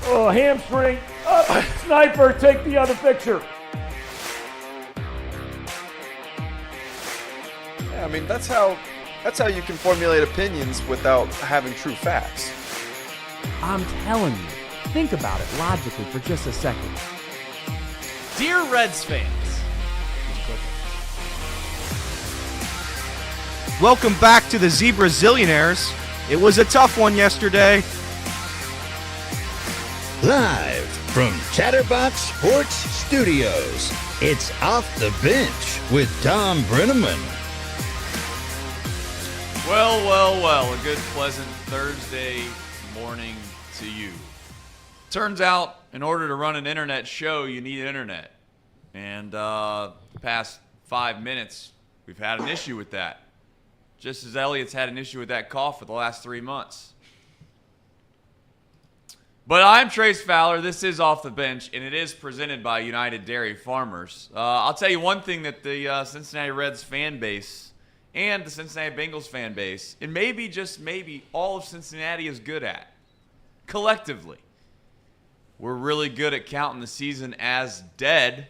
Oh, hamstring. Up. Sniper, take the other picture. Yeah, I mean, that's how you can formulate opinions without having true facts. I'm telling you, think about it logically for just a second. Dear Reds fans, welcome back to the Zebra Zillionaires. It was a tough one yesterday. Live from Chatterbox Sports Studios, it's Off the Bench with Tom Brenneman. Well, a good, pleasant Thursday morning to you. Turns out, in order to run an internet show, you need internet. And the past 5 minutes, we've had an issue with that. Just as Elliot's had an issue with that cough for the last 3 months. But I'm Trace Fowler. This is Off the Bench, and it is presented by United Dairy Farmers. I'll tell you one thing that the Cincinnati Reds fan base and the Cincinnati Bengals fan base, and maybe, just maybe, all of Cincinnati is good at, collectively. We're really good at counting the season as dead.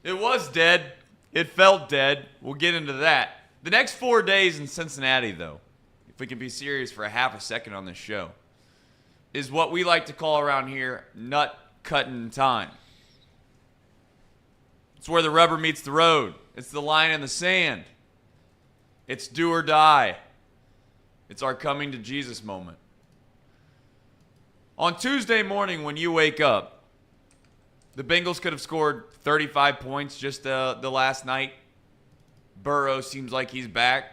It was dead. It felt dead. We'll get into that. The next 4 days in Cincinnati, though, if we can be serious for a half a second on this show, is what we like to call around here nut-cutting time. It's where the rubber meets the road. It's the line in the sand. It's do or die. It's our coming to Jesus moment. On Tuesday morning when you wake up, the Bengals could have scored 35 points just the last night. Burrow seems like he's back.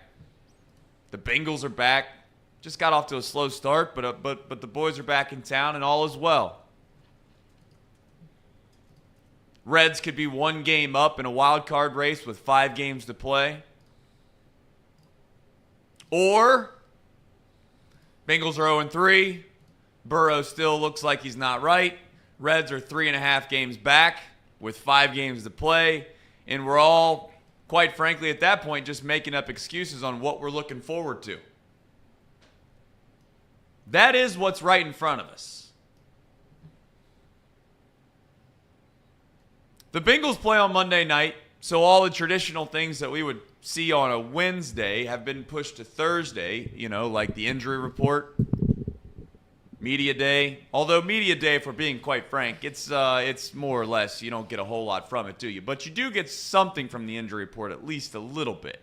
The Bengals are back. Just got off to a slow start, but the boys are back in town and all is well. Reds could be one game up in a wild card race with 5 games to play. Or Bengals are 0-3. Burrow still looks like he's not right. Reds are 3.5 games back with 5 games to play. And we're all, quite frankly, at that point, just making up excuses on what we're looking forward to. That is what's right in front of us. The Bengals play on Monday night, so all the traditional things that we would see on a Wednesday have been pushed to Thursday, like the injury report, media day. Although media day, if we're being quite frank, it's more or less, you don't get a whole lot from it, do you? But you do get something from the injury report, at least a little bit.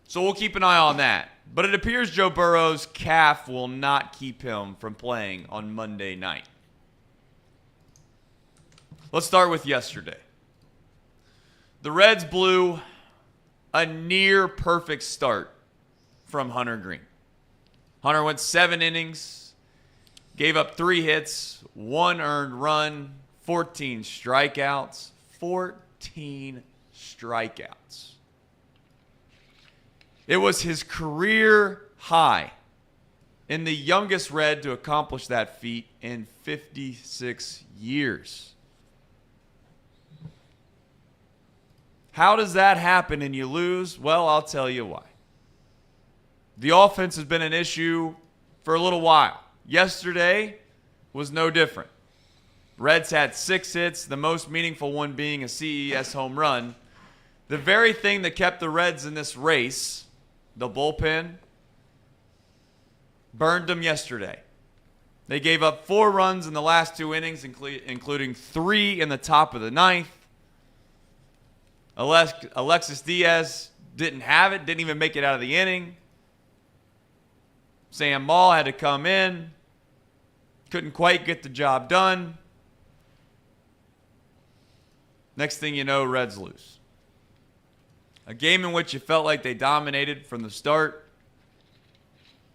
So we'll keep an eye on that. But it appears Joe Burrow's calf will not keep him from playing on Monday night. Let's start with yesterday. The Reds blew a near perfect start from Hunter Green. Hunter went 7 innings, gave up 3 hits, 1 earned run, 14 strikeouts. 14 strikeouts. It was his career high and the youngest Red to accomplish that feat in 56 years. How does that happen and you lose? Well, I'll tell you why. The offense has been an issue for a little while. Yesterday was no different. Reds had 6 hits, the most meaningful one being a CES home run. The very thing that kept the Reds in this race, the bullpen, burned them yesterday. They gave up 4 runs in the last 2 innings, including 3 in the top of the 9th. Alexis Diaz didn't have it, didn't even make it out of the inning. Sam Maul had to come in. Couldn't quite get the job done. Next thing you know, Reds lose. A game in which you felt like they dominated from the start.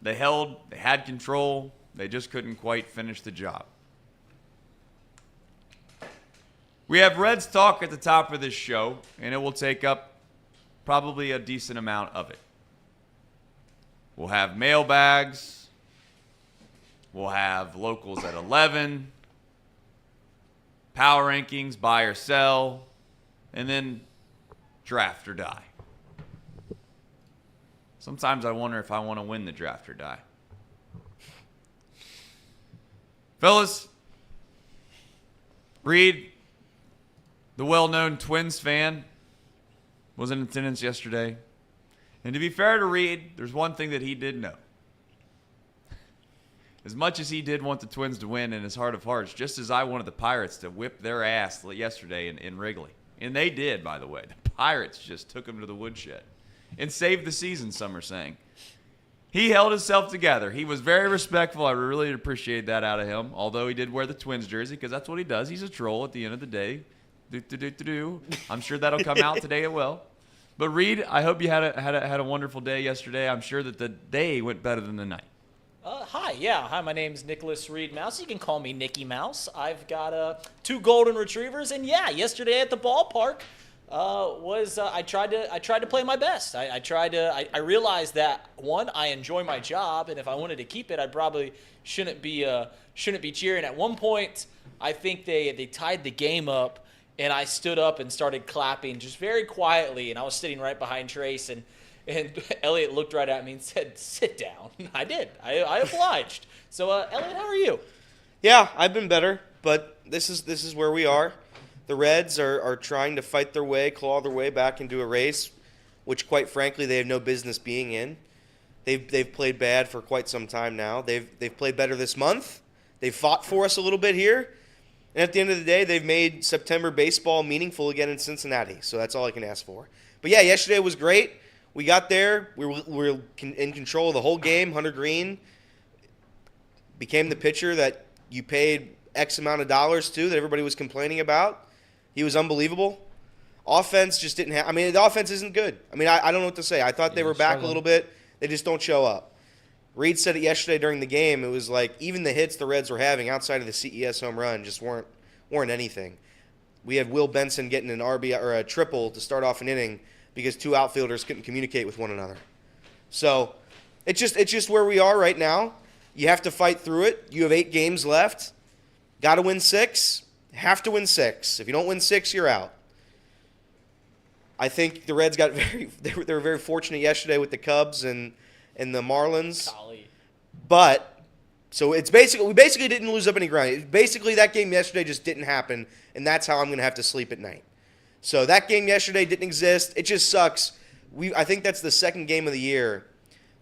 They had control. They just couldn't quite finish the job. We have Reds talk at the top of this show, and it will take up probably a decent amount of it. We'll have mailbags. We'll have locals at 11. Power rankings, buy or sell. And then draft or die. Sometimes I wonder if I want to win the draft or die. Fellas, Reed, the well-known Twins fan, was in attendance yesterday. And to be fair to Reed, there's one thing that he did know. As much as he did want the Twins to win in his heart of hearts, just as I wanted the Pirates to whip their ass yesterday in Wrigley. And they did, by the way. The Pirates just took them to the woodshed and saved the season, some are saying. He held himself together. He was very respectful. I really appreciate that out of him, although he did wear the Twins jersey because that's what he does. He's a troll at the end of the day. I'm sure that'll come out today. It will. But Reed, I hope you had a wonderful day yesterday. I'm sure that the day went better than the night. Hi, my name's Nicholas Reed Mouse. You can call me Nicky Mouse. I've got 2 golden retrievers, and yesterday at the ballpark I tried to play my best. I realized that one, I enjoy my job, and if I wanted to keep it, I probably shouldn't be cheering. At one point, I think they tied the game up, and I stood up and started clapping just very quietly, and I was sitting right behind Trace, and Elliot looked right at me and said, "Sit down." I did. I obliged. So, Elliot, how are you? Yeah, I've been better, but this is where we are. The Reds are trying to fight their way, claw their way back into a race, which, quite frankly, they have no business being in. They've played bad for quite some time now. They've played better this month. They've fought for us a little bit here. And at the end of the day, they've made September baseball meaningful again in Cincinnati. So that's all I can ask for. But, yeah, yesterday was great. We got there. We were in control of the whole game. Hunter Green became the pitcher that you paid X amount of dollars to that everybody was complaining about. He was unbelievable. Offense just didn't have – I mean, the offense isn't good. I mean, I don't know what to say. I thought they were back a little bit. They just don't show up. Reed said it yesterday during the game. It was like even the hits the Reds were having outside of the CES home run just weren't anything. We had Will Benson getting an RBI or a triple to start off an inning because 2 outfielders couldn't communicate with one another. So it's just where we are right now. You have to fight through it. You have 8 games left. Got to win 6. Have to win 6. If you don't win 6, you're out. I think the Reds got they were very fortunate yesterday with the Cubs and the Marlins. Golly. But so we basically didn't lose up any ground. Basically, that game yesterday just didn't happen, and that's how I'm going to have to sleep at night. So that game yesterday didn't exist. It just sucks. I think that's the second game of the year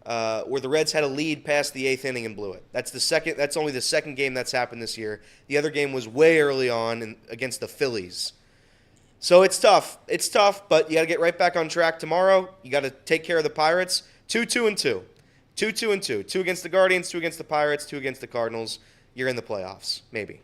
where the Reds had a lead past the 8th inning and blew it. That's only the second game that's happened this year. The other game was way early on against the Phillies. So it's tough. It's tough, but you got to get right back on track tomorrow. You got to take care of the Pirates. 2-2-2. 2-2-2. 2 against the Guardians, 2 against the Pirates, 2 against the Cardinals. You're in the playoffs, maybe.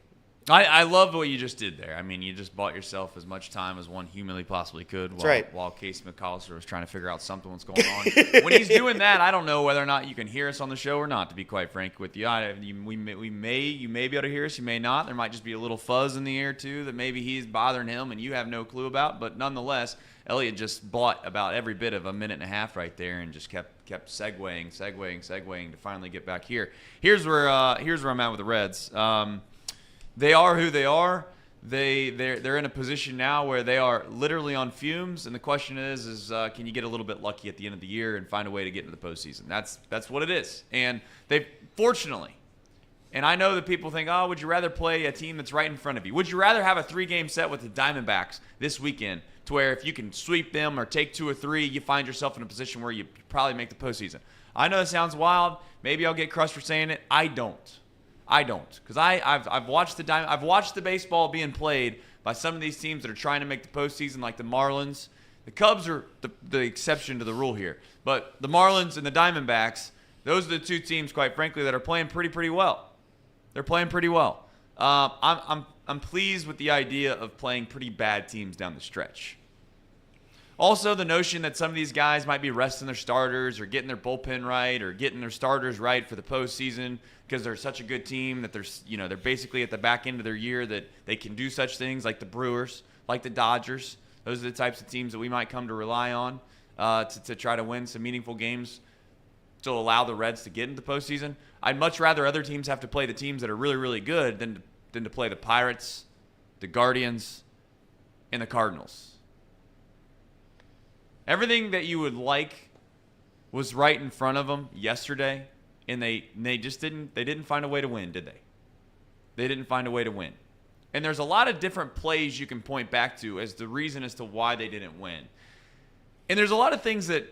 I love what you just did there. I mean, you just bought yourself as much time as one humanly possibly could while Casey McAllister was trying to figure out something what's going on. When he's doing that, I don't know whether or not you can hear us on the show or not, to be quite frank with you. You may be able to hear us, you may not. There might just be a little fuzz in the air, too, that maybe he's bothering him and you have no clue about. But nonetheless, Elliot just bought about every bit of a minute and a half right there and just kept segueing to finally get back here. Here's where I'm at with the Reds. They are who they are. They're in a position now where they are literally on fumes, and the question is can you get a little bit lucky at the end of the year and find a way to get into the postseason? That's what it is. And they fortunately, and I know that people think, oh, would you rather play a team that's right in front of you? Would you rather have a 3-game set with the Diamondbacks this weekend to where if you can sweep them or take 2 or 3, you find yourself in a position where you probably make the postseason? I know it sounds wild. Maybe I'll get crushed for saying it. I don't, because I've watched the baseball being played by some of these teams that are trying to make the postseason, like the Marlins. The Cubs are the exception to the rule here, but the Marlins and the Diamondbacks, those are the 2 teams, quite frankly, that are playing pretty well. They're playing pretty well. I'm pleased with the idea of playing pretty bad teams down the stretch. Also, the notion that some of these guys might be resting their starters or getting their bullpen right or getting their starters right for the postseason because they're such a good team that they're basically at the back end of their year that they can do such things like the Brewers, like the Dodgers. Those are the types of teams that we might come to rely on to try to win some meaningful games to allow the Reds to get into the postseason. I'd much rather other teams have to play the teams that are really, really good than to play the Pirates, the Guardians, and the Cardinals. Everything that you would like was right in front of them yesterday, and they just didn't find a way to win, did they? They didn't find a way to win. And there's a lot of different plays you can point back to as the reason as to why they didn't win. And there's a lot of things that,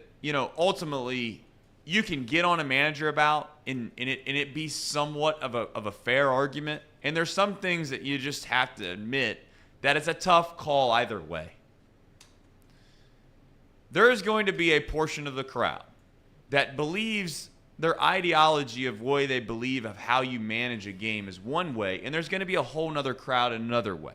ultimately you can get on a manager about and it be somewhat of a fair argument. And there's some things that you just have to admit that it's a tough call either way. There is going to be a portion of the crowd that believes their ideology of way they believe of how you manage a game is one way, and there's going to be a whole nother crowd another way.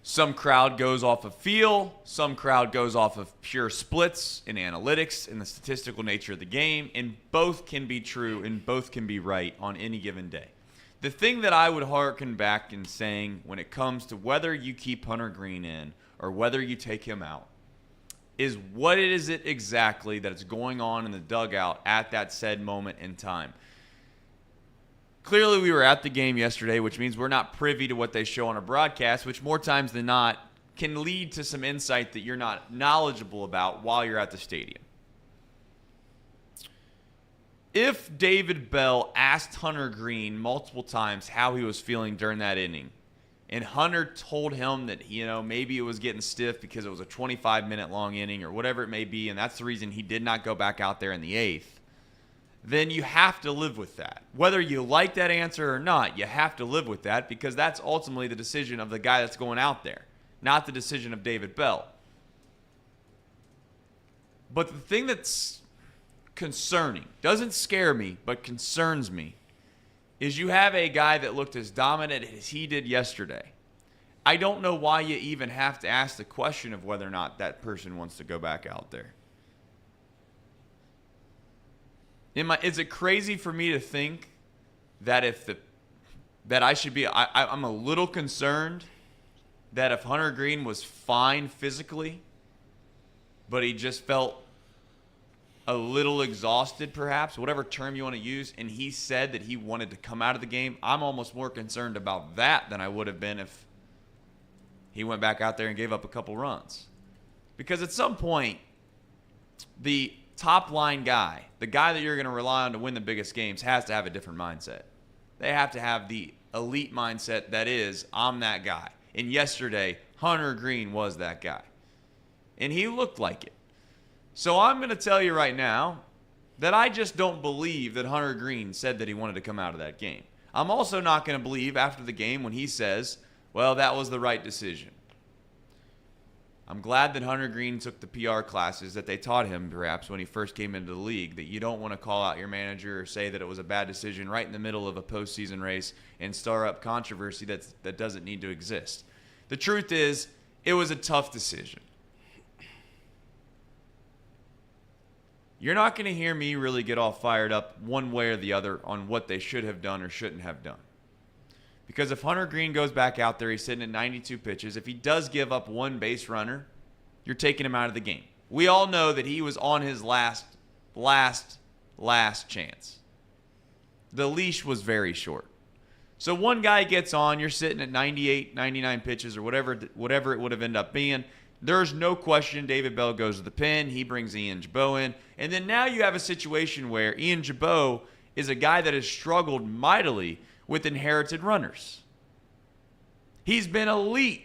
Some crowd goes off of feel, some crowd goes off of pure splits and analytics and the statistical nature of the game, and both can be true and both can be right on any given day. The thing that I would hearken back in saying when it comes to whether you keep Hunter Green in or whether you take him out is what is it exactly that is going on in the dugout at that said moment in time. Clearly, we were at the game yesterday, which means we're not privy to what they show on a broadcast, which more times than not can lead to some insight that you're not knowledgeable about while you're at the stadium. If David Bell asked Hunter Green multiple times how he was feeling during that inning, and Hunter told him that, maybe it was getting stiff because it was a 25-minute long inning or whatever it may be, and that's the reason he did not go back out there in the eighth, then you have to live with that. Whether you like that answer or not, you have to live with that because that's ultimately the decision of the guy that's going out there, not the decision of David Bell. But the thing that's concerning, doesn't scare me, but concerns me, is you have a guy that looked as dominant as he did yesterday. I don't know why you even have to ask the question of whether or not that person wants to go back out there. Is it crazy for me to think that I'm a little concerned that if Hunter Green was fine physically, but he just felt a little exhausted, perhaps, whatever term you want to use, and he said that he wanted to come out of the game, I'm almost more concerned about that than I would have been if he went back out there and gave up a couple runs. Because at some point, the top line guy, the guy that you're going to rely on to win the biggest games, has to have a different mindset. They have to have the elite mindset that is, I'm that guy. And yesterday, Hunter Green was that guy. And he looked like it. So I'm going to tell you right now that I just don't believe that Hunter Green said that he wanted to come out of that game. I'm also not going to believe after the game when he says, well, that was the right decision. I'm glad that Hunter Green took the PR classes that they taught him perhaps when he first came into the league, that you don't want to call out your manager or say that it was a bad decision right in the middle of a postseason race and stir up controversy that doesn't need to exist. The truth is, it was a tough decision. You're not going to hear me really get all fired up one way or the other on what they should have done or shouldn't have done. Because if Hunter Green goes back out there, he's sitting at 92 pitches. If he does give up one base runner, you're taking him out of the game. We all know that he was on his last chance. The leash was very short. So one guy gets on, you're sitting at 98, 99 pitches or whatever it would have ended up being. There's no question David Bell goes to the pen. He brings Ian Jabot in. And then now you have a situation where Ian Jabot is a guy that has struggled mightily with inherited runners. He's been elite.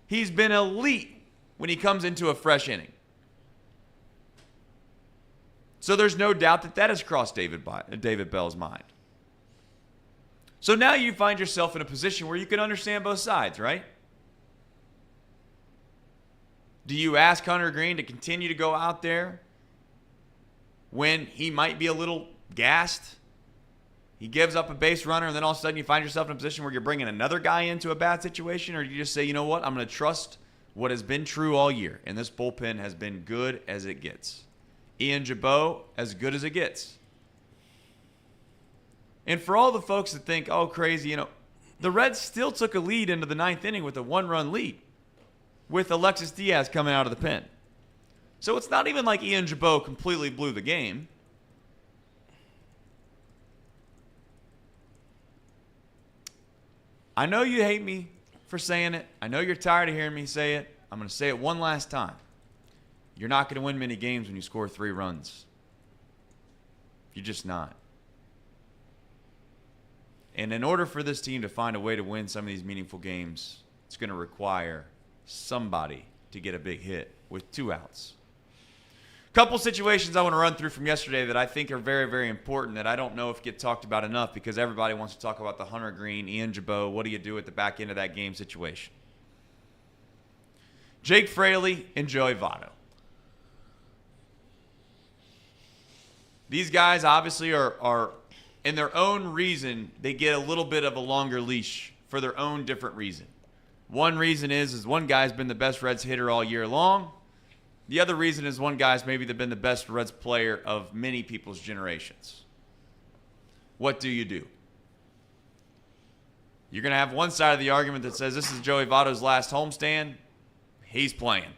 He's been elite when he comes into a fresh inning. So there's no doubt that has crossed David Bell's mind. So now you find yourself in a position where you can understand both sides, right? Do you ask Hunter Green to continue to go out there when he might be a little gassed? He gives up a base runner, and then all of a sudden you find yourself in a position where you're bringing another guy into a bad situation? Or do you just say, you know what, I'm going to trust what has been true all year, and this bullpen has been good as it gets. Ian Jabot, as good as it gets. And for all the folks that think, oh, crazy, the Reds still took a lead into the ninth inning with a one-run lead, with Alexis Diaz coming out of the pen. So it's not even like Ian Jabot completely blew the game. I know you hate me for saying it. I know you're tired of hearing me say it. I'm going to say it one last time. You're not going to win many games when you score 3 runs. You're just not. And in order for this team to find a way to win some of these meaningful games, it's going to require somebody to get a big hit with 2 outs. Couple situations I want to run through from yesterday that I think are very, very important that I don't know if get talked about enough because everybody wants to talk about the Hunter Green, Ian Jabot, what do you do at the back end of that game situation. Jake Fraley and Joey Votto. These guys obviously are in their own reason, they get a little bit of a longer leash for their own different reason. One reason is one guy's been the best Reds hitter all year long. The other reason is one guy's maybe been the best Reds player of many people's generations. What do? You're going to have one side of the argument that says this is Joey Votto's last homestand. He's playing.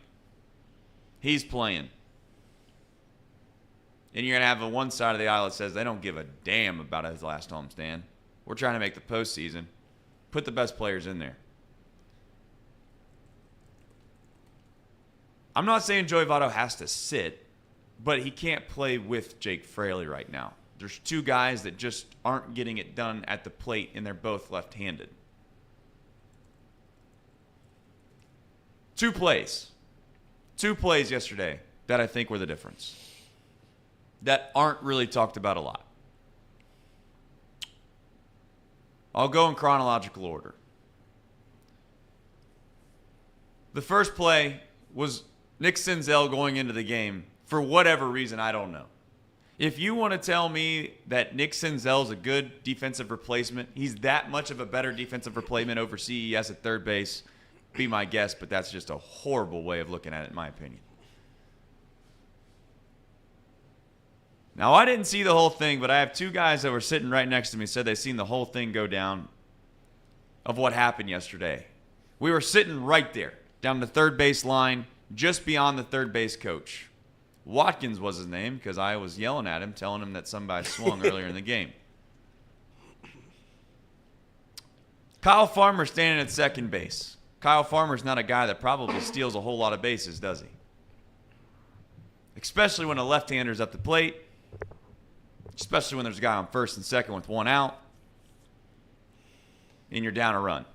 And you're going to have one side of the aisle that says they don't give a damn about his last homestand. We're trying to make the postseason. Put the best players in there. I'm not saying Joey Votto has to sit, but he can't play with Jake Fraley right now. There's 2 guys that just aren't getting it done at the plate, and they're both left-handed. 2 plays yesterday that I think were the difference, that aren't really talked about a lot. I'll go in chronological order. The first play was Nick Senzel going into the game for whatever reason, I don't know. If you want to tell me that Nick Senzel is a good defensive replacement, he's that much of a better defensive replacement over CES at third base, be my guest, but that's just a horrible way of looking at it, in my opinion. Now, I didn't see the whole thing, but I have 2 guys that were sitting right next to me said they've seen the whole thing go down of what happened yesterday. We were sitting right there, down the third base line, just beyond the third base coach. Watkins was his name because I was yelling at him, telling him that somebody swung earlier in the game. Kyle Farmer standing at second base. Kyle Farmer's not a guy that probably steals a whole lot of bases, does he? Especially when a left-hander's up the plate. Especially when there's a guy on first and second with 1 out. And you're down a run.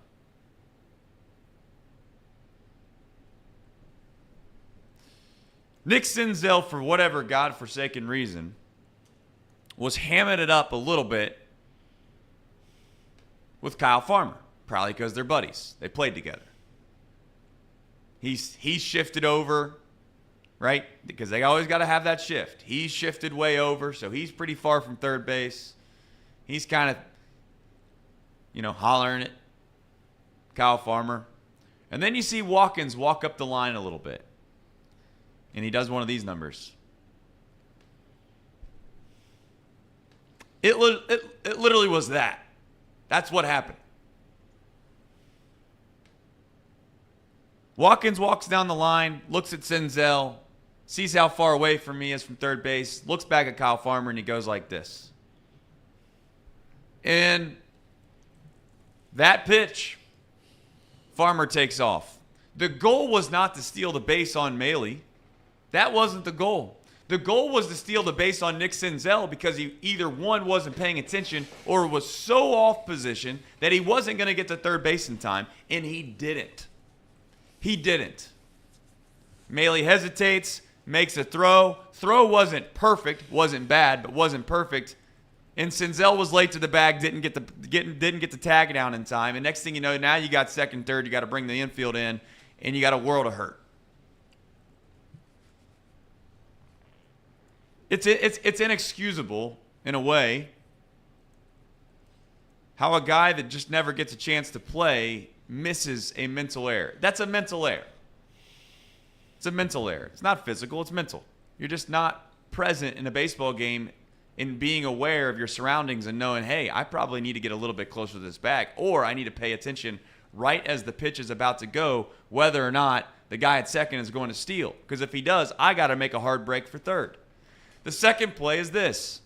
Nick Senzel, for whatever godforsaken reason, was hamming it up a little bit with Kyle Farmer. Probably because they're buddies. They played together. He's shifted over, right? Because they always got to have that shift. He's shifted way over, so he's pretty far from third base. He's kind of, hollering at Kyle Farmer. And then you see Watkins walk up the line a little bit. And he does one of these numbers. It literally was that. That's what happened. Watkins walks down the line, looks at Senzel, sees how far away from me is from third base, looks back at Kyle Farmer, and he goes like this. And that pitch, Farmer takes off. The goal was not to steal the base on Maile. That wasn't the goal. The goal was to steal the base on Nick Senzel because he either, one, wasn't paying attention or was so off position that he wasn't going to get to third base in time, and he didn't. Maile hesitates, makes a throw. Throw wasn't perfect, wasn't bad, but wasn't perfect. And Senzel was late to the bag, didn't get the tag down in time. And next thing you know, now you got second, third, you got to bring the infield in, and you got a world of hurt. It's inexcusable in a way how a guy that just never gets a chance to play misses a mental error. That's a mental error. It's a mental error. It's not physical, it's mental. You're just not present in a baseball game in being aware of your surroundings and knowing, hey, I probably need to get a little bit closer to this bag, or I need to pay attention right as the pitch is about to go, whether or not the guy at second is going to steal. Because if he does, I got to make a hard break for third. The second play is this.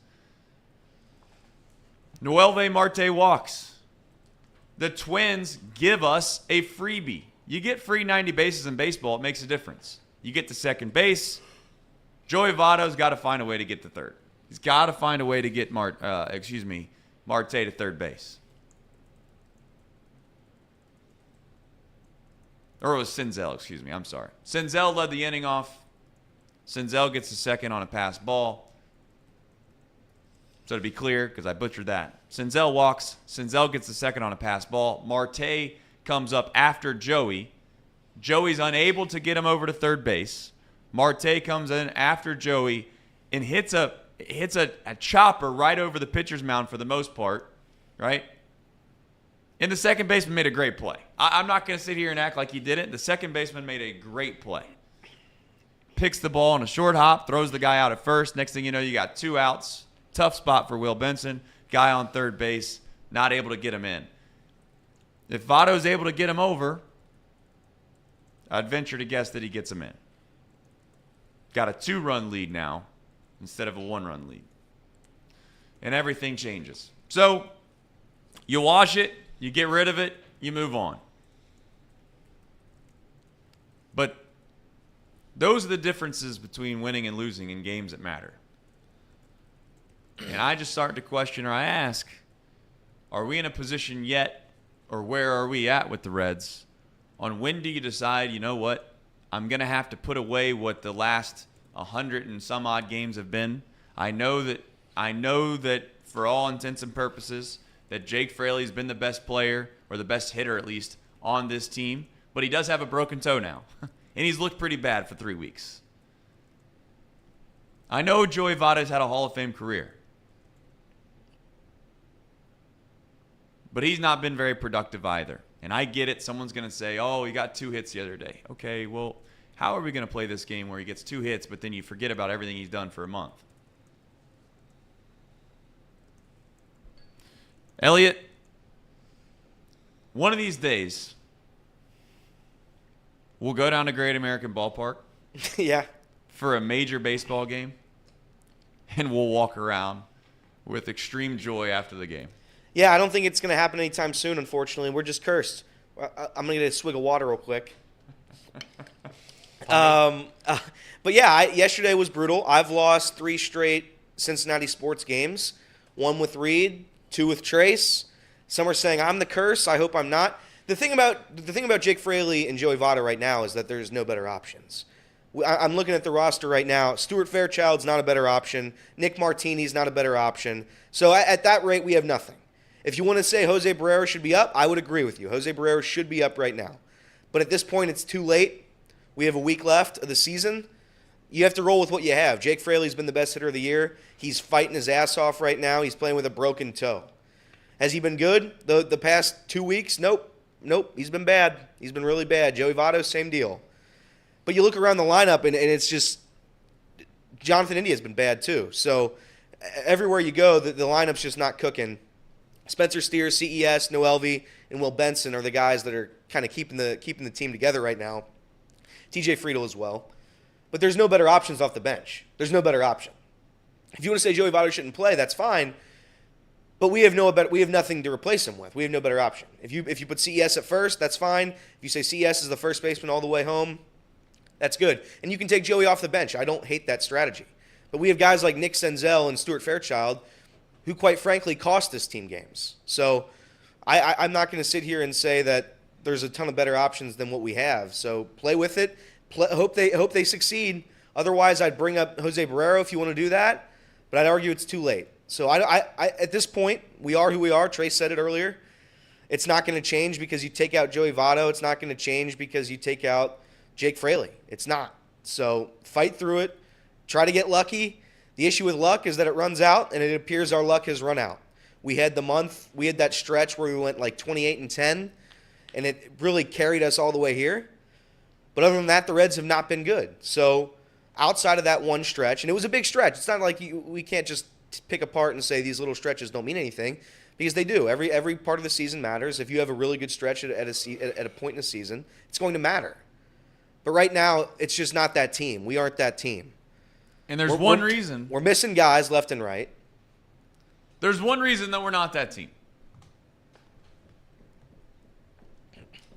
Noelvi Marte walks. The Twins give us a freebie. You get free 90 bases in baseball, it makes a difference. You get to second base. Joey Votto's got to find a way to get to third. He's got to find a way to get Marte to third base. Or it was Senzel, excuse me. I'm sorry. Senzel led the inning off. Senzel gets the second on a pass ball. So to be clear, because I butchered that. Senzel walks. Senzel gets the second on a pass ball. Marte comes up after Joey. Joey's unable to get him over to third base. Marte comes in after Joey and hits a chopper right over the pitcher's mound for the most part, right? And the second baseman made a great play. I'm not going to sit here and act like he didn't. The second baseman made a great play. Picks the ball on a short hop, throws the guy out at first. Next thing you know, you got 2 outs. Tough spot for Will Benson. Guy on third base, not able to get him in. If Votto's able to get him over, I'd venture to guess that he gets him in. Got a 2-run lead now instead of a 1-run lead. And everything changes. So you wash it, you get rid of it, you move on. But those are the differences between winning and losing in games that matter. And I just start to question, or I ask, are we in a position yet, or where are we at with the Reds, on when do you decide, you know what, I'm going to have to put away what the last 100 and some odd games have been. I know that for all intents and purposes, that Jake Fraley's been the best player, or the best hitter at least, on this team. But he does have a broken toe now. And he's looked pretty bad for 3 weeks. I know Joey Votto's had a Hall of Fame career. But he's not been very productive either. And I get it. Someone's going to say, oh, he got 2 hits the other day. Okay, well, how are we going to play this game where he gets 2 hits, but then you forget about everything he's done for a month? Elliot, one of these days, we'll go down to Great American Ballpark Yeah. for a major baseball game, and we'll walk around with extreme joy after the game. Yeah, I don't think it's going to happen anytime soon, unfortunately. We're just cursed. I'm going to get a swig of water real quick. But yeah, yesterday was brutal. I've lost 3 straight Cincinnati sports games. 1 with Reed, 2 with Trace. Some are saying I'm the curse. I hope I'm not. The thing about Jake Fraley and Joey Votto right now is that there's no better options. I'm looking at the roster right now. Stuart Fairchild's not a better option. Nick Martini's not a better option. So at that rate, we have nothing. If you want to say Jose Barrero should be up, I would agree with you. Jose Barrero should be up right now. But at this point, it's too late. We have a week left of the season. You have to roll with what you have. Jake Fraley's been the best hitter of the year. He's fighting his ass off right now. He's playing with a broken toe. Has he been good the past 2 weeks? Nope. He's been bad. He's been really bad. Joey Votto, same deal. But you look around the lineup, and it's just Jonathan India's been bad too. So everywhere you go, the lineup's just not cooking. Spencer Steer, CES, Noelvi, and Will Benson are the guys that are kind of keeping the team together right now. TJ Friedel as well. But there's no better options off the bench. There's no better option. If you want to say Joey Votto shouldn't play, that's fine. But we have nothing to replace him with. We have no better option. If you put CES at first, that's fine. If you say CES is the first baseman all the way home, that's good. And you can take Joey off the bench. I don't hate that strategy. But we have guys like Nick Senzel and Stuart Fairchild who, quite frankly, cost this team games. So I'm not going to sit here and say that there's a ton of better options than what we have. So play with it. Hope they succeed. Otherwise, I'd bring up Jose Barrero if you want to do that. But I'd argue it's too late. So I at this point, we are who we are. Trace said it earlier. It's not going to change because you take out Joey Votto. It's not going to change because you take out Jake Fraley. It's not. So fight through it. Try to get lucky. The issue with luck is that it runs out, and it appears our luck has run out. We had that stretch where we went like 28-10, and it really carried us all the way here. But other than that, the Reds have not been good. So outside of that one stretch, and it was a big stretch. It's not like we can't just pick apart and say these little stretches don't mean anything, because they do. Every part of the season matters. If you have a really good stretch at a point in the season, it's going to matter. But right now, it's just not that team. We aren't that team. And there's one reason. We're missing guys left and right. There's one reason that we're not that team.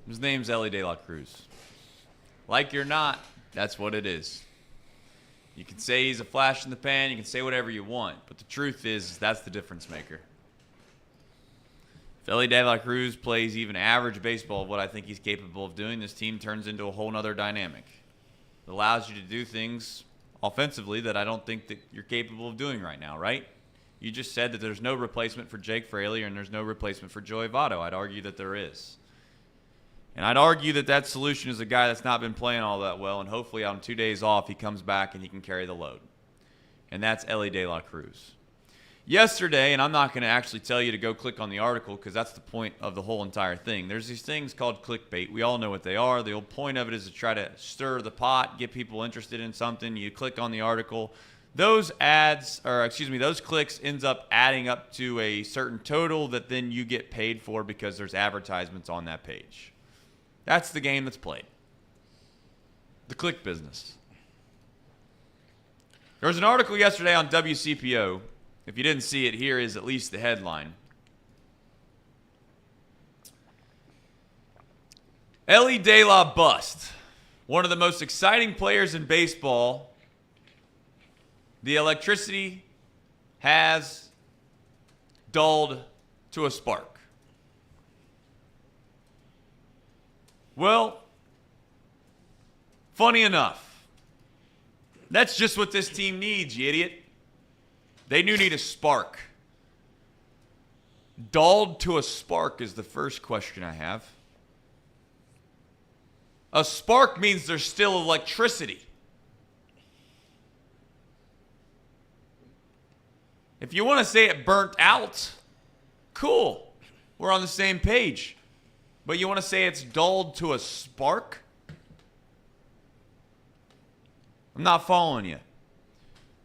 His name's Ellie De La Cruz. Like you're not, that's what it is. You can say he's a flash in the pan. You can say whatever you want. But the truth is that's the difference maker. If Ellie De La Cruz plays even average baseball of what I think he's capable of doing, this team turns into a whole nother dynamic. It allows you to do things offensively that I don't think that you're capable of doing right now, right? You just said that there's no replacement for Jake Fraley and there's no replacement for Joey Votto. I'd argue that there is. And I'd argue that that solution is a guy that's not been playing all that well, and hopefully on 2 days off he comes back and he can carry the load. And that's Ellie De La Cruz. Yesterday, and I'm not going to actually tell you to go click on the article because that's the point of the whole entire thing. There's these things called clickbait. We all know what they are. The whole point of it is to try to stir the pot, get people interested in something. You click on the article. Those those clicks ends up adding up to a certain total that then you get paid for because there's advertisements on that page. That's the game that's played. The click business. There was an article yesterday on WCPO. If you didn't see it, here is at least the headline. Ellie De La bust. One of the most exciting players in baseball. The electricity has dulled to a spark. Well, funny enough, that's just what this team needs, you idiot. They do need a spark. Dulled to a spark is the first question I have. A spark means there's still electricity. If you want to say it burnt out, cool. We're on the same page. But you want to say it's dulled to a spark? I'm not following you.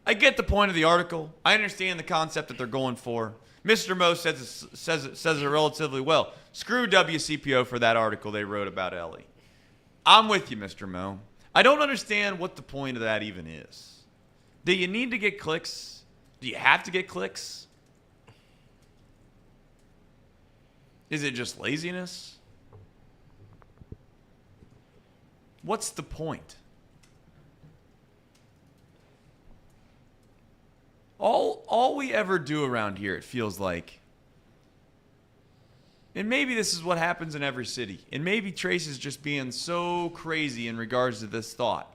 I get the point of the article. I understand the concept that they're going for. Mr. Mo says it relatively well. Screw WCPO for that article they wrote about Ellie. I'm with you, Mr. Mo. I don't understand what the point of that even is. Do you need to get clicks? Do you have to get clicks? Is it just laziness? What's the point? All we ever do around here, it feels like, and maybe this is what happens in every city, and maybe Trace is just being so crazy in regards to this thought.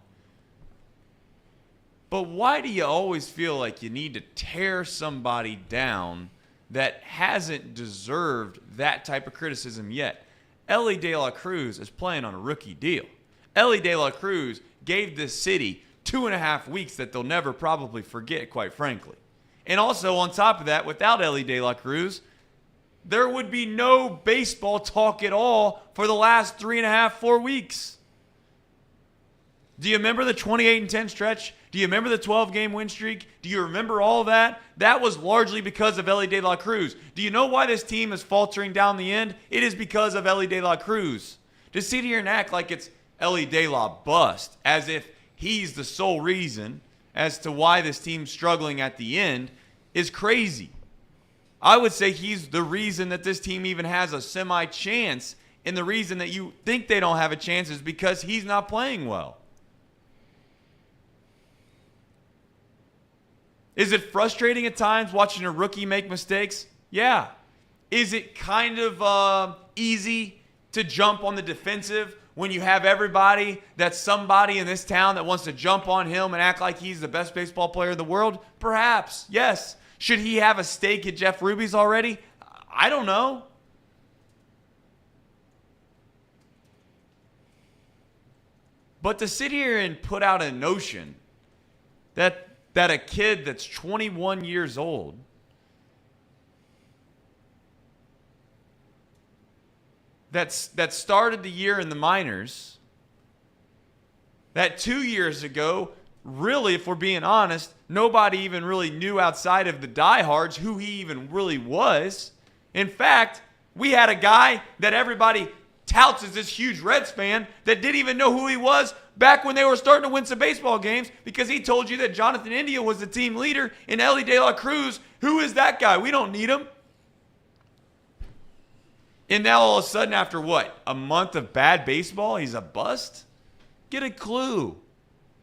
But why do you always feel like you need to tear somebody down that hasn't deserved that type of criticism yet? Ellie De La Cruz is playing on a rookie deal. Ellie De La Cruz gave this city 2.5 weeks that they'll never probably forget, quite frankly. And also, on top of that, without Ellie De La Cruz, there would be no baseball talk at all for the last 3.5, 4 weeks. Do you remember the 28-10 stretch? Do you remember the 12-game win streak? Do you remember all that? That was largely because of Ellie De La Cruz. Do you know why this team is faltering down the end? It is because of Ellie De La Cruz. To sit here and act like it's Ellie De La bust, as if he's the sole reason as to why this team's struggling at the end, is crazy. I would say he's the reason that this team even has a semi-chance, and the reason that you think they don't have a chance is because he's not playing well. Is it frustrating at times watching a rookie make mistakes? Yeah. Is it kind of easy to jump on the defensive when you have everybody that's somebody in this town that wants to jump on him and act like he's the best baseball player in the world? Perhaps, yes. Should he have a stake at Jeff Ruby's already? I don't know. But to sit here and put out a notion that a kid that's 21 years old that started the year in the minors, that 2 years ago, really, if we're being honest, nobody even really knew outside of the diehards who he even really was. In fact, we had a guy that everybody touts as this huge Reds fan that didn't even know who he was back when they were starting to win some baseball games because he told you that Jonathan India was the team leader and Ellie De La Cruz, who is that guy? We don't need him. And now all of a sudden, after what? A month of bad baseball, he's a bust? Get a clue.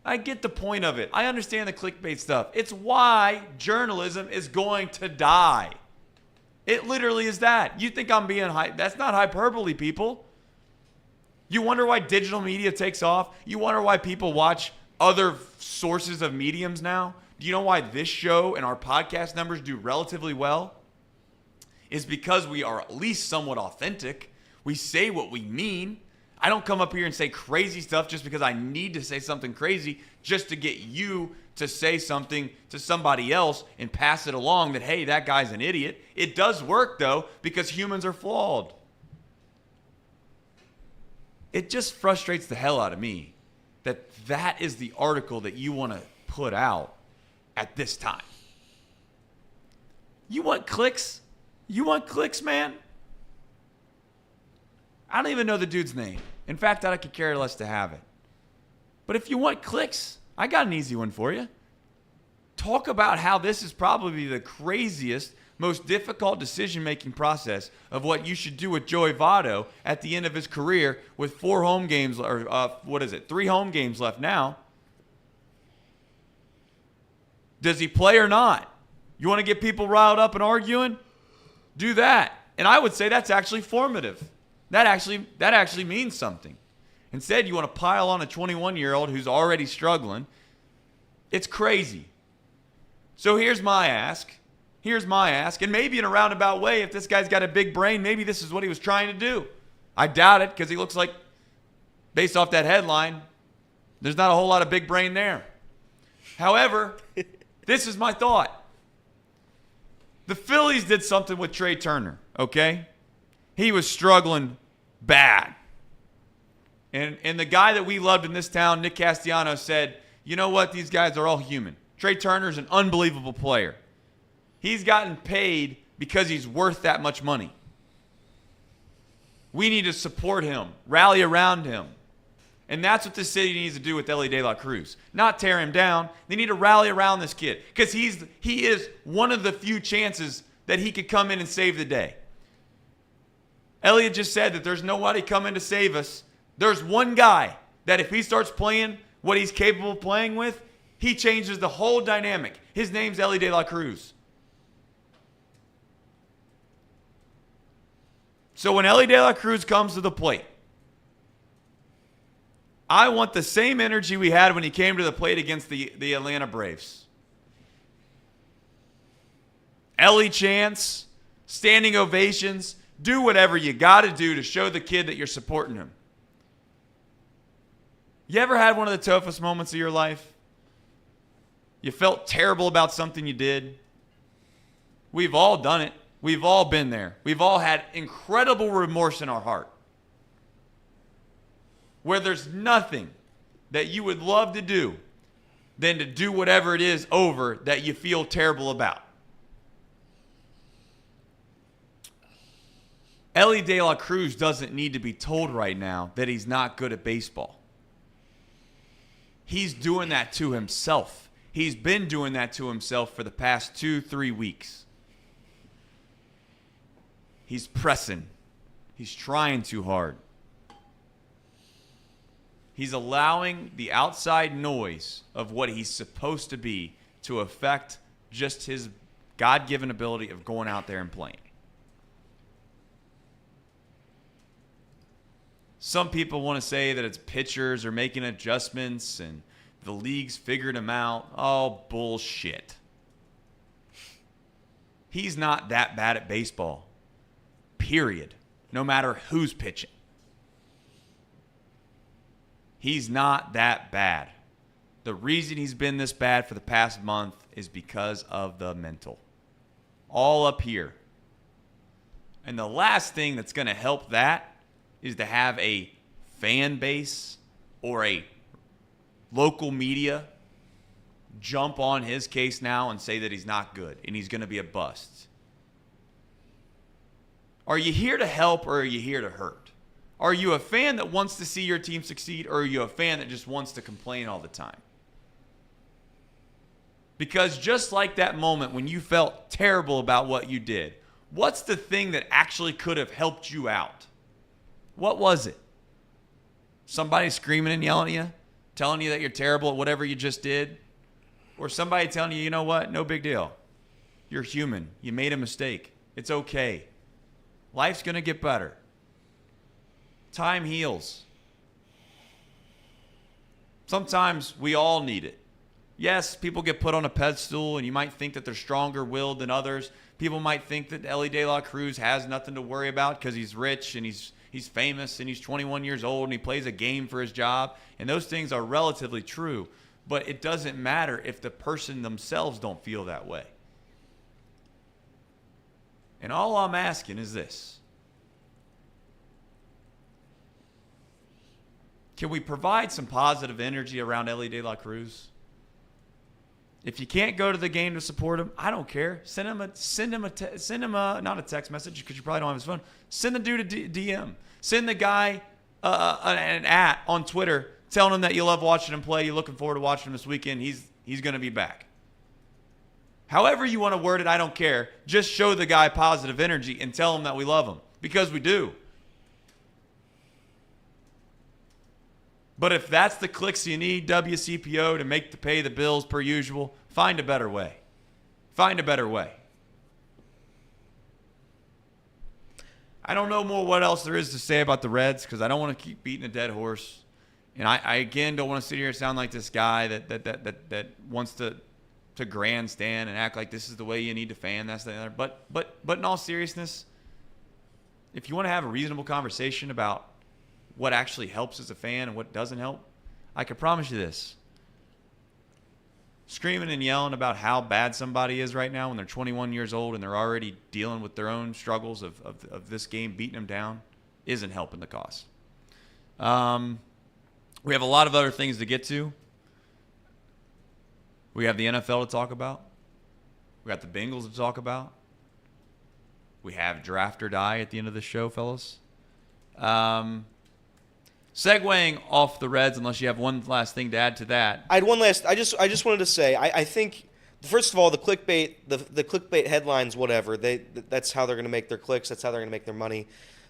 I get the point of it. I understand the clickbait stuff. It's why journalism is going to die. It literally is that. You think I'm being hype? That's not hyperbole, people. You wonder why digital media takes off? You wonder why people watch other sources of mediums now? Do you know why this show and our podcast numbers do relatively well? Is because we are at least somewhat authentic. We say what we mean. I don't come up here and say crazy stuff just because I need to say something crazy just to get you to say something to somebody else and pass it along that, hey, that guy's an idiot. It does work, though, because humans are flawed. It just frustrates the hell out of me that that is the article that you want to put out at this time. You want clicks? You want clicks, man? I don't even know the dude's name. In fact, I could care less to have it. But if you want clicks, I got an easy one for you. Talk about how this is probably the craziest, most difficult decision-making process of what you should do with Joey Votto at the end of his career with 4 home games, or 3 home games left now. Does he play or not? You want to get people riled up and arguing? Do that. And I would say that's actually formative. That actually means something. Instead, you want to pile on a 21-year-old who's already struggling. It's crazy. So here's my ask. And maybe in a roundabout way, if this guy's got a big brain, maybe this is what he was trying to do. I doubt it because he looks like, based off that headline, there's not a whole lot of big brain there. However, this is my thought. The Phillies did something with Trey Turner, okay? He was struggling bad. And the guy that we loved in this town, Nick Castellanos, said, you know what? These guys are all human. Trey Turner's an unbelievable player. He's gotten paid because he's worth that much money. We need to support him, rally around him. And that's what the city needs to do with Elly De La Cruz. Not tear him down. They need to rally around this kid because he is one of the few chances that he could come in and save the day. Elliot just said that there's nobody coming to save us. There's one guy that if he starts playing what he's capable of playing with, he changes the whole dynamic. His name's Elly De La Cruz. So when Elly De La Cruz comes to the plate, I want the same energy we had when he came to the plate against the Atlanta Braves. Elly chants, standing ovations, do whatever you got to do to show the kid that you're supporting him. You ever had one of the toughest moments of your life? You felt terrible about something you did? We've all done it. We've all been there. We've all had incredible remorse in our heart. Where there's nothing that you would love to do than to do whatever it is over that you feel terrible about. Elly De La Cruz doesn't need to be told right now that he's not good at baseball. He's doing that to himself. He's been doing that to himself for the past 2-3 weeks. He's pressing. He's trying too hard. He's allowing the outside noise of what he's supposed to be to affect just his God-given ability of going out there and playing. Some people want to say that it's pitchers are making adjustments and the league's figured him out. Oh, bullshit. He's not that bad at baseball. Period. No matter who's pitching. He's not that bad. The reason he's been this bad for the past month is because of the mental. All up here. And the last thing that's going to help that is to have a fan base or a local media jump on his case now and say that he's not good and he's going to be a bust. Are you here to help or are you here to hurt? Are you a fan that wants to see your team succeed or are you a fan that just wants to complain all the time? Because just like that moment when you felt terrible about what you did, what's the thing that actually could have helped you out? What was it? Somebody screaming and yelling at you? Telling you that you're terrible at whatever you just did? Or somebody telling you, you know what? No big deal. You're human. You made a mistake. It's okay. Life's going to get better. Time heals. Sometimes we all need it. Yes, people get put on a pedestal, and you might think that they're stronger willed than others. People might think that Elly De La Cruz has nothing to worry about because he's rich and he's famous and he's 21 years old and he plays a game for his job. And those things are relatively true. But it doesn't matter if the person themselves don't feel that way. And all I'm asking is this. Can we provide some positive energy around Elly De La Cruz? If you can't go to the game to support him, I don't care. Send him not a text message because you probably don't have his phone. Send the dude a DM. Send the guy an @ on Twitter telling him that you love watching him play. You're looking forward to watching him this weekend. He's going to be back. However you want to word it, I don't care. Just show the guy positive energy and tell him that we love him because we do. But if that's the clicks you need, WCPO, to pay the bills per usual, find a better way. Find a better way. I don't know more what else there is to say about the Reds because I don't want to keep beating a dead horse. And I again don't want to sit here and sound like this guy that wants to grandstand and act like this is the way you need to fan. That's the other. But in all seriousness, if you want to have a reasonable conversation about what actually helps as a fan and what doesn't help, I can promise you this. Screaming and yelling about how bad somebody is right now when they're 21 years old and they're already dealing with their own struggles of this game beating them down isn't helping the cause. We have a lot of other things to get to. We have the NFL to talk about. We got the Bengals to talk about. We have draft or die at the end of the show, fellas. Segueing off the Reds, unless you have one last thing to add to that. I had one last. I just wanted to say. I think first of all, the clickbait, the clickbait headlines, whatever. That's how they're going to make their clicks. That's how they're going to make their money.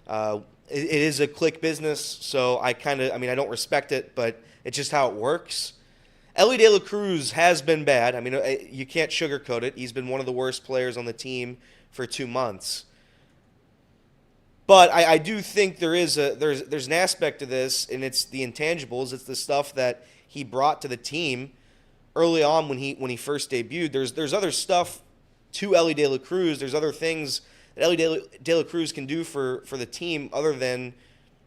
It is a click business, so I don't respect it, but it's just how it works. Elly De La Cruz has been bad. I mean, you can't sugarcoat it. He's been one of the worst players on the team for 2 months. But I do think there's an aspect to this, and it's the intangibles. It's the stuff that he brought to the team early on when he first debuted. There's other stuff to Elly De La Cruz. There's other things that Elly De La Cruz can do for the team other than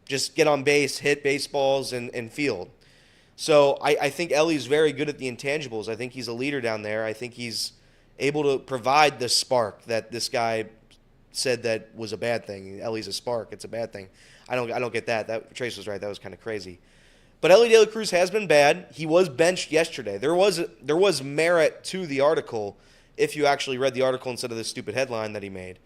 just get on base, hit baseballs, and field. So I think Elly's very good at the intangibles. I think he's a leader down there. I think he's able to provide the spark that this guy said that was a bad thing. Elly's a spark. It's a bad thing. I don't get that. That Trace was right. That was kind of crazy. But Elly De La Cruz has been bad. He was benched yesterday. There was merit to the article if you actually read the article instead of the stupid headline that he made.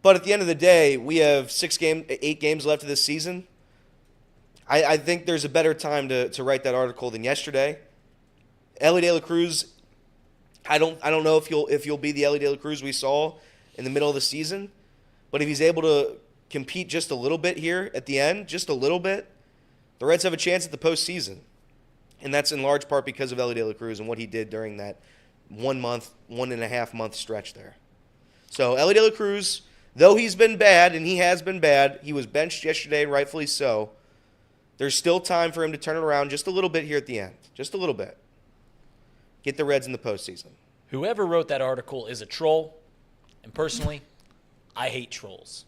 But at the end of the day, we have 8 games left of this season. I think there's a better time to write that article than yesterday. Elly De La Cruz, I don't know if you'll be the Elly De La Cruz we saw in the middle of the season, but if he's able to compete just a little bit here at the end, just a little bit, the Reds have a chance at the postseason. And that's in large part because of Elly De La Cruz and what he did during that 1.5 month stretch there. So Elly De La Cruz, though he's been bad, and he has been bad, he was benched yesterday, rightfully so. There's still time for him to turn it around just a little bit here at the end. Just a little bit. Get the Reds in the postseason. Whoever wrote that article is a troll. And personally, I hate trolls.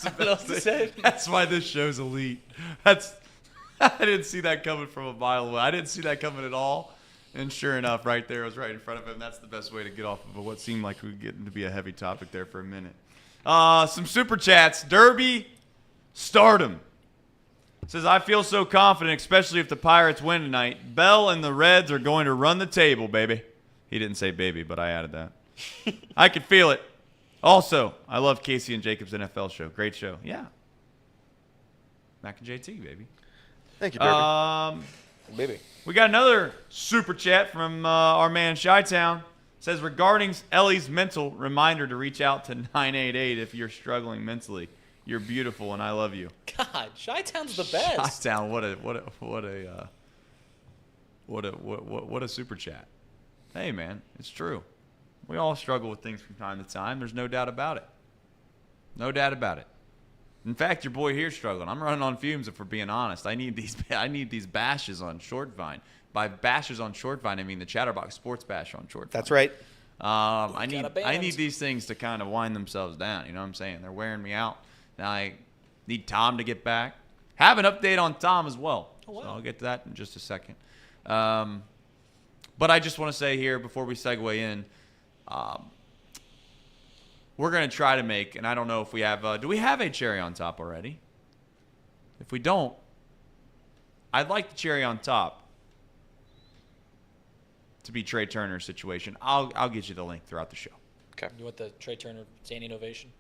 That's why this show's elite. I didn't see that coming from a mile away. I didn't see that coming at all. And sure enough, right there, I was right in front of him. That's the best way to get off of what seemed like we were getting to be a heavy topic there for a minute. Some super chats. Derby Stardom says, I feel so confident, especially if the Pirates win tonight. Bell and the Reds are going to run the table, baby. He didn't say baby, but I added that. I could feel it. Also, I love Casey and Jacob's NFL show. Great show. Yeah. Mac and JT, baby. Thank you, Derby. Baby. We got another super chat from our man Chi-Town. Says, regarding Elly's mental, reminder to reach out to 988 if you're struggling mentally. You're beautiful and I love you. God, Chi-Town's the best. Chi-Town, what a super chat. Hey man, it's true. We all struggle with things from time to time. There's no doubt about it. No doubt about it. In fact, your boy here's struggling. I'm running on fumes if we're being honest. I need these bashes on Short Vine. By bashes on Short Vine, I mean the Chatterbox Sports Bash on Short Vine. That's right. I need these things to kind of wind themselves down. You know what I'm saying? They're wearing me out. Now I need Tom to get back. Have an update on Tom as well. Oh, wow. So I'll get to that in just a second. But I just want to say here before we segue in, we're going to try to make, and I don't know if we have, do we have a cherry on top already? If we don't, I'd like the cherry on top to be Trey Turner's situation. I'll get you the link throughout the show. Okay. You want the Trey Turner standing ovation?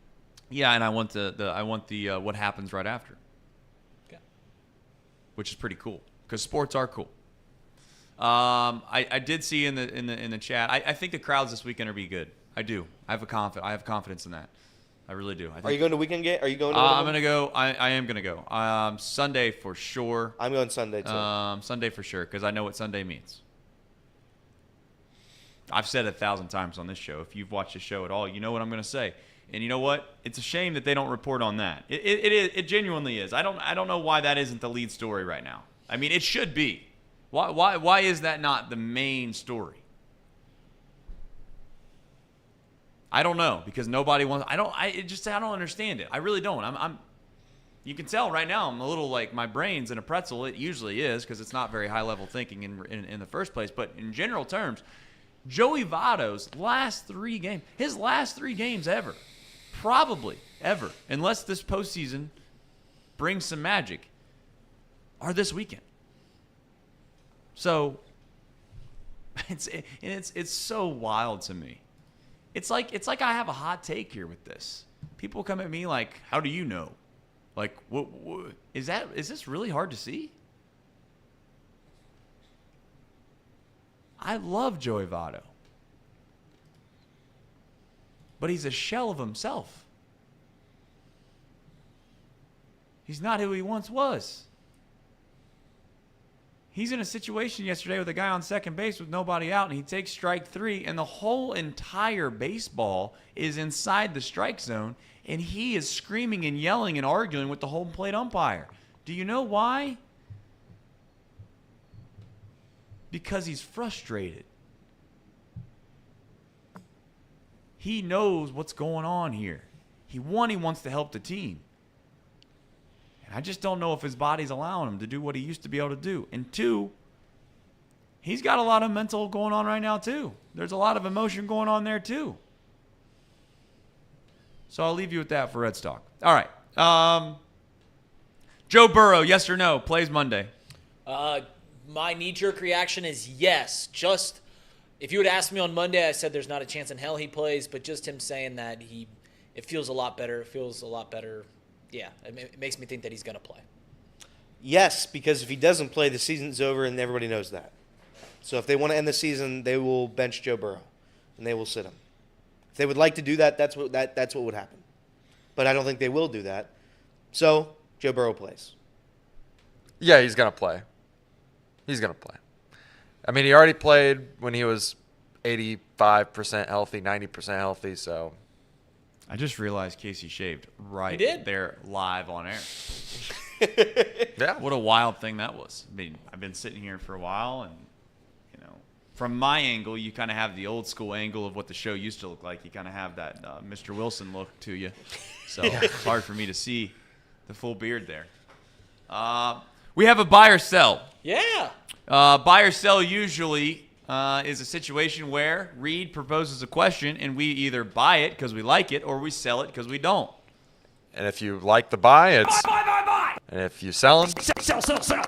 Yeah, and I want the what happens right after. Okay. Which is pretty cool because sports are cool. I did see in the chat. I think the crowds this weekend are be good. I do. I have confidence in that. I really do. Are you going to weekend game? Are you going to I'm going to go. I am going to go. Sunday for sure. I'm going Sunday, too. Sunday for sure because I know what Sunday means. I've said it 1,000 times on this show. If you've watched the show at all, you know what I'm going to say. And you know what? It's a shame that they don't report on that. It genuinely is. I don't know why that isn't the lead story right now. I mean, it should be. Why is that not the main story? I don't know because nobody wants. I don't understand it. I really don't. You can tell right now I'm a little like my brain's in a pretzel. It usually is because it's not very high level thinking in the first place. But in general terms, Joey Votto's last 3 games, his last 3 games ever, probably ever, unless this postseason brings some magic, are this weekend. So it's so wild to me. It's like I have a hot take here with this. People come at me like, "How do you know?" Like, what is this really hard to see? I love Joey Votto. But he's a shell of himself. He's not who he once was. He's in a situation yesterday with a guy on second base with nobody out, and he takes strike 3, and the whole entire baseball is inside the strike zone, and he is screaming and yelling and arguing with the home plate umpire. Do you know why? Because he's frustrated. He knows what's going on here. He wants to help the team. And I just don't know if his body's allowing him to do what he used to be able to do. And 2, he's got a lot of mental going on right now too. There's a lot of emotion going on there too. So I'll leave you with that for Reds talk. All right. Joe Burrow, yes or no, plays Monday? My knee-jerk reaction is yes. Just if you would ask me on Monday, I said there's not a chance in hell he plays, but just him saying that it feels a lot better. It feels a lot better. Yeah, it makes me think that he's going to play. Yes, because if he doesn't play, the season's over, and everybody knows that. So if they want to end the season, they will bench Joe Burrow, and they will sit him. If they would like to do that, that's what would happen. But I don't think they will do that. So Joe Burrow plays. Yeah, he's going to play. He's going to play. I mean, he already played when he was 85% healthy, 90% healthy, so. I just realized Casey shaved right He did? there live on air. Yeah. What a wild thing that was. I mean, I've been sitting here for a while, and, you know, from my angle, you kind of have the old school angle of what the show used to look like. You kind of have that Mr. Wilson look to you. So it's hard for me to see the full beard there. We have a buy or sell. Yeah. Buy or sell usually is a situation where Reed proposes a question and we either buy it because we like it or we sell it because we don't. And if you like the buy, it's. Buy. And if you sell them. Sell.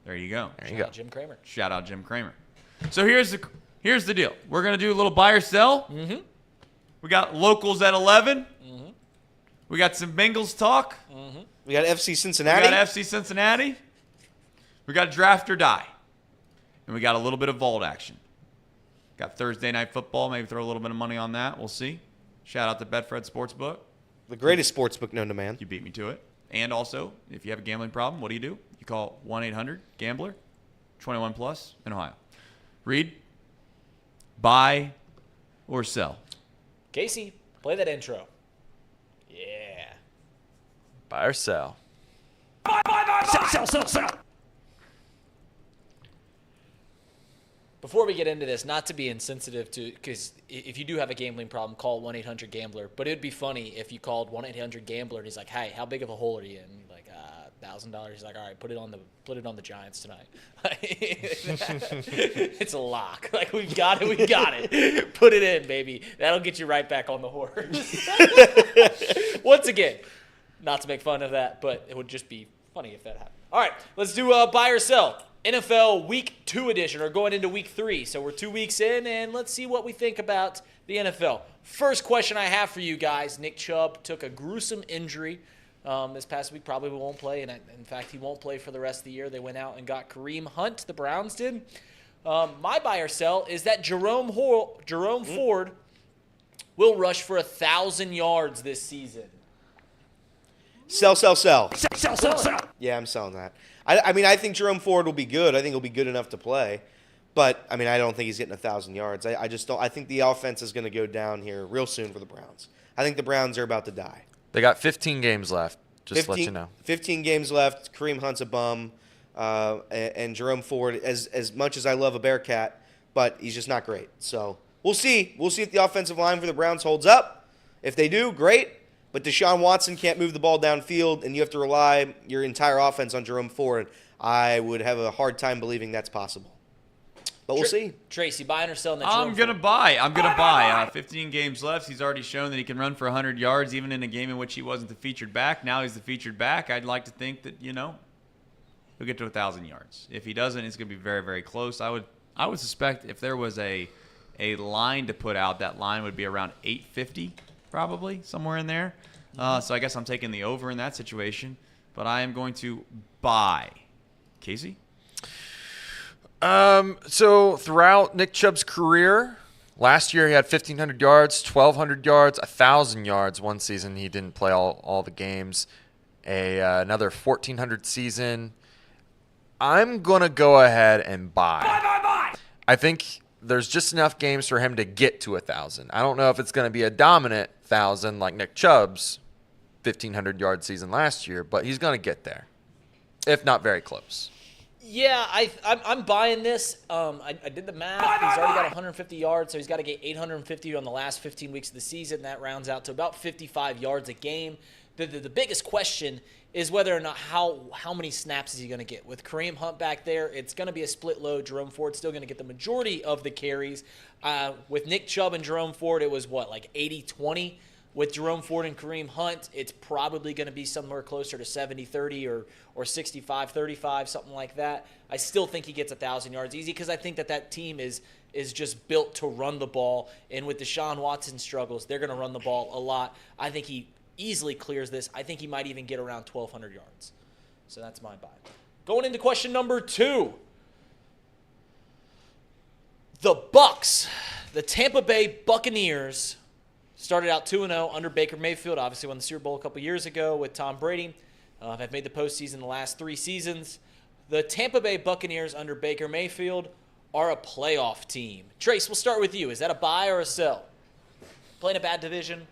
There you go. There you go. Jim Kramer. Shout out Jim Kramer. So here's the deal. We're going to do a little buy or sell. Mm-hmm. We got locals at 11. Mm-hmm. We got some Bengals talk. Mm-hmm. We got FC Cincinnati. We got FC Cincinnati. We got draft or die. And we got a little bit of vault action. Got Thursday night football. Maybe throw a little bit of money on that. We'll see. Shout out to Betfred Sportsbook. The greatest sportsbook known to man. You beat me to it. And also, if you have a gambling problem, what do? You call 1-800-GAMBLER, 21 plus in Ohio. Reed, buy or sell? Casey, play that intro. Yeah. Buy or sell? Sell. Before we get into this, not to be insensitive to, because if you do have a gambling problem, call 1-800-GAMBLER. But it would be funny if you called 1-800-GAMBLER and he's like, "Hey, how big of a hole are you in?" And you're like, $1,000. He's like, "All right, put it on the Giants tonight." It's a lock. Like, we got it. Put it in, baby. That'll get you right back on the horse. Once again, not to make fun of that, but it would just be funny if that happened. All right, let's do buy or sell. NFL Week 2 edition, or going into Week 3. So we're 2 weeks in, and let's see what we think about the NFL. First question I have for you guys. Nick Chubb took a gruesome injury this past week. Probably won't play, and in fact, he won't play for the rest of the year. They went out and got Kareem Hunt, the Browns did. My buy or sell is that Jerome Ford will rush for 1,000 yards this season. Sell. Sell. Yeah, I'm selling that. I mean, I think Jerome Ford will be good. I think he'll be good enough to play. But, I mean, I don't think he's getting 1,000 yards. I just don't. I think the offense is going to go down here real soon for the Browns. I think the Browns are about to die. They got 15 games left, just to let you know. 15 games left. Kareem Hunt's a bum. And Jerome Ford, as much as I love a Bearcat, but he's just not great. So, we'll see. We'll see if the offensive line for the Browns holds up. If they do, great. But Deshaun Watson can't move the ball downfield, and you have to rely your entire offense on Jerome Ford. I would have a hard time believing that's possible. But we'll see. Tracy, buying or selling that I'm going to buy. 15 games left. He's already shown that he can run for 100 yards, even in a game in which he wasn't the featured back. Now he's the featured back. I'd like to think that, he'll get to 1,000 yards. If he doesn't, it's going to be very, very close. I would suspect if there was a line to put out, that line would be around 850. Probably somewhere in there. So I guess I'm taking the over in that situation. But I am going to buy. Casey? So throughout Nick Chubb's career, last year he had 1,500 yards, 1,200 yards, 1,000 yards. One season he didn't play all the games. Another 1,400 season. I'm going to go ahead and buy. Buy. I think there's just enough games for him to get to 1,000. I don't know if it's going to be a dominant 1,000 like Nick Chubb's 1,500-yard season last year, but he's going to get there, if not very close. Yeah, I'm buying this. I did the math. He's already got 150 yards, so he's got to get 850 on the last 15 weeks of the season. That rounds out to about 55 yards a game. The biggest question is whether or not how many snaps is he going to get. With Kareem Hunt back there, it's going to be a split load. Jerome Ford's still going to get the majority of the carries. With Nick Chubb and Jerome Ford, it was like 80-20. With Jerome Ford and Kareem Hunt, it's probably going to be somewhere closer to 70-30 or 65-35, something like that. I still think he gets 1,000 yards easy because I think that team is just built to run the ball. And with Deshaun Watson's struggles, they're going to run the ball a lot. I think he easily clears this. I think he might even get around 1,200 yards. So that's my buy. Going into question number 2. The Bucs, the Tampa Bay Buccaneers, started out 2-0 under Baker Mayfield. Obviously won the Super Bowl a couple years ago with Tom Brady. Have made the postseason the last 3 seasons. The Tampa Bay Buccaneers under Baker Mayfield are a playoff team. Trace, we'll start with you. Is that a buy or a sell? Playing a bad division?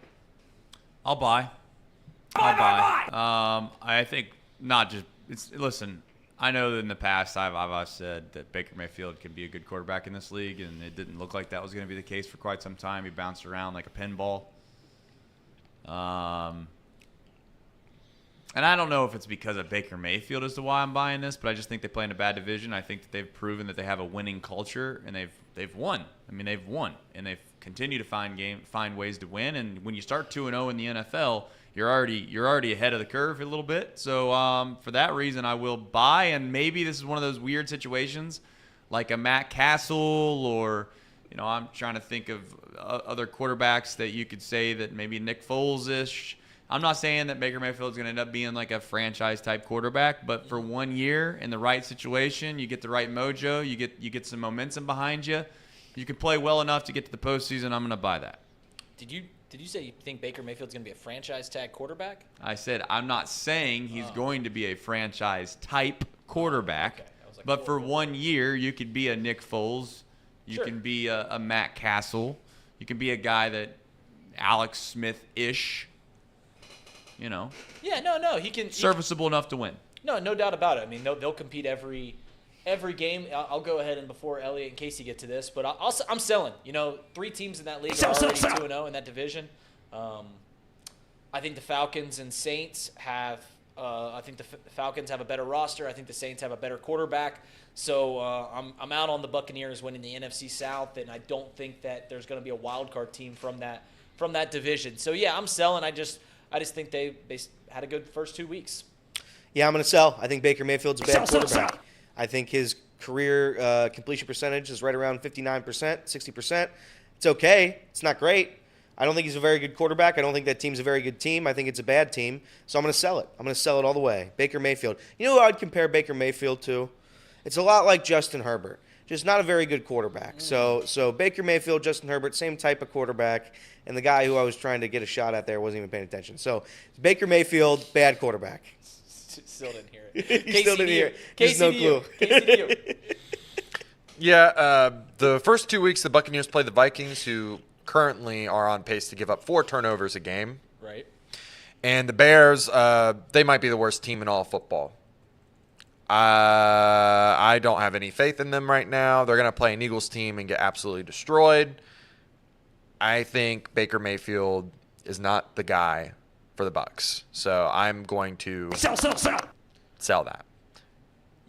I'll buy. I think not just listen, I know that in the past I've said that Baker Mayfield can be a good quarterback in this league, and it didn't look like that was going to be the case for quite some time. He bounced around like a pinball. And I don't know if it's because of Baker Mayfield as to why I'm buying this, but I just think they play in a bad division. I think that they've proven that they have a winning culture, and they've won. I mean, they've won, and they've continued to find ways to win. And when you start 2-0 in the NFL, you're already ahead of the curve a little bit. So for that reason, I will buy. And maybe this is one of those weird situations, like a Matt Castle, or I'm trying to think of other quarterbacks that you could say that maybe Nick Foles-ish. I'm not saying that Baker Mayfield is going to end up being like a franchise-type quarterback, but for 1 year in the right situation, you get the right mojo, you get some momentum behind you, you can play well enough to get to the postseason. I'm going to buy that. Did you say you think Baker Mayfield's going to be a franchise-tag quarterback? I said I'm not saying he's going to be a franchise-type quarterback, okay. But for 1 year, you could be a Nick Foles, you can be a Matt Castle. You can be a guy that Alex Smith-ish, Yeah, no, he can. serviceable enough to win. No doubt about it. I mean, they'll compete every game. I'll go ahead and before Elliot and Casey get to this, but I'm selling. 3 teams in that league are already 2-0 in that division. I think the Falcons and Saints have. I think the Falcons have a better roster. I think the Saints have a better quarterback. So I'm out on the Buccaneers winning the NFC South, and I don't think that there's going to be a wild card team from that division. So yeah, I'm selling. I just think they had a good first 2 weeks. Yeah, I'm going to sell. I think Baker Mayfield's a bad quarterback. I think his career completion percentage is right around 59%, 60%. It's okay. It's not great. I don't think he's a very good quarterback. I don't think that team's a very good team. I think it's a bad team. So I'm going to sell it. I'm going to sell it all the way. Baker Mayfield. You know who I'd compare Baker Mayfield to? It's a lot like Justin Herbert. Just not a very good quarterback. So Baker Mayfield, Justin Herbert, same type of quarterback. And the guy who I was trying to get a shot at there wasn't even paying attention. So Baker Mayfield, bad quarterback. Still didn't hear it. You still didn't hear it. Casey, There's no clue. Casey, to you. Yeah, the first 2 weeks, the Buccaneers played the Vikings, who currently are on pace to give up 4 turnovers a game. Right. And the Bears, they might be the worst team in all of football. I don't have any faith in them right now. They're going to play an Eagles team and get absolutely destroyed. I think Baker Mayfield is not the guy for the Bucs. So I'm going to sell that.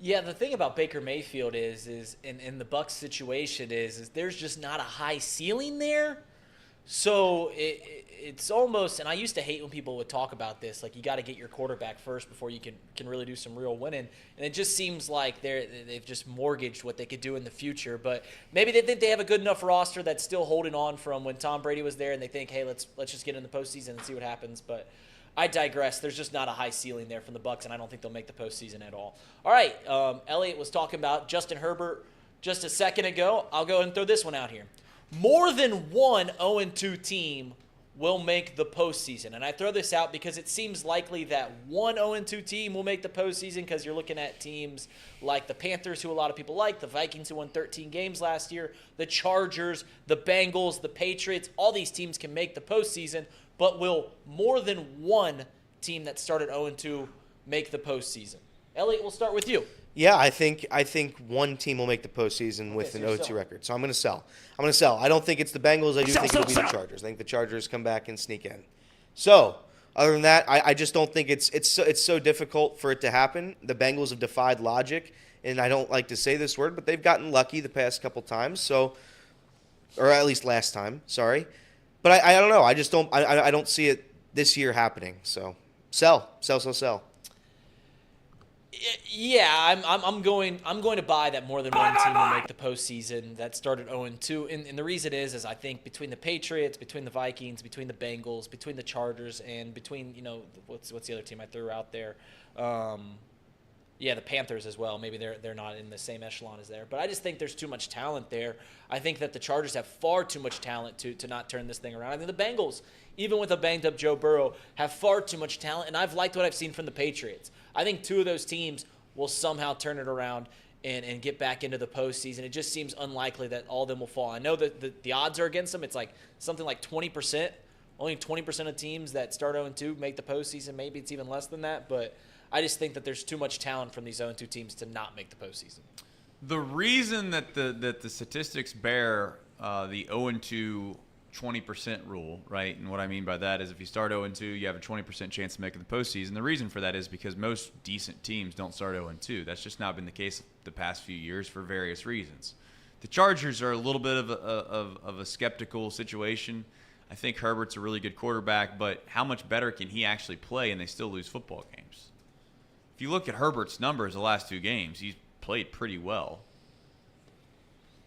Yeah, the thing about Baker Mayfield is in the Bucs situation is there's just not a high ceiling there. So it's almost, and I used to hate when people would talk about this, like you got to get your quarterback first before you can really do some real winning. And it just seems like they've just mortgaged what they could do in the future. But maybe they think they have a good enough roster that's still holding on from when Tom Brady was there, and they think, hey, let's just get in the postseason and see what happens. But I digress. There's just not a high ceiling there from the Bucs, and I don't think they'll make the postseason at all. All right, Elliot was talking about Justin Herbert just a second ago. I'll go ahead and throw this one out here. More than one 0-2 team will make the postseason. And I throw this out because it seems likely that one 0-2 team will make the postseason because you're looking at teams like the Panthers, who a lot of people like, the Vikings, who won 13 games last year, the Chargers, the Bengals, the Patriots. All these teams can make the postseason, but will more than one team that started 0-2 make the postseason? Elliot, we'll start with you. Yeah, I think one team will make the postseason with an 0-2 record. So I'm going to sell. I don't think it's the Bengals. I do think it'll be the Chargers. I think the Chargers come back and sneak in. So other than that, I just don't think it's so difficult for it to happen. The Bengals have defied logic, and I don't like to say this word, but they've gotten lucky the past couple times. So, or at least last time. Sorry, but I don't know. I just don't. I don't see it this year happening. So sell. Yeah, I'm going to buy that more than one team will make the postseason that started 0-2. And the reason is I think between the Patriots, between the Vikings, between the Bengals, between the Chargers, and between, what's the other team I threw out there? The Panthers as well. Maybe they're not in the same echelon as there. But I just think there's too much talent there. I think that the Chargers have far too much talent to not turn this thing around. I think the Bengals, even with a banged-up Joe Burrow, have far too much talent. And I've liked what I've seen from the Patriots. I think 2 of those teams will somehow turn it around and get back into the postseason. It just seems unlikely that all of them will fall. I know that the odds are against them. It's like something like 20%. Only 20% of teams that start 0-2 make the postseason. Maybe it's even less than that. But I just think that there's too much talent from these 0-2 teams to not make the postseason. The reason that the statistics bear the 0-2 20% rule, right? And what I mean by that is if you start 0-2, you have a 20% chance of making the postseason. The reason for that is because most decent teams don't start 0-2. That's just not been the case the past few years for various reasons. The Chargers are a little bit of a skeptical situation. I think Herbert's a really good quarterback, but how much better can he actually play and they still lose football games? If you look at Herbert's numbers the last 2 games, he's played pretty well.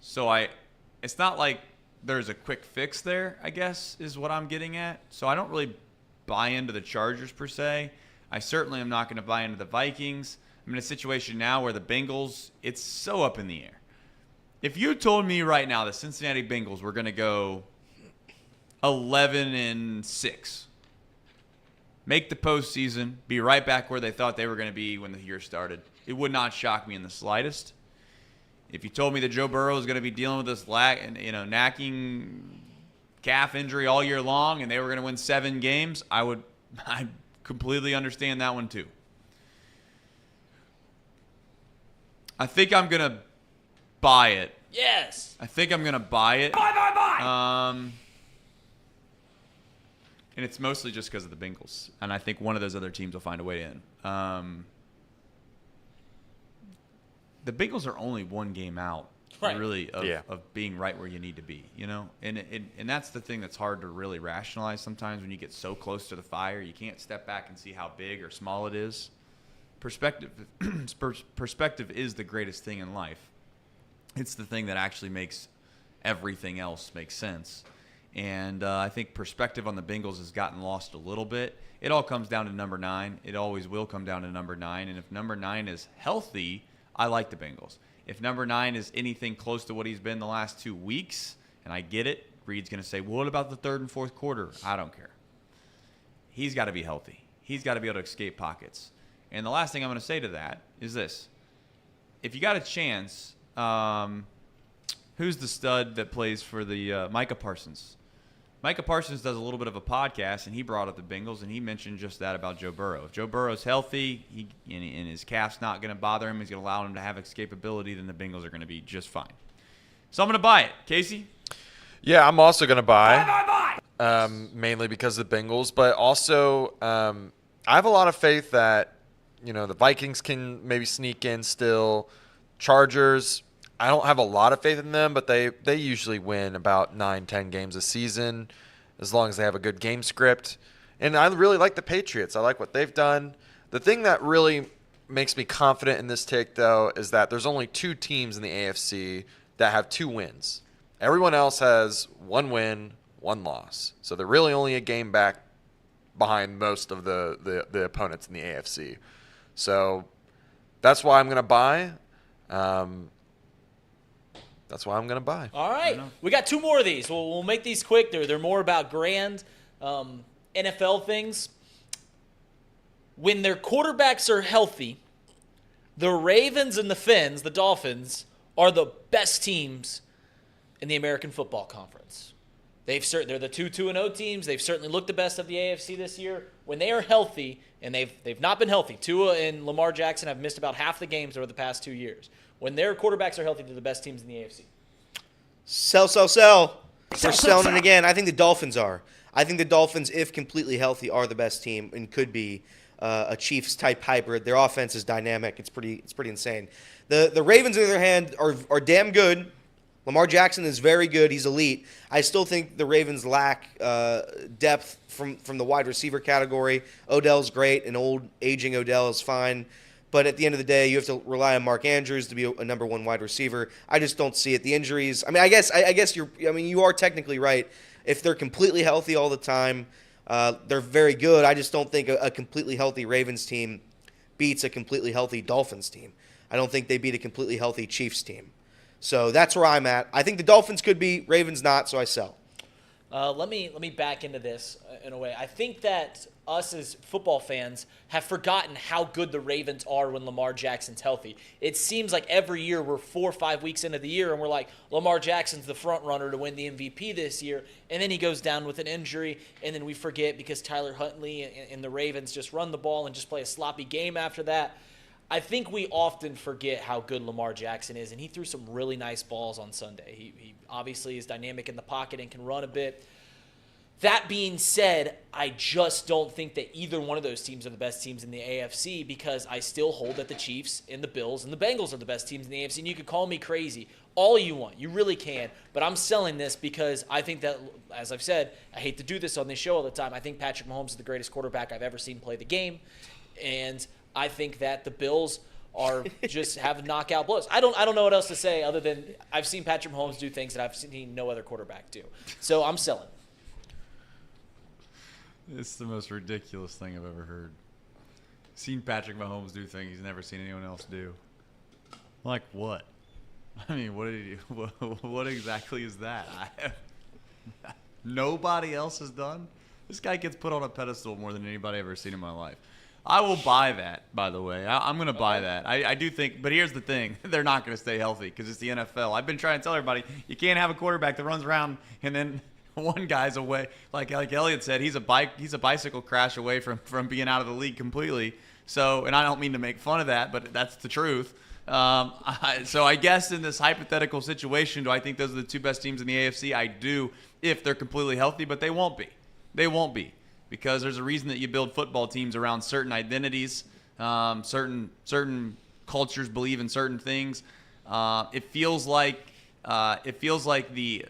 So it's not like there's a quick fix there, I guess, is what I'm getting at. So I don't really buy into the Chargers per se. I certainly am not going to buy into the Vikings. I'm in a situation now where the Bengals, it's so up in the air. If you told me right now the Cincinnati Bengals were going to go 11-6, make the postseason, be right back where they thought they were going to be when the year started, it would not shock me in the slightest. If you told me that Joe Burrow is going to be dealing with this nagging calf injury all year long and they were going to win 7 games, I completely understand that one too. I think I'm going to buy it. Yes. I think I'm going to buy it. Buy. And it's mostly just because of the Bengals. And I think one of those other teams will find a way in. The Bengals are only 1 game out, really, of being right where you need to be, you know? And that's the thing that's hard to really rationalize sometimes when you get so close to the fire. You can't step back and see how big or small it is. Perspective is the greatest thing in life. It's the thing that actually makes everything else make sense. And I think perspective on the Bengals has gotten lost a little bit. It all comes down to number 9. It always will come down to number 9. And if number 9 is healthy, I like the Bengals. If number 9 is anything close to what he's been the last 2 weeks, and I get it, Reed's going to say, well, what about the 3rd and 4th quarter? I don't care. He's got to be healthy. He's got to be able to escape pockets. And the last thing I'm going to say to that is this. If you got a chance, who's the stud that plays for the Micah Parsons? Micah Parsons does a little bit of a podcast, and he brought up the Bengals, and he mentioned just that about Joe Burrow. If Joe Burrow's healthy and his calf's not going to bother him, he's going to allow him to have escapability, then the Bengals are going to be just fine. So I'm going to buy it. Casey? Yeah, I'm also going to buy. Mainly because of the Bengals, but also I have a lot of faith that the Vikings can maybe sneak in still. Chargers, I don't have a lot of faith in them, but they usually win about 9-10 games a season as long as they have a good game script. And I really like the Patriots. I like what they've done. The thing that really makes me confident in this take, though, is that there's only 2 teams in the AFC that have 2 wins. Everyone else has 1 win, 1 loss. So they're really only a game back behind most of the opponents in the AFC. So that's why I'm going to buy. That's why I'm going to buy. All right. We got 2 more of these. We'll make these quick. They're more about grand NFL things. When their quarterbacks are healthy, the Ravens and the Fins, the Dolphins, are the best teams in the American Football Conference. They're the 2-2-0 teams. They've certainly looked the best of the AFC this year. When they are healthy, and they've not been healthy. Tua and Lamar Jackson have missed about half the games over the past 2 years. When their quarterbacks are healthy, they're the best teams in the AFC. Sell. We're selling it again. I think the Dolphins are. I think the Dolphins, if completely healthy, are the best team and could be a Chiefs-type hybrid. Their offense is dynamic. It's pretty insane. The Ravens, on the other hand, are damn good. Lamar Jackson is very good. He's elite. I still think the Ravens lack depth from the wide receiver category. Odell's great. An old, aging Odell is fine. But at the end of the day, you have to rely on Mark Andrews to be a number 1 wide receiver. I just don't see it. The injuries. I mean, I guess you are technically right. If they're completely healthy all the time, they're very good. I just don't think a completely healthy Ravens team beats a completely healthy Dolphins team. I don't think they beat a completely healthy Chiefs team. So that's where I'm at. I think the Dolphins could be, Ravens not, so I sell. Let me back into this in a way. I think that us as football fans have forgotten how good the Ravens are when Lamar Jackson's healthy. It seems like every year we're 4 or 5 weeks into the year and we're like, Lamar Jackson's the front runner to win the MVP this year, and then he goes down with an injury, and then we forget because Tyler Huntley and the Ravens just run the ball and just play a sloppy game after that. I think we often forget how good Lamar Jackson is, and he threw some really nice balls on Sunday. He obviously is dynamic in the pocket and can run a bit. That being said, I just don't think that either one of those teams are the best teams in the AFC because I still hold that the Chiefs and the Bills and the Bengals are the best teams in the AFC, and you can call me crazy all you want. You really can, but I'm selling this because I think that, as I've said, I hate to do this on this show all the time, I think Patrick Mahomes is the greatest quarterback I've ever seen play the game, and I think that the Bills are just have knockout blows. I don't know what else to say other than I've seen Patrick Mahomes do things that I've seen no other quarterback do. So I'm selling. It's the most ridiculous thing I've ever heard. Seen Patrick Mahomes do things he's never seen anyone else do. Like what? I mean, what did he do? What exactly is that? Nobody else has done? This guy gets put on a pedestal more than anybody I've ever seen in my life. I will buy that, by the way. I'm going to buy that. I do think, but here's the thing. They're not going to stay healthy because it's the NFL. I've been trying to tell everybody, you can't have a quarterback that runs around and then one guy's away. Like Elliot said, he's a bicycle crash away from being out of the league completely. So, and I don't mean to make fun of that, but that's the truth. So I guess in this hypothetical situation, do I think those are the two best teams in the AFC? I do, if they're completely healthy, but they won't be. They won't be, because there's a reason that you build football teams around certain identities. Certain cultures believe in certain things. It feels like the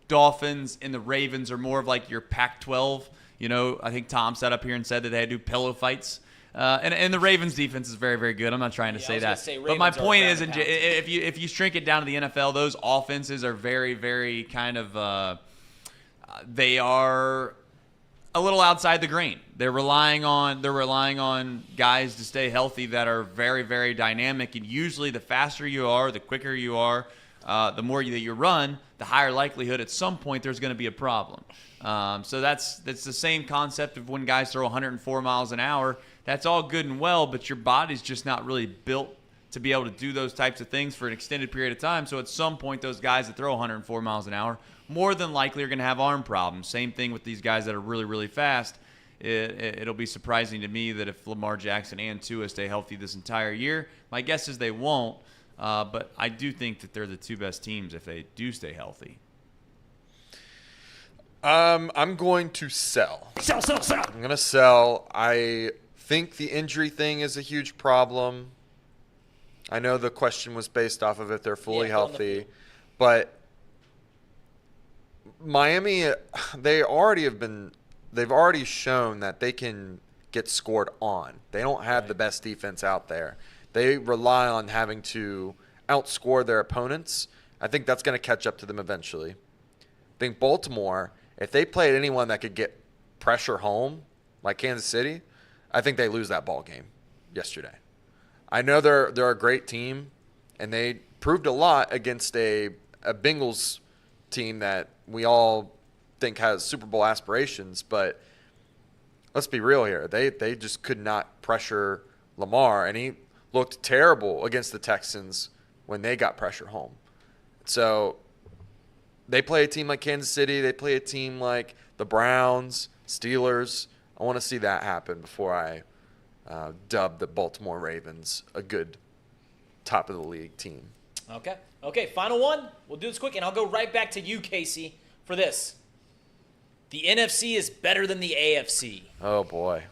Dolphins and the Ravens are more of like your Pac-12. I think Tom sat up here and said that they do pillow fights. And the Ravens defense is very, very good. I'm not trying to say that. But my point is, if you shrink it down to the NFL, those offenses are very, very kind of they are a little outside the grain. They're relying on guys to stay healthy that are very, very dynamic. And usually, the faster you are, the quicker you are, the more that you run, the higher likelihood at some point there's going to be a problem. So that's the same concept of when guys throw 104 miles an hour. That's all good and well, but your body's just not really built to be able to do those types of things for an extended period of time. So at some point, those guys that throw 104 miles an hour more than likely are going to have arm problems. Same thing with these guys that are really, really fast. It'll be surprising to me that if Lamar Jackson and Tua stay healthy this entire year. My guess is they won't, but I do think that they're the two best teams if they do stay healthy. I'm going to sell. Sell. I'm going to sell. I think the injury thing is a huge problem. I know the question was based off of if they're fully healthy, but Miami, they've already shown that they can get scored on. They don't have the best defense out there. They rely on having to outscore their opponents. I think that's going to catch up to them eventually. I think Baltimore, if they played anyone that could get pressure home, like Kansas City, I think they lose that ball game yesterday. I know they're a great team, and they proved a lot against a Bengals team that we all think has Super Bowl aspirations, but let's be real here. They just could not pressure Lamar, and he looked terrible against the Texans when they got pressure home. So they play a team like Kansas City. They play a team like the Browns, Steelers. I want to see that happen before I dub the Baltimore Ravens a good top-of-the-league team. Okay, final one. We'll do this quick, and I'll go right back to you, Casey, for this. The NFC is better than the AFC. Oh, boy.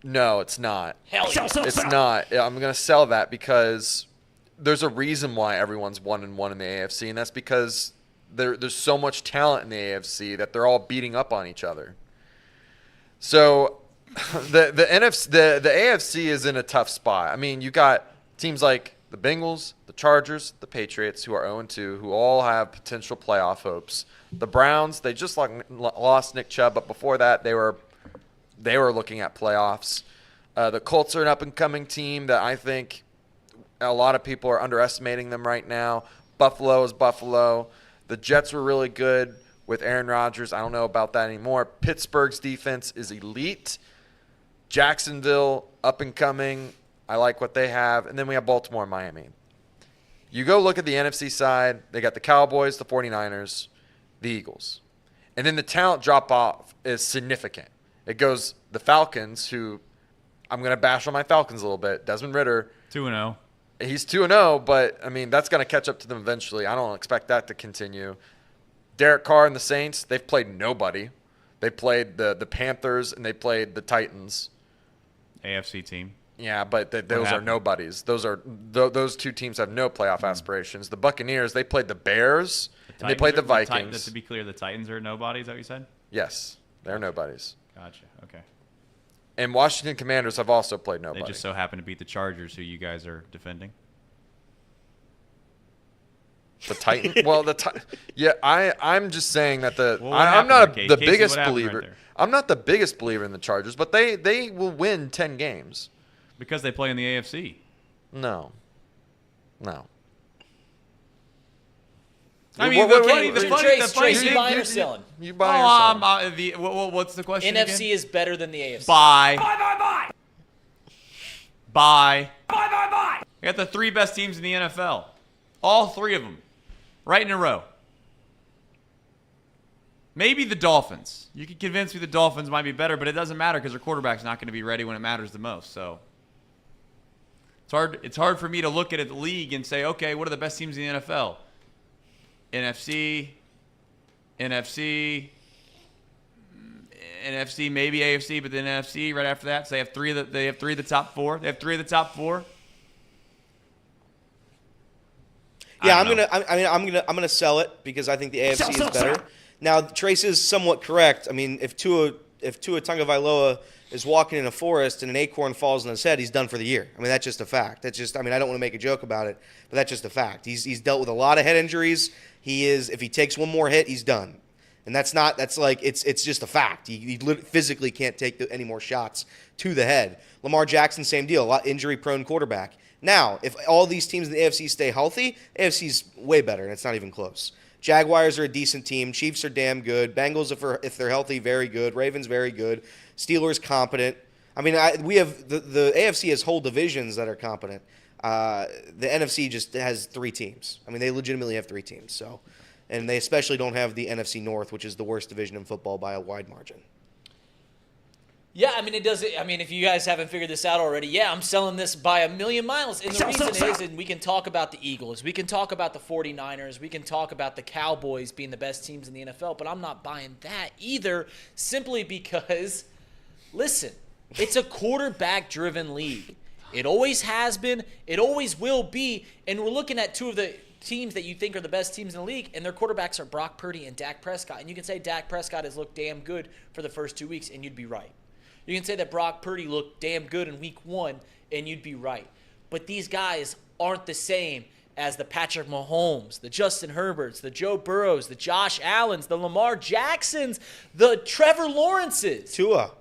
No, it's not. Hell yeah. It's not. I'm going to sell that because there's a reason why everyone's 1-1 in the AFC, and that's because there's so much talent in the AFC that they're all beating up on each other. So the AFC is in a tough spot. I mean, you got teams like the Bengals, the Chargers, the Patriots, who are 0-2, who all have potential playoff hopes. The Browns, they just lost Nick Chubb, but before that, they were looking at playoffs. The Colts are an up-and-coming team that I think a lot of people are underestimating them right now. Buffalo is Buffalo. The Jets were really good with Aaron Rodgers. I don't know about that anymore. Pittsburgh's defense is elite. Jacksonville, up-and-coming. I like what they have. And then we have Baltimore and Miami. You go look at the NFC side. They got the Cowboys, the 49ers, the Eagles. And then the talent drop-off is significant. It goes the Falcons, who I'm going to bash on my Falcons a little bit. Desmond Ridder. 2-0. He's 2-0, but, I mean, that's going to catch up to them eventually. I don't expect that to continue. Derek Carr and the Saints, they've played nobody. They played the Panthers, and they played the Titans. AFC team. Yeah, but those are nobodies. Those two teams have no playoff aspirations. The Buccaneers, they played the Bears, and they played the Vikings. To be clear, the Titans are nobodies, is that what you said? Yes, they're nobodies. Gotcha, okay. And Washington Commanders have also played nobody. They just so happen to beat the Chargers, who you guys are defending. The Titans? Well, yeah, I'm just saying that I'm not the biggest believer. Right, I'm not the biggest believer in the Chargers, but they will win 10 games. Because they play in the AFC. No. I mean, the funny thing, buying or selling? You buy or selling? What's the question NFC again? is better than the AFC. Buy. You got the three best teams in the NFL. All 3 of them. Right in a row. Maybe the Dolphins. You could convince me the Dolphins might be better, but it doesn't matter because their quarterback's not going to be ready when it matters the most. So it's hard for me to look at the league and say, okay, what are the best teams in the NFL? NFC, maybe AFC, but then NFC right after that. So they have 3 of the top 4. They have 3 of the top 4. Yeah, I'm gonna sell it because I think the AFC is better. Now, Trace is somewhat correct. I mean, if Tua Tagovailoa is walking in a forest and an acorn falls on his head, he's done for the year. I mean, that's just a fact. That's just. I mean, I don't want to make a joke about it, but that's just a fact. He's dealt with a lot of head injuries. If he takes one more hit, he's done. And it's just a fact. He physically can't take any more shots to the head. Lamar Jackson, same deal. A lot injury-prone quarterback. Now, if all these teams in the AFC stay healthy, AFC's way better, and it's not even close. Jaguars are a decent team. Chiefs are damn good. Bengals, if they're healthy, very good. Ravens, very good. Steelers, competent. I mean, we have the AFC has whole divisions that are competent. The NFC just has 3 teams. I mean, they legitimately have 3 teams. So, and they especially don't have the NFC North, which is the worst division in football by a wide margin. Yeah, I mean, it does. I mean, if you guys haven't figured this out already, yeah, I'm selling this by a million miles. And the reason is, and we can talk about the Eagles, we can talk about the 49ers, we can talk about the Cowboys being the best teams in the NFL, but I'm not buying that either, simply because, listen, it's a quarterback-driven league. It always has been, it always will be, and we're looking at 2 of the teams that you think are the best teams in the league, and their quarterbacks are Brock Purdy and Dak Prescott. And you can say Dak Prescott has looked damn good for the first 2 weeks, and you'd be right. You can say that Brock Purdy looked damn good in week 1, and you'd be right. But these guys aren't the same as the Patrick Mahomes, the Justin Herberts, the Joe Burrows, the Josh Allens, the Lamar Jacksons, the Trevor Lawrences. Tua.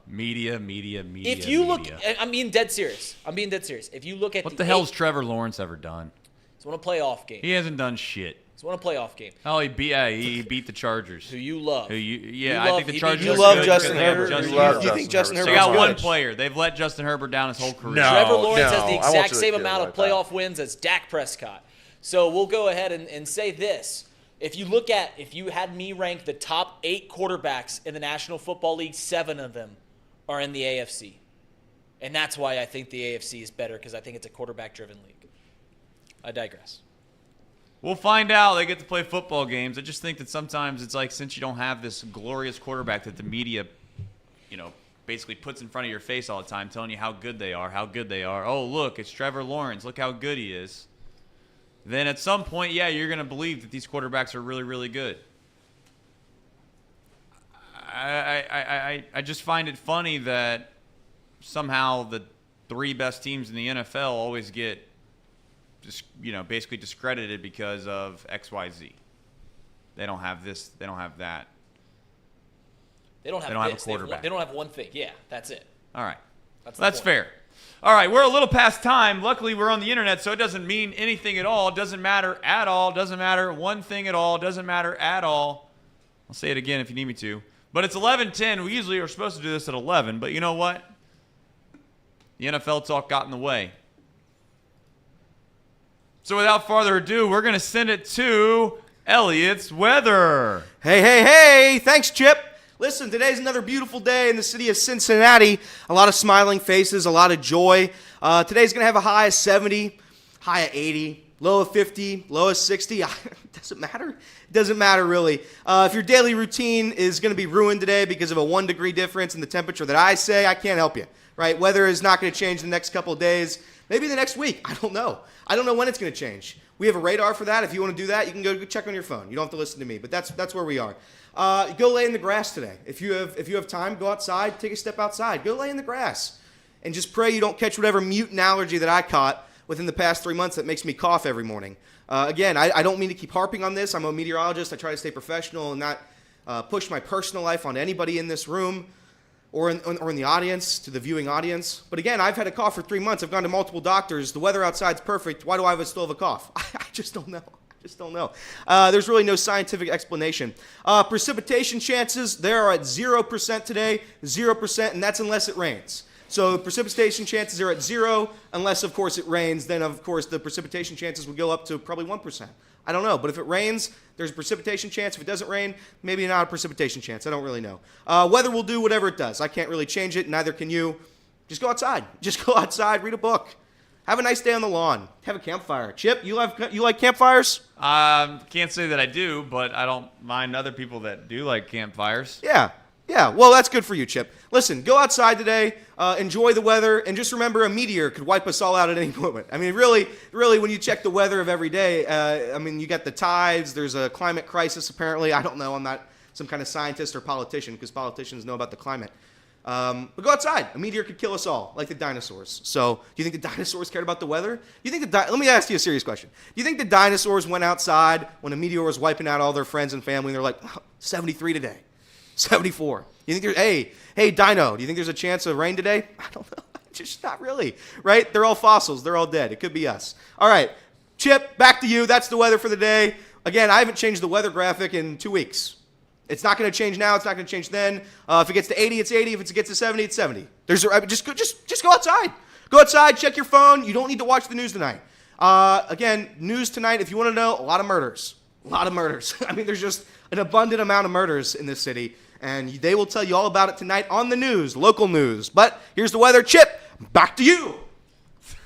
Media. If you look, I'm being dead serious. If you look at what the hell's Trevor Lawrence ever done? He's won a playoff game. He hasn't done shit. He's won a playoff game. Oh, he beat the Chargers. Who you love. I think the Chargers. You are love good Justin because Herbert. they have You think Justin Herbert? They got one player. They've let Justin Herbert down his whole career. Trevor Lawrence has the I want exact you to same feel amount of like that. playoff wins as Dak Prescott. So we'll go ahead and say this. If you had me rank the top 8 quarterbacks in the National Football League, 7 of them are in the AFC. And that's why I think the AFC is better, because I think it's a quarterback-driven league. I digress. We'll find out. They get to play football games. I just think that sometimes it's like, since you don't have this glorious quarterback that the media, basically puts in front of your face all the time, telling you how good they are. Oh, look, it's Trevor Lawrence. Look how good he is. Then at some point, yeah, you're going to believe that these quarterbacks are really, really good. I just find it funny that somehow the 3 best teams in the NFL always get basically discredited because of XYZ. They don't have this. They don't have that. They don't have a quarterback. They don't have one thing. Yeah, that's it. All right. That's fair. All right, we're a little past time. Luckily, we're on the internet, so it doesn't mean anything at all. It doesn't matter at all. Doesn't matter one thing at all. Doesn't matter at all. I'll say it again if you need me to. But it's 11:10. We usually are supposed to do this at 11, but you know what? The NFL talk got in the way. So without further ado, we're going to send it to Elliot's weather. Hey. Thanks, Chip. Listen, today's another beautiful day in the city of Cincinnati. A lot of smiling faces, a lot of joy. Today's going to have a high of 70, high of 80, low of 50, low of 60. Doesn't matter. It doesn't matter, really. If your daily routine is going to be ruined today because of a 1 degree difference in the temperature that I say, I can't help you. Right? Weather is not going to change the next couple of days. Maybe the next week. I don't know. I don't know when it's going to change. We have a radar for that. If you want to do that, you can go check on your phone. You don't have to listen to me, but that's where we are. Go lay in the grass today. If you have time, go outside, take a step outside. Go lay in the grass. And just pray you don't catch whatever mutant allergy that I caught within the past 3 months that makes me cough every morning. Again, I don't mean to keep harping on this. I'm a meteorologist. I try to stay professional and not push my personal life on anybody in this room or in the audience, to the viewing audience. But again, I've had a cough for 3 months. I've gone to multiple doctors. The weather outside's perfect. Why do I still have a cough? I just don't know. There's really no scientific explanation. Precipitation chances, they are at 0% today, 0%, and that's unless it rains. So precipitation chances are at 0, unless, of course, it rains. Then, of course, the precipitation chances would go up to probably 1%. I don't know. But if it rains, there's a precipitation chance. If it doesn't rain, maybe not a precipitation chance. I don't really know. Weather will do whatever it does. I can't really change it. Neither can you. Just go outside. Just go outside, read a book. Have a nice day on the lawn. Have a campfire. Chip, you like campfires? Can't say that I do, but I don't mind other people that do like campfires. Yeah. Well, that's good for you, Chip. Listen, go outside today, enjoy the weather, and just remember a meteor could wipe us all out at any moment. I mean, really, when you check the weather of every day, you got the tides, there's a climate crisis apparently. I don't know, I'm not some kind of scientist or politician because politicians know about the climate. But go outside. A meteor could kill us all, like the dinosaurs. So, do you think the dinosaurs cared about the weather? Let me ask you a serious question. Do you think the dinosaurs went outside when a meteor was wiping out all their friends and family and they're like, 73 today, 74? You think hey, Dino, do you think there's a chance of rain today? I don't know. Just not really, right? They're all fossils. They're all dead. It could be us. All right, Chip, back to you. That's the weather for the day. Again, I haven't changed the weather graphic in 2 weeks. It's not going to change now. It's not going to change then. If it gets to 80, it's 80. If it gets to 70, it's 70. Just go outside. Go outside. Check your phone. You don't need to watch the news tonight. Again, news tonight. If you want to know, a lot of murders. I mean, there's just an abundant amount of murders in this city, and they will tell you all about it tonight on the news, local news. But here's the weather. Chip, back to you.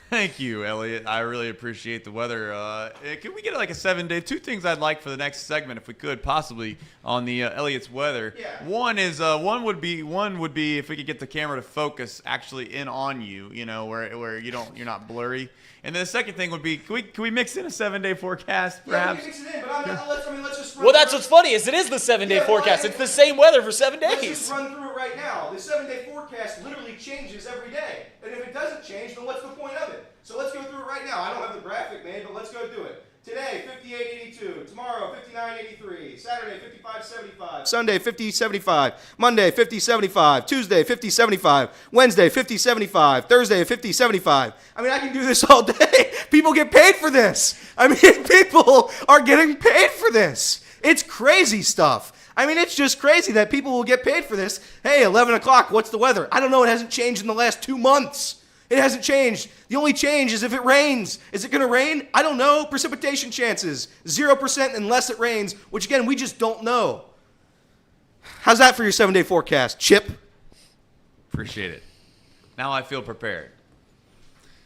Thank you, Elliot. I really appreciate the weather. Can we get like a 7-day? 2 things I'd like for the next segment, if we could, possibly on the Elliot's weather. Yeah. One would be if we could get the camera to focus actually in on you, where you're not blurry. And then the second thing would be, can we mix in a 7-day forecast, perhaps? Yeah, we can mix it in, but let's just run Well, that's what's funny is it is the 7-day forecast. It's the same weather for 7 days. Let's just run through it right now. The 7-day forecast literally changes every day. And if it doesn't change, then what's the point of it? So let's go through it right now. I don't have the graphic made, but let's go do it. Today, 58.82. Tomorrow, 59.83. Saturday, 55.75. Sunday, 50.75. Monday, 50.75. Tuesday, 50.75. Wednesday, 50.75. Thursday, 50.75. I mean, I can do this all day. People get paid for this. I mean, people are getting paid for this. It's crazy stuff. I mean, it's just crazy that people will get paid for this. Hey, 11 o'clock, what's the weather? I don't know. It hasn't changed in the last 2 months. It hasn't changed. The only change is if it rains. Is it going to rain? I don't know. Precipitation chances, 0% unless it rains, which, again, we just don't know. How's that for your 7-day forecast, Chip? Appreciate it. Now I feel prepared.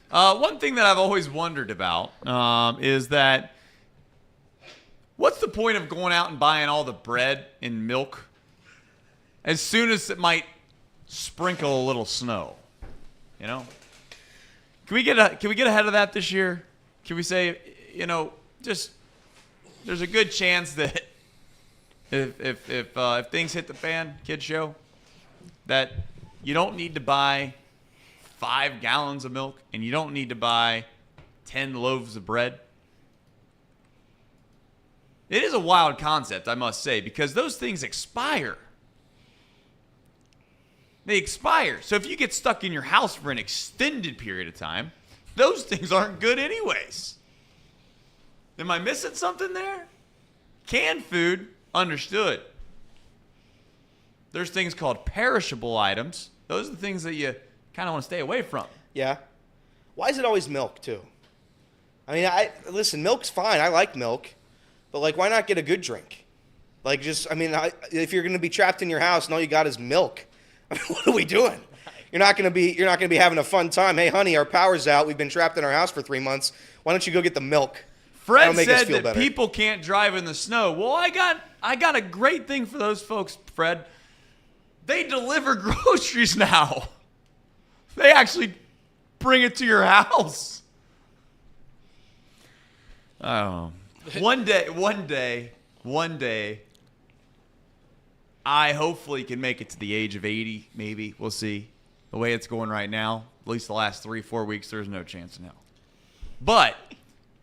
One thing that I've always wondered about is that what's the point of going out and buying all the bread and milk as soon as it might sprinkle a little snow? Can we get ahead of that this year? Can we say, just there's a good chance that if things hit the fan, kid show, that you don't need to buy 5 gallons of milk and you don't need to buy 10 loaves of bread. It is a wild concept, I must say, because those things expire. They expire. So if you get stuck in your house for an extended period of time, those things aren't good anyways. Am I missing something there? Canned food, understood. There's things called perishable items. Those are the things that you kind of want to stay away from. Yeah. Why is it always milk, too? I mean, listen, milk's fine. I like milk. But, why not get a good drink? If you're going to be trapped in your house and all you got is milk, what are we doing? You're not going to be having a fun time. Hey, honey, our power's out. We've been trapped in our house for 3 months. Why don't you go get the milk? Fred said that people can't drive in the snow. Well, I got a great thing for those folks, Fred. They deliver groceries now. They actually bring it to your house. Oh, one day, I hopefully can make it to the age of 80, maybe. We'll see. The way it's going right now, at least the last 3-4 weeks, there's no chance in hell. But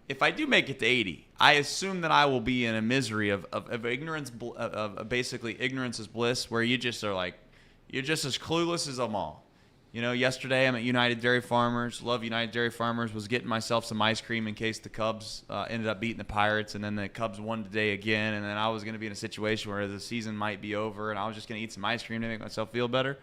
if I do make it to 80, I assume that I will be in a misery of ignorance, of basically ignorance is bliss, where you just are you're just as clueless as them all. Yesterday I'm at United Dairy Farmers. Love United Dairy Farmers. Was getting myself some ice cream in case the Cubs ended up beating the Pirates, and then the Cubs won today again, and then I was going to be in a situation where the season might be over, and I was just going to eat some ice cream to make myself feel better.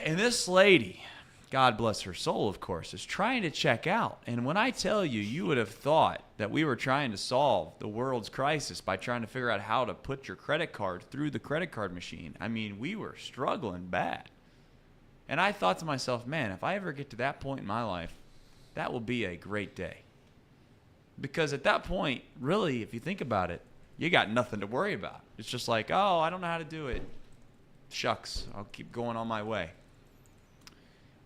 And this lady, God bless her soul, of course, is trying to check out. And when I tell you, you would have thought that we were trying to solve the world's crisis by trying to figure out how to put your credit card through the credit card machine. I mean, we were struggling bad. And I thought to myself, man, if I ever get to that point in my life, that will be a great day. Because at that point, really, if you think about it, you got nothing to worry about. It's just like, oh, I don't know how to do it. Shucks, I'll keep going on my way.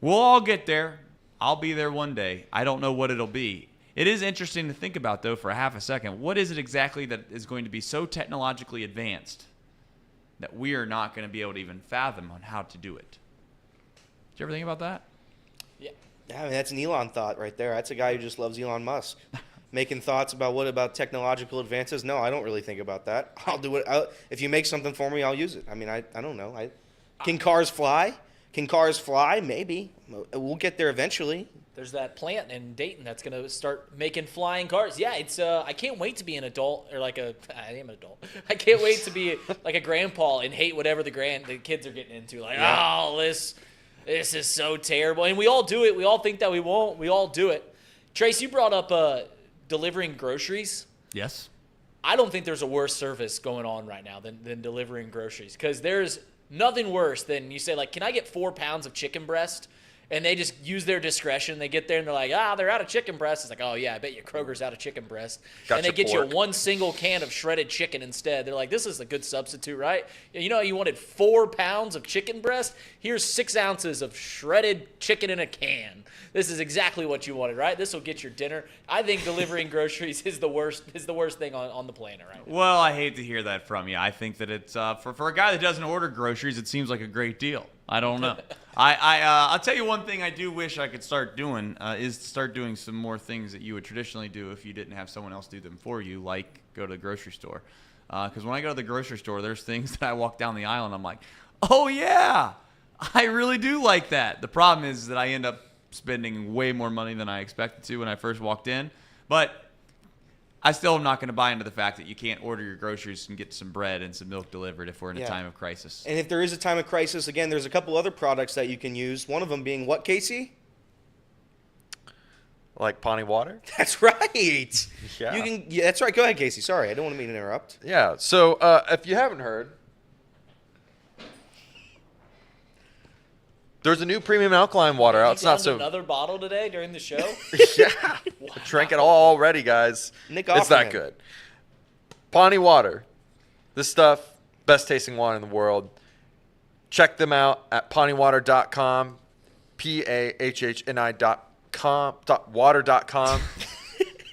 We'll all get there. I'll be there one day. I don't know what it'll be. It is interesting to think about, though, for a half a second. What is it exactly that is going to be so technologically advanced that we are not going to be able to even fathom on how to do it? Did you ever think about that? Yeah, I mean, that's an Elon thought right there. That's a guy who just loves Elon Musk. Making thoughts about what about technological advances? No, I don't really think about that. I'll do it. If you make something for me, I'll use it. I mean, I don't know. Can cars fly? Can cars fly? Maybe. We'll get there eventually. There's that plant in Dayton that's going to start making flying cars. Yeah, it's. I can't wait to be an adult or like a. I am an adult. I can't wait to be like a grandpa and hate whatever the kids are getting into. Like, oh, this is so terrible. And we all do it. We all think that we won't. We all do it. Trace, you brought up delivering groceries. Yes. I don't think there's a worse service going on right now than delivering groceries, because there's nothing worse than you say, like, can I get 4 pounds of chicken breast? And they just use their discretion. They get there and they're like, they're out of chicken breast. It's like, oh, yeah, I bet you Kroger's out of chicken breast. And they get pork. you one single can of shredded chicken instead. They're like, this is a good substitute, right? You know, you wanted 4 pounds of chicken breast? Here's 6 ounces of shredded chicken in a can. This is exactly what you wanted, right? This will get your dinner. I think delivering groceries is the worst thing on the planet right now. Well, I hate to hear that from you. I think that it's for a guy that doesn't order groceries, it seems like a great deal. I don't know. I'll tell you one thing I do wish I could start doing is start doing some more things that you would traditionally do if you didn't have someone else do them for you, like go to the grocery store. Because when I go to the grocery store, there's things that I walk down the aisle and I'm like, oh, yeah, I really do like that. The problem is that I end up spending way more money than I expected to when I first walked in. But I still am not going to buy into the fact that you can't order your groceries and get some bread and some milk delivered if we're in a time of crisis. And if there is a time of crisis, again, there's a couple other products that you can use. One of them being what, Casey? Like Pawnee water? That's right. Yeah. Yeah, that's right. Go ahead, Casey. Sorry, I don't want to mean to interrupt. Yeah. So if you haven't heard, there's a new premium alkaline water out. It's not so. Another bottle today during the show. Yeah. Wow. I drank it all already, guys. Nick it's that Offerman. good. Pawnee water. This stuff, best tasting water in the world. Check them out at pawneewater.com. PAHHNI.com.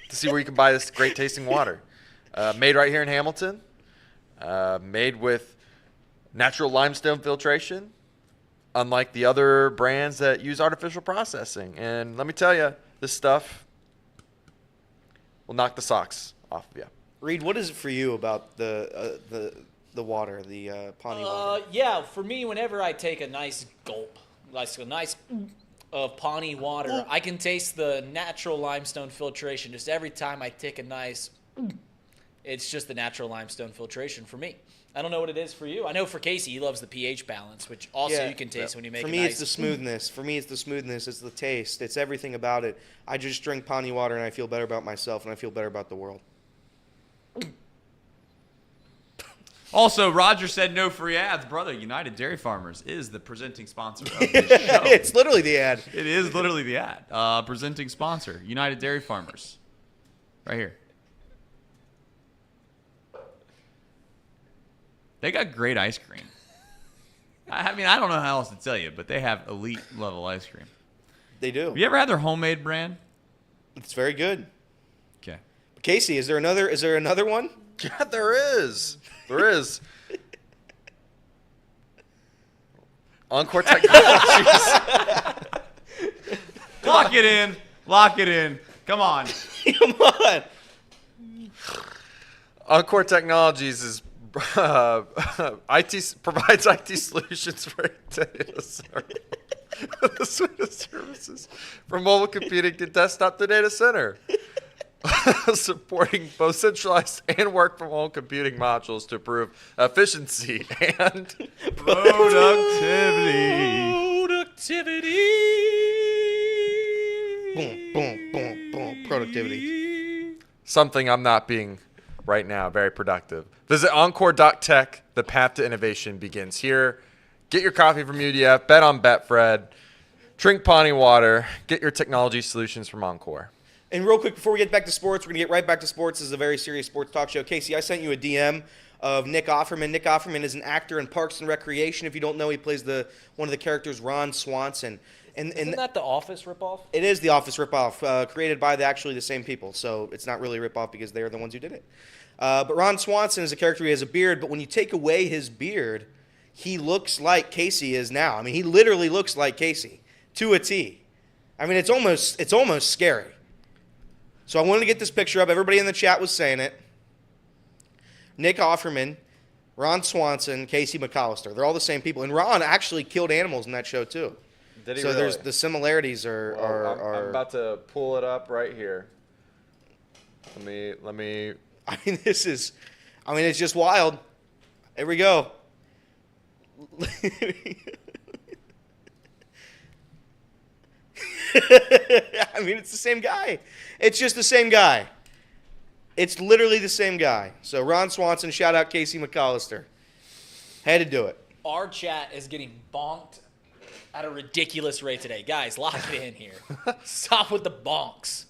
To see where you can buy this great tasting water. Made right here in Hamilton. Made with natural limestone filtration. Unlike the other brands that use artificial processing. And let me tell you, this stuff will knock the socks off of you. Reed, what is it for you about the water, the Pawnee water? Yeah, for me, whenever I take a nice gulp, like a nice of Pawnee water, I can taste the natural limestone filtration. Just every time I take a nice, it's just the natural limestone filtration for me. I don't know what it is for you. I know for Casey, he loves the pH balance, which also you can taste when you make it nice. For me, it's the smoothness. For me, it's the smoothness. It's the taste. It's everything about it. I just drink Pawnee water, and I feel better about myself, and I feel better about the world. Also, Roger said no free ads. Brother, United Dairy Farmers is the presenting sponsor of this show. It's literally the ad. It is literally the ad. Presenting sponsor, United Dairy Farmers. Right here. They got great ice cream. I mean, I don't know how else to tell you, but they have elite level ice cream. They do. Have you ever had their homemade brand? It's very good. Okay. Casey, is there another one? Yeah, there is. There is. Encore Technologies. Lock it in. Lock it in. Come on. Come on. Encore Technologies is IT provides IT solutions for data services from mobile computing to desktop to data center, supporting both centralized and work-from-home computing modules to improve efficiency and productivity. Boom, boom, boom, boom. Productivity. Something I'm not being right now. Very productive. Visit Encore.tech. The path to innovation begins here. Get your coffee from UDF. Bet on Betfred. Drink Pawnee water. Get your technology solutions from Encore. And real quick, before we get back to sports, we're going to get right back to sports. This is a very serious sports talk show. Casey, I sent you a DM of Nick Offerman. Nick Offerman is an actor in Parks and Recreation. If you don't know, he plays one of the characters, Ron Swanson. Isn't that the Office ripoff? It is the Office ripoff, created by actually the same people. So it's not really a ripoff because they are the ones who did it. But Ron Swanson is a character. He has a beard, but when you take away his beard, he looks like Casey is now. I mean, he literally looks like Casey to a T. I mean, it's almost scary. So I wanted to get this picture up. Everybody in the chat was saying it. Nick Offerman, Ron Swanson, Casey McAllister. They're all the same people. And Ron actually killed animals in that show too. Did he so really? there's the similarities are. I'm about to pull it up right here. Let me. I mean, it's just wild. Here we go. I mean, it's the same guy. It's just the same guy. It's literally the same guy. So Ron Swanson, shout out Casey McAllister. Had to do it. Our chat is getting bonked at a ridiculous rate today. Guys, lock it in here. Stop with the bonks.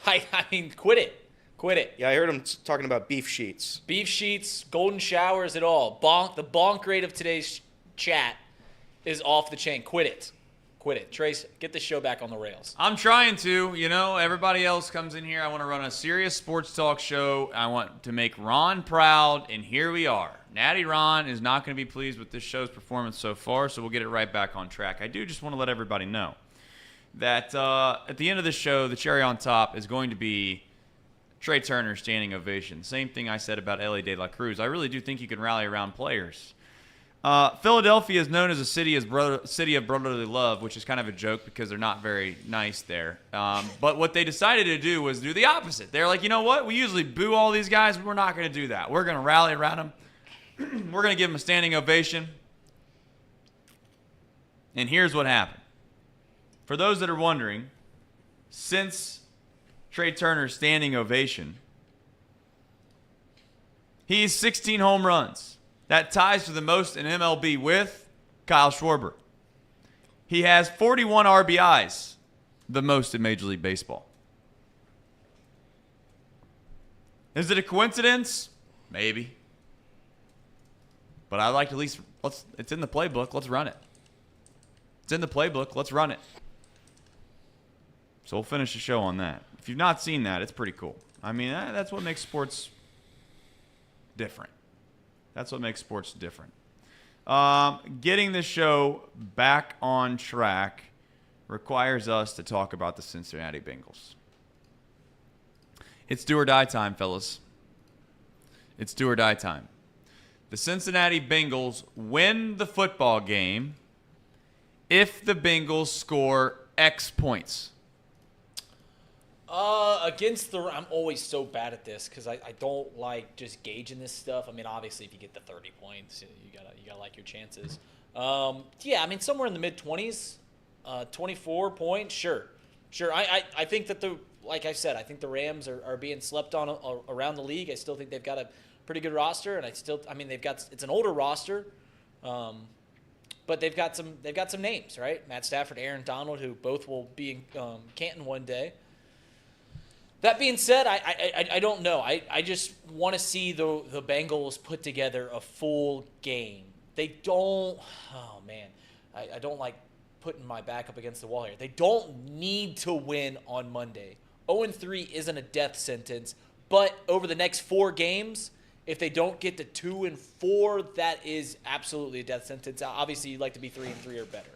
I mean, quit it. Quit it. Yeah, I heard him talking about beef sheets. Beef sheets, golden showers, it all. The bonk rate of today's chat is off the chain. Quit it. Quit it. Trace, get the show back on the rails. I'm trying to. You know, everybody else comes in here. I want to run a serious sports talk show. I want to make Ron proud, and here we are. Natty Ron is not going to be pleased with this show's performance so far, so we'll get it right back on track. I do just want to let everybody know that at the end of the show, the cherry on top is going to be Trey Turner's standing ovation. Same thing I said about Ellie De La Cruz. I really do think you can rally around players. Philadelphia is known as a city of brotherly love, which is kind of a joke because they're not very nice there. But what they decided to do was do the opposite. They're like, you know what? We usually boo all these guys. We're not going to do that. We're going to rally around them. We're going to give them a standing ovation. And here's what happened. For those that are wondering, since Trey Turner's standing ovation, he's 16 home runs. That ties for the most in MLB with Kyle Schwarber. He has 41 RBIs, the most in Major League Baseball. Is it a coincidence? Maybe. But I like to at least, it's in the playbook, let's run it. It's in the playbook, let's run it. So we'll finish the show on that. If you've not seen that, it's pretty cool. I mean, that's what makes sports different. That's what makes sports different. Getting the show back on track requires us to talk about the Cincinnati Bengals. It's do or die time, fellas. It's do or die time. The Cincinnati Bengals win the football game if the Bengals score X points. I'm always so bad at this because I don't like just gauging this stuff. I mean, obviously, if you get the 30 points, you gotta like your chances. Yeah, I mean, somewhere in the mid-20s, 24 points, sure. I think that like I said, I think the Rams are being slept on around the league. I still think they've got a pretty good roster, and it's an older roster, but they've got some names, right? Matt Stafford, Aaron Donald, who both will be in Canton one day. That being said, I don't know. I just want to see the Bengals put together a full game. They don't. Oh man, I don't like putting my back up against the wall here. They don't need to win on Monday. 0-3 isn't a death sentence, but over the next 4 games, if they don't get to 2-4, that is absolutely a death sentence. Obviously, you'd like to be 3-3 or better.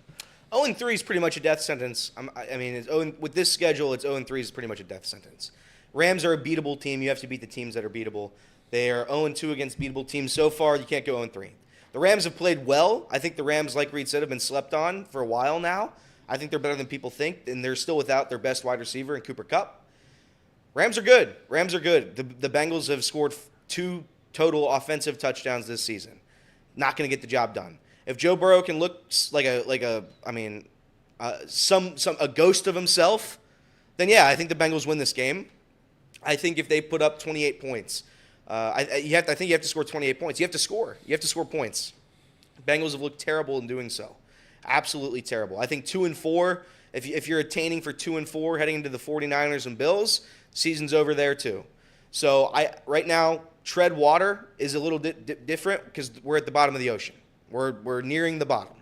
0-3 is pretty much a death sentence. I mean, with this schedule, it's 0-3 is pretty much a death sentence. Rams are a beatable team. You have to beat the teams that are beatable. They are 0-2 against beatable teams. So far, you can't go 0-3. The Rams have played well. I think the Rams, like Reed said, have been slept on for a while now. I think they're better than people think, and they're still without their best wide receiver in Cooper Kupp. Rams are good. The Bengals have scored 2 total offensive touchdowns this season. Not going to get the job done. If Joe Burrow can look like a ghost of himself, then yeah, I think the Bengals win this game. I think if they put up 28 points, I think you have to score 28 points. You have to score. You have to score points. Bengals have looked terrible in doing so. Absolutely terrible. I think 2-4, if you're attaining for 2-4 heading into the 49ers and Bills, season's over there too. So right now, tread water is a little different because we're at the bottom of the ocean. We're nearing the bottom.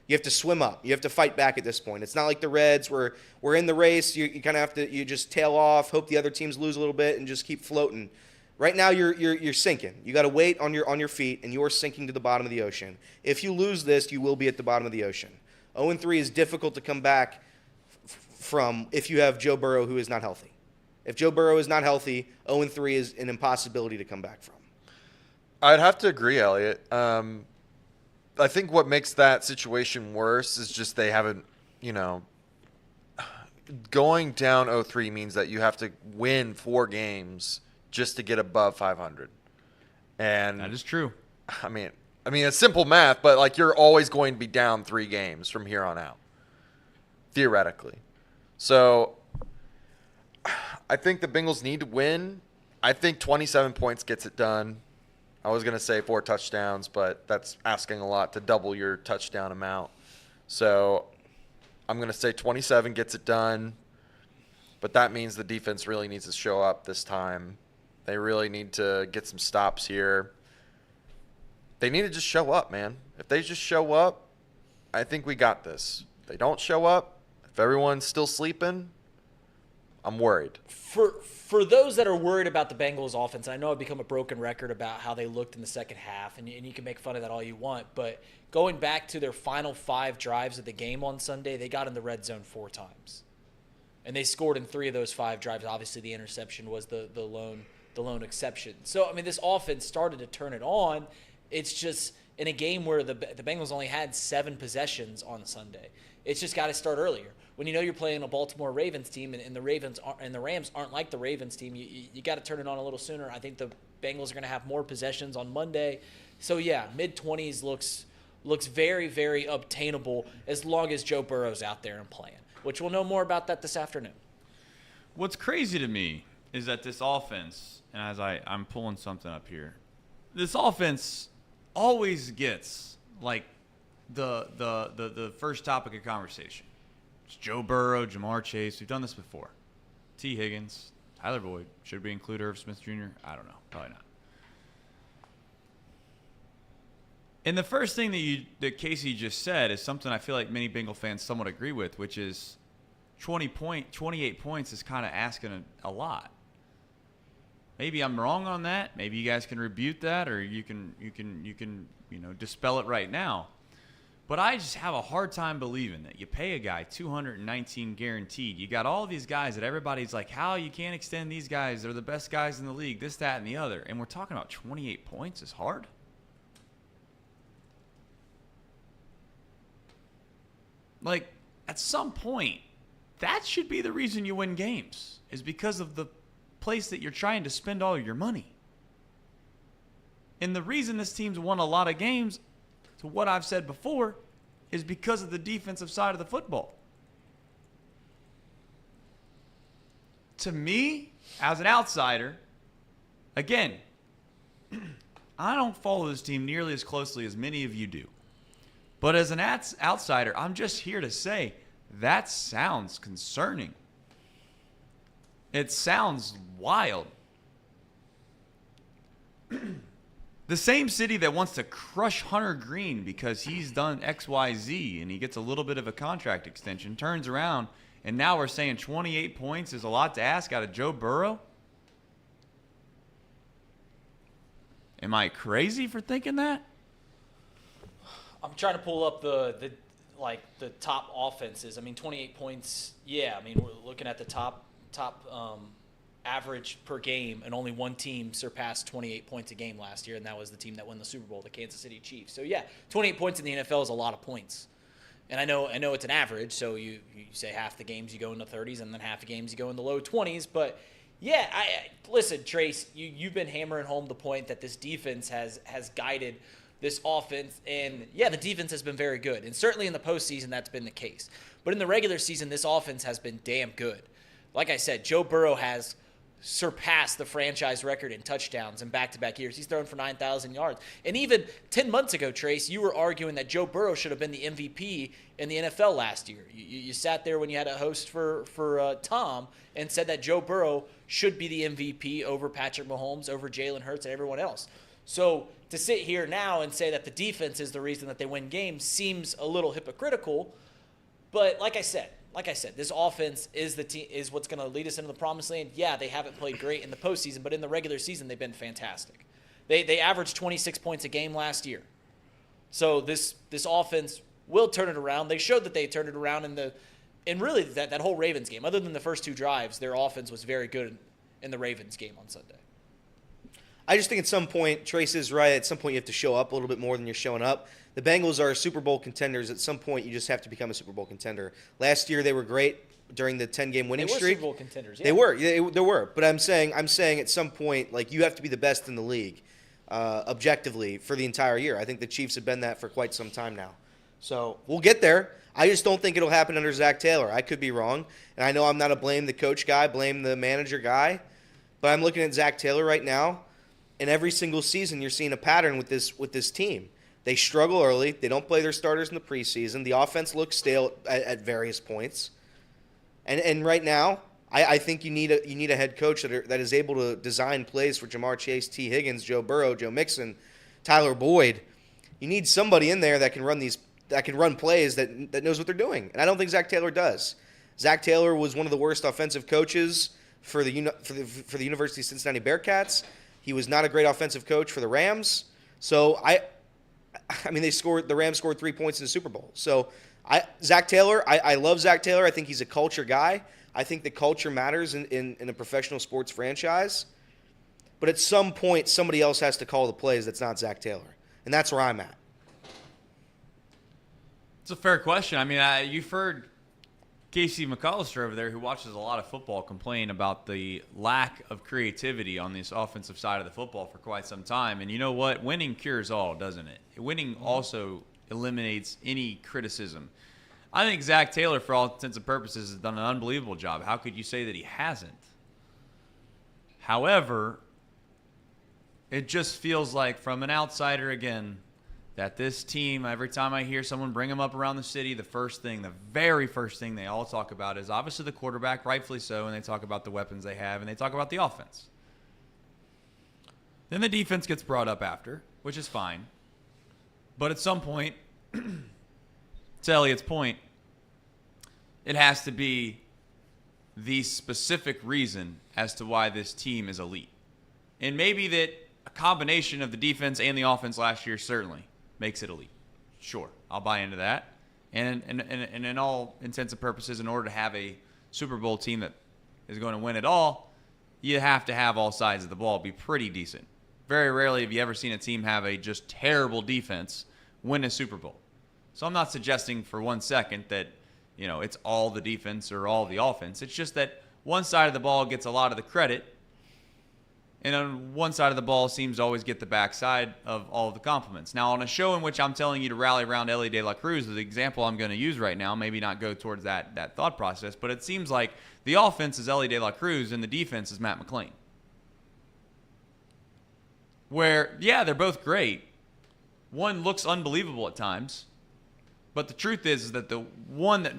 You have to swim up. You have to fight back at this point. It's not like the Reds where we're in the race. You kind of have to just tail off, hope the other teams lose a little bit, and just keep floating. Right now you're sinking. You got to wait on your feet, and you're sinking to the bottom of the ocean. If you lose this, you will be at the bottom of the ocean. 0-3 is difficult to come back from if you have Joe Burrow who is not healthy. If Joe Burrow is not healthy, 0-3 is an impossibility to come back from. I'd have to agree, Elliot. I think what makes that situation worse is just they haven't, going down 0-3 means that you have to win 4 games just to get above 500. And that is true. I mean, it's simple math, but like you're always going to be down 3 games from here on out, theoretically. So I think the Bengals need to win. I think 27 points gets it done. I was going to say 4 touchdowns, but that's asking a lot to double your touchdown amount. So I'm going to say 27 gets it done, but that means the defense really needs to show up this time. They really need to get some stops here. They need to just show up, man. If they just show up, I think we got this. If they don't show up, if everyone's still sleeping, I'm worried. For those that are worried about the Bengals offense, I know I've become a broken record about how they looked in the second half, and you can make fun of that all you want, but going back to their final 5 drives of the game on Sunday, they got in the red zone 4 times. And they scored in 3 of those 5 drives. Obviously, the interception was the lone exception. So, I mean, this offense started to turn it on. It's just in a game where the Bengals only had 7 possessions on Sunday. It's just got to start earlier. When you know you're playing a Baltimore Ravens team and the Rams aren't like the Ravens team, you got to turn it on a little sooner. I think the Bengals are going to have more possessions on Monday. So, yeah, mid-20s looks very, very obtainable as long as Joe Burrow's out there and playing, which we'll know more about that this afternoon. What's crazy to me is that this offense, and as I'm pulling something up here, this offense always gets like the first topic of conversation. It's Joe Burrow, Jamar Chase. We've done this before. T. Higgins, Tyler Boyd. Should we include Irv Smith Jr.? I don't know. Probably not. And the first thing that Casey just said is something I feel like many Bengal fans somewhat agree with, which is 28 points is kind of asking a lot. Maybe I'm wrong on that. Maybe you guys can rebuke that, or you can dispel it right now. But I just have a hard time believing that you pay a guy $219 guaranteed. You got all these guys that everybody's like, how you can't extend these guys? They're the best guys in the league, this, that, and the other. And we're talking about 28 points is hard. Like, at some point, that should be the reason you win games, is because of the place that you're trying to spend all your money. And the reason this team's won a lot of games, to what I've said before, is because of the defensive side of the football. To me, as an outsider, again, I don't follow this team nearly as closely as many of you do. But as an outsider, I'm just here to say that sounds concerning. It sounds wild. The same city that wants to crush Hunter Green because he's done XYZ and he gets a little bit of a contract extension turns around, and now we're saying 28 points is a lot to ask out of Joe Burrow? Am I crazy for thinking that? I'm trying to pull up the top offenses. I mean, 28 points. Yeah, I mean, we're looking at the top average per game, and only one team surpassed 28 points a game last year, and that was the team that won the Super Bowl, the Kansas City Chiefs. So yeah, 28 points in the NFL is a lot of points. And I know it's an average, so you say half the games you go in the 30s, and then half the games you go in the low 20s. But yeah, listen, Trace, you've been hammering home the point that this defense has guided this offense. And, yeah, the defense has been very good. And certainly in the postseason, that's been the case. But in the regular season, this offense has been damn good. Like I said, Joe Burrow has surpassed the franchise record in touchdowns in back-to-back years. He's thrown for 9,000 yards. And even 10 months ago, Trace, you were arguing that Joe Burrow should have been the MVP in the NFL last year. You sat there when you had a host for Tom and said that Joe Burrow should be the MVP over Patrick Mahomes, over Jalen Hurts, and everyone else. So to sit here now and say that the defense is the reason that they win games seems a little hypocritical. But like I said, this offense is what's going to lead us into the promised land. Yeah, they haven't played great in the postseason, but in the regular season, they've been fantastic. They averaged 26 points a game last year. So this offense will turn it around. They showed that they turned it around in really that whole Ravens game. Other than the first two drives, their offense was very good in the Ravens game on Sunday. I just think at some point, Trace is right. At some point, you have to show up a little bit more than you're showing up. The Bengals are Super Bowl contenders. At some point, you just have to become a Super Bowl contender. Last year, they were great during the 10-game winning streak. They were Super Bowl contenders, yeah. They were. But I'm saying at some point, like, you have to be the best in the league, objectively, for the entire year. I think the Chiefs have been that for quite some time now. So we'll get there. I just don't think it'll happen under Zach Taylor. I could be wrong. And I know I'm not a blame the coach guy, blame the manager guy. But I'm looking at Zach Taylor right now. And every single season, you're seeing a pattern with this team. They struggle early. They don't play their starters in the preseason. The offense looks stale at various points. And right now, I think you need a head coach that is able to design plays for Jamar Chase, T. Higgins, Joe Burrow, Joe Mixon, Tyler Boyd. You need somebody in there that can run plays that knows what they're doing. And I don't think Zach Taylor does. Zach Taylor was one of the worst offensive coaches for the University of Cincinnati Bearcats. He was not a great offensive coach for the Rams. So I mean, the Rams scored 3 points in the Super Bowl. So Zach Taylor, I love Zach Taylor. I think he's a culture guy. I think the culture matters in a professional sports franchise. But at some point, somebody else has to call the plays that's not Zach Taylor. And that's where I'm at. It's a fair question. I mean, you've heard Casey McAllister over there, who watches a lot of football, complain about the lack of creativity on this offensive side of the football for quite some time. And you know what? Winning cures all, doesn't it? Winning also eliminates any criticism. I think Zach Taylor, for all intents and purposes, has done an unbelievable job. How could you say that he hasn't? However, it just feels like, from an outsider again, that this team, every time I hear someone bring them up around the city, the very first thing they all talk about is obviously the quarterback, rightfully so, and they talk about the weapons they have, and they talk about the offense. Then the defense gets brought up after, which is fine. But at some point, to Elliot's point, it has to be the specific reason as to why this team is elite. And maybe that a combination of the defense and the offense last year certainly makes it elite. Sure, I'll buy into that. And in all intents and purposes, in order to have a Super Bowl team that is going to win it all, you have to have all sides of the ball be pretty decent. Very rarely have you ever seen a team have a just terrible defense win a Super Bowl. So I'm not suggesting for 1 second that, it's all the defense or all the offense. It's just that one side of the ball gets a lot of the credit, and on one side of the ball seems to always get the backside of all of the compliments. Now, on a show in which I'm telling you to rally around Ellie De La Cruz, the example I'm going to use right now, maybe not go towards that thought process, but it seems like the offense is Ellie De La Cruz and the defense is Matt McClain. Where, yeah, they're both great. One looks unbelievable at times, but the truth is that the one that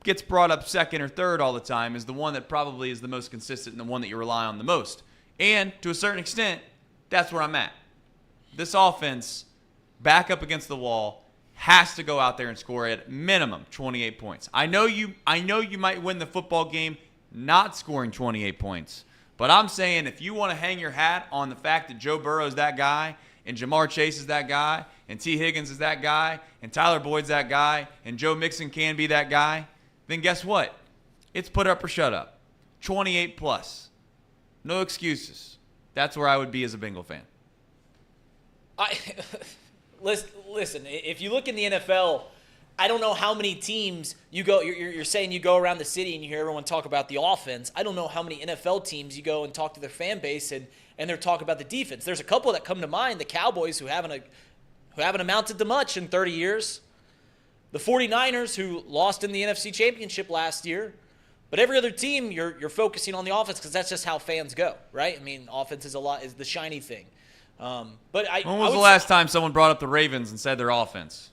gets brought up second or third all the time is the one that probably is the most consistent and the one that you rely on the most. And to a certain extent, that's where I'm at. This offense, back up against the wall, has to go out there and score at minimum 28 points. I know you might win the football game not scoring 28 points. But I'm saying if you want to hang your hat on the fact that Joe Burrow is that guy, and Jamar Chase is that guy, and T. Higgins is that guy, and Tyler Boyd's that guy, and Joe Mixon can be that guy, then guess what? It's put up or shut up. 28 plus. No excuses. That's where I would be as a Bengal fan. Listen, if you look in the NFL, I don't know how many teams you go. You're saying you go around the city and you hear everyone talk about the offense. I don't know how many NFL teams you go and talk to their fan base and they're talking about the defense. There's a couple that come to mind. The Cowboys, who haven't who haven't amounted to much in 30 years. The 49ers, who lost in the NFC Championship last year. But every other team, you're focusing on the offense because that's just how fans go, right? I mean, offense is the shiny thing. When was the last time someone brought up the Ravens and said their offense?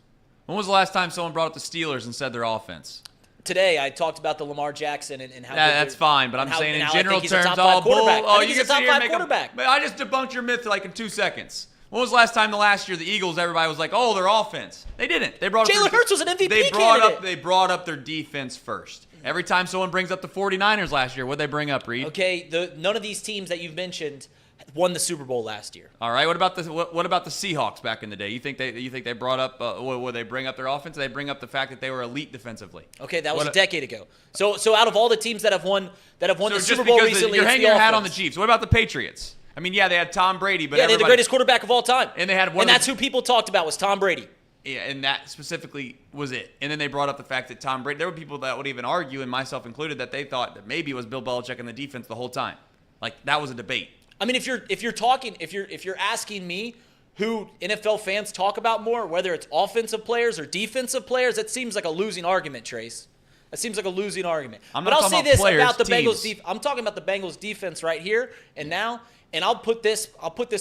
When was the last time someone brought up the Steelers and said their offense? Today, I talked about the Lamar Jackson and how. Yeah, that's fine, but I'm saying in general terms, all bull. Oh, you he's a can top sit here and 5 make quarterback. But I just debunked your myth like in 2 seconds. When was the last time last year the Eagles, everybody was like, oh, their offense? They didn't. They brought up Jalen Hurts was an MVP candidate. They brought up their defense first. Every time someone brings up the 49ers last year, what'd they bring up, Reed? Okay, none of these teams that you've mentioned won the Super Bowl last year. All right, what about the Seahawks back in the day? You think they brought up would they bring up their offense? Or they bring up the fact that they were elite defensively? Okay, that was a decade ago. So out of all the teams that have won the Super Bowl recently, you're it's hanging the your hat offense. on the Chiefs. What about the Patriots? I mean, yeah, they had Tom Brady, but they had the greatest quarterback of all time, and they had that's who people talked about was Tom Brady. Yeah, and that specifically was it. And then they brought up the fact that Tom Brady. There were people that would even argue, and myself included, that they thought that maybe it was Bill Belichick in the defense the whole time. Like that was a debate. I mean, if you're asking me who NFL fans talk about more, whether it's offensive players or defensive players, that seems like a losing argument, Trace. That seems like a losing argument. But I'll say this about the Bengals. I'm talking about the Bengals defense right here and now, and I'll put this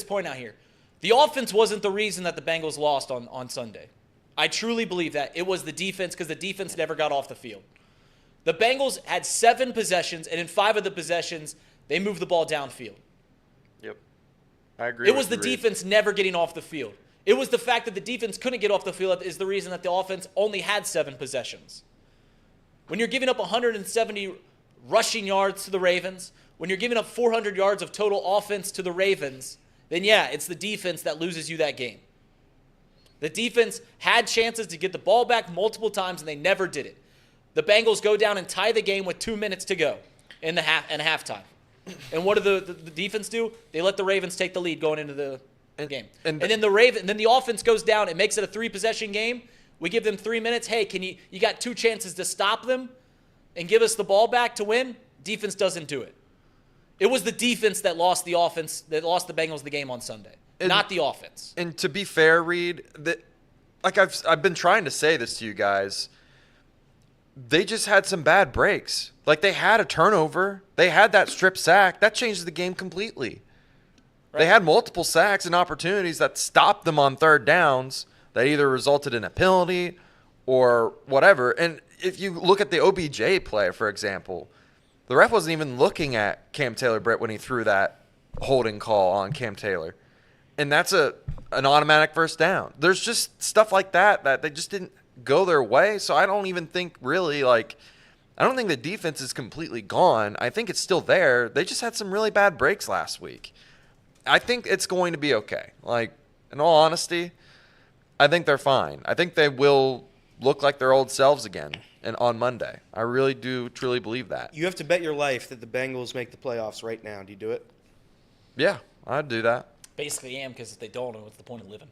point out here. The offense wasn't the reason that the Bengals lost on Sunday. I truly believe that. It was the defense because the defense never got off the field. The Bengals had 7 possessions, and in 5 of the possessions, they moved the ball downfield. Yep. I agree. It was the defense never getting off the field. It was the fact that the defense couldn't get off the field is the reason that the offense only had 7 possessions. When you're giving up 170 rushing yards to the Ravens, when you're giving up 400 yards of total offense to the Ravens, then yeah, it's the defense that loses you that game. The defense had chances to get the ball back multiple times, and they never did it. The Bengals go down and tie the game with 2 minutes to go in halftime. And what do the defense do? They let the Ravens take the lead going into the game. And then the offense goes down. It makes it a 3-possession game. We give them 3 minutes. Hey, you got 2 chances to stop them and give us the ball back to win? Defense doesn't do it. It was the defense that lost the offense, that lost the Bengals the game on Sunday, not the offense. And to be fair, Reed, I've been trying to say this to you guys. They just had some bad breaks. Like they had a turnover. They had that strip sack. That changes the game completely. Right. They had multiple sacks and opportunities that stopped them on 3rd downs that either resulted in a penalty or whatever. And if you look at the OBJ play, for example, the ref wasn't even looking at Cam Taylor-Britt when he threw that holding call on Cam Taylor. And that's an automatic first down. There's just stuff like that they just didn't go their way. So I don't even think really I don't think the defense is completely gone. I think it's still there. They just had some really bad breaks last week. I think it's going to be okay. In all honesty, I think they're fine. I think they will look like their old selves again and on Monday. I really do truly believe that. You have to bet your life that the Bengals make the playoffs right now. Do you do it? Yeah, I'd do that. Basically am, because if they don't, what's the point of living?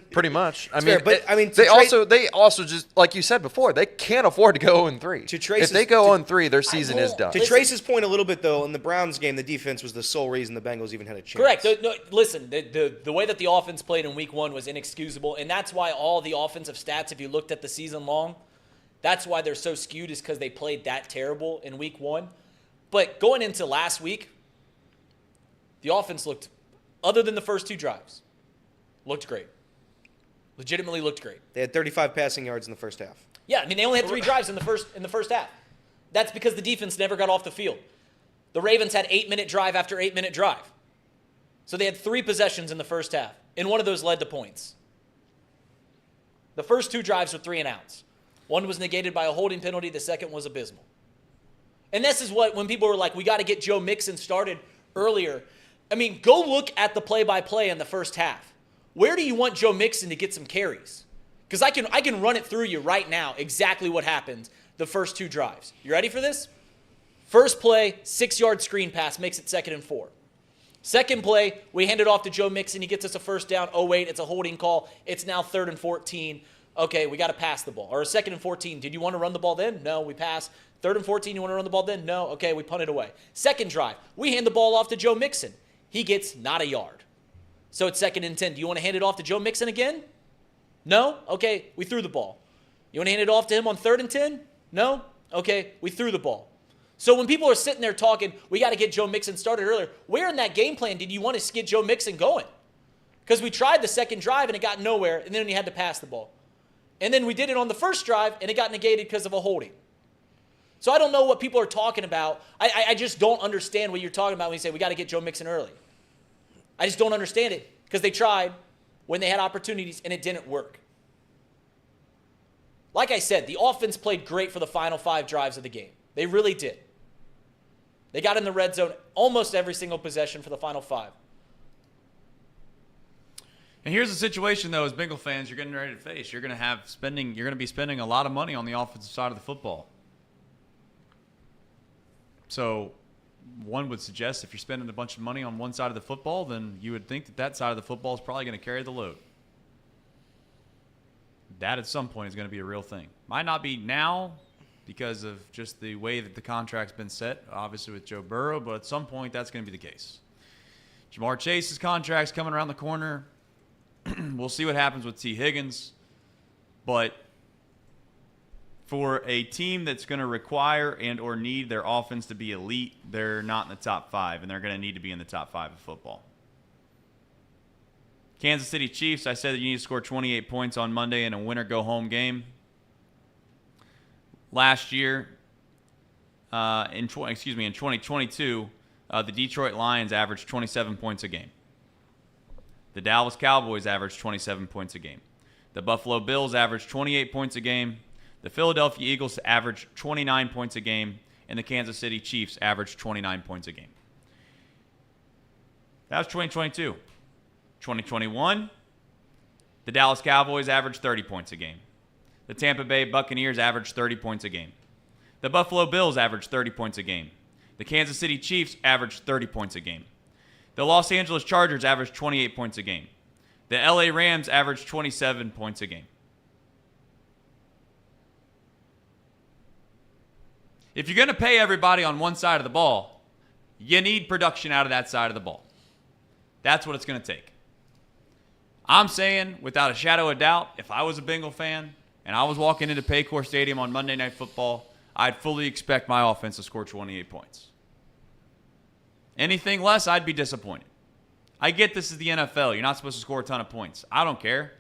Pretty much. They also just, like you said before, they can't afford to go 0-3. If they go 0-3, their season is done. To Trace's point a little bit, though, in the Browns game, the defense was the sole reason the Bengals even had a chance. Correct. No, listen, the way that the offense played in Week 1 was inexcusable, and that's why all the offensive stats, if you looked at the season long, that's why they're so skewed, is because they played that terrible in Week 1. But going into last week, the offense looked, other than the first 2 drives, looked great. Legitimately looked great. They had 35 passing yards in the first half. Yeah, I mean, they only had 3 drives in the first half. That's because the defense never got off the field. The Ravens had 8-minute drive after 8-minute drive. So they had 3 possessions in the first half, and one of those led to points. The first 2 drives were 3 and outs. One was negated by a holding penalty. The second was abysmal. And this is what, when people were like, we got to get Joe Mixon started earlier. I mean, go look at the play-by-play in the first half. Where do you want Joe Mixon to get some carries? Because I can run it through you right now exactly what happened the first 2 drives. You ready for this? First play, 6-yard screen pass, makes it 2nd and 4. Second play, we hand it off to Joe Mixon. He gets us a first down. Oh, wait, it's a holding call. It's now 3rd and 14. Okay, we got to pass the ball. Or 2nd and 14. Did you want to run the ball then? No, we pass. 3rd and 14, you want to run the ball then? No. Okay, we punt it away. Second drive, we hand the ball off to Joe Mixon. He gets not a yard. So it's 2nd and 10. Do you want to hand it off to Joe Mixon again? No? Okay, we threw the ball. You want to hand it off to him on 3rd and 10? No? Okay, we threw the ball. So when people are sitting there talking, we got to get Joe Mixon started earlier, where in that game plan did you want to get Joe Mixon going? Because we tried the second drive and it got nowhere, and then you had to pass the ball. And then we did it on the first drive, and it got negated because of a holding. So I don't know what people are talking about. I just don't understand what you're talking about when you say we got to get Joe Mixon early. I just don't understand it because they tried when they had opportunities, and it didn't work. Like I said, the offense played great for the final 5 drives of the game. They really did. They got in the red zone almost every single possession for the final 5. And here's the situation, though, as Bengal fans, you're getting ready to face. You're going to be spending a lot of money on the offensive side of the football. So one would suggest if you're spending a bunch of money on one side of the football, then you would think that that side of the football is probably going to carry the load. That at some point is going to be a real thing. Might not be now because of just the way that the contract's been set, obviously with Joe Burrow, but at some point that's going to be the case. Jamar Chase's contract's coming around the corner. We'll see what happens with T. Higgins. But for a team that's going to require and or need their offense to be elite, they're not in the top 5, and they're going to need to be in the top 5 of football. Kansas City Chiefs, I said that you need to score 28 points on Monday in a winner-go-home game. Last year, in 2022, the Detroit Lions averaged 27 points a game. The Dallas Cowboys averaged 27 points a game. The Buffalo Bills averaged 28 points a game. The Philadelphia Eagles averaged 29 points a game. And the Kansas City Chiefs averaged 29 points a game. That was 2022. 2021, the Dallas Cowboys averaged 30 points a game. The Tampa Bay Buccaneers averaged 30 points a game. The Buffalo Bills averaged 30 points a game. The Kansas City Chiefs averaged 30 points a game. The Los Angeles Chargers averaged 28 points a game. The LA Rams averaged 27 points a game. If you're going to pay everybody on one side of the ball, you need production out of that side of the ball. That's what it's going to take. I'm saying, without a shadow of doubt, if I was a Bengal fan and I was walking into Paycor Stadium on Monday Night Football, I'd fully expect my offense to score 28 points. Anything less, I'd be disappointed. I get this is the NFL. You're not supposed to score a ton of points. I don't care.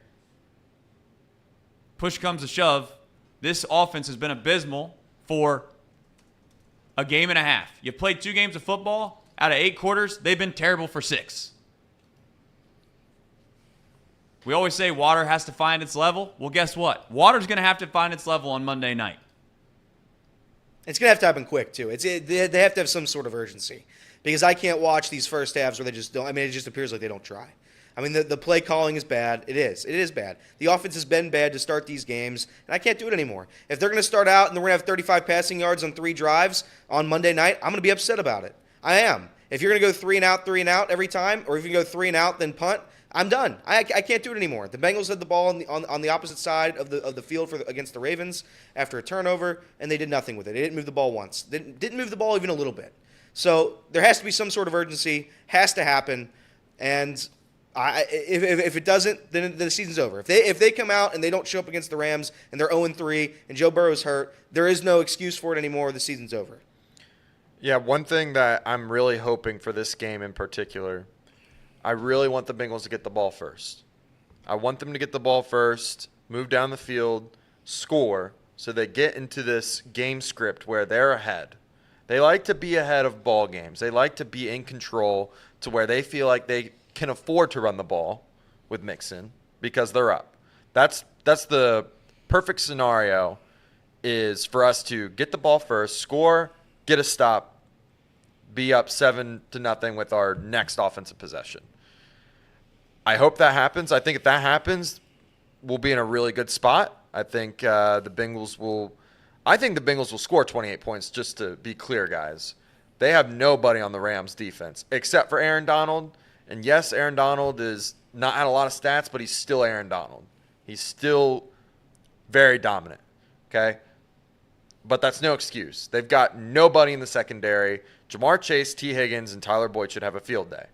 Push comes to shove. This offense has been abysmal for a game and a half. You played 2 games of football. Out of 8 quarters, they've been terrible for 6. We always say water has to find its level. Well, guess what? Water's going to have to find its level on Monday night. It's going to have to happen quick, too. They have to have some sort of urgency. Because I can't watch these first halves where they just don't. I mean, it just appears like they don't try. I mean, the play calling is bad. It is. It is bad. The offense has been bad to start these games, and I can't do it anymore. If they're going to start out and they're going to have 35 passing yards on 3 drives on Monday night, I'm going to be upset about it. I am. If you're going to go 3 and out every time, or if you go 3 and out, then punt, I'm done. I can't do it anymore. The Bengals had the ball on the opposite side of the field against the Ravens after a turnover, and they did nothing with it. They didn't move the ball once. They didn't move the ball even a little bit. So there has to be some sort of urgency. Has to happen. And if it doesn't, then the season's over. If they come out and they don't show up against the Rams and they're 0-3 and Joe Burrow's hurt, there is no excuse for it anymore. The season's over. Yeah, one thing that I'm really hoping for this game in particular, I really want the Bengals to get the ball first. I want them to get the ball first, move down the field, score, so they get into this game script where they're ahead. They like to be ahead of ball games. They like to be in control to where they feel like they can afford to run the ball with Mixon because they're up. That's the perfect scenario, is for us to get the ball first, score, get a stop, be up 7-0 with our next offensive possession. I hope that happens. I think if that happens, we'll be in a really good spot. I think the Bengals will score 28 points, just to be clear, guys. They have nobody on the Rams defense except for Aaron Donald. And yes, Aaron Donald is not had a lot of stats, but he's still Aaron Donald. He's still very dominant, okay? But that's no excuse. They've got nobody in the secondary. Jamar Chase, T. Higgins, and Tyler Boyd should have a field day.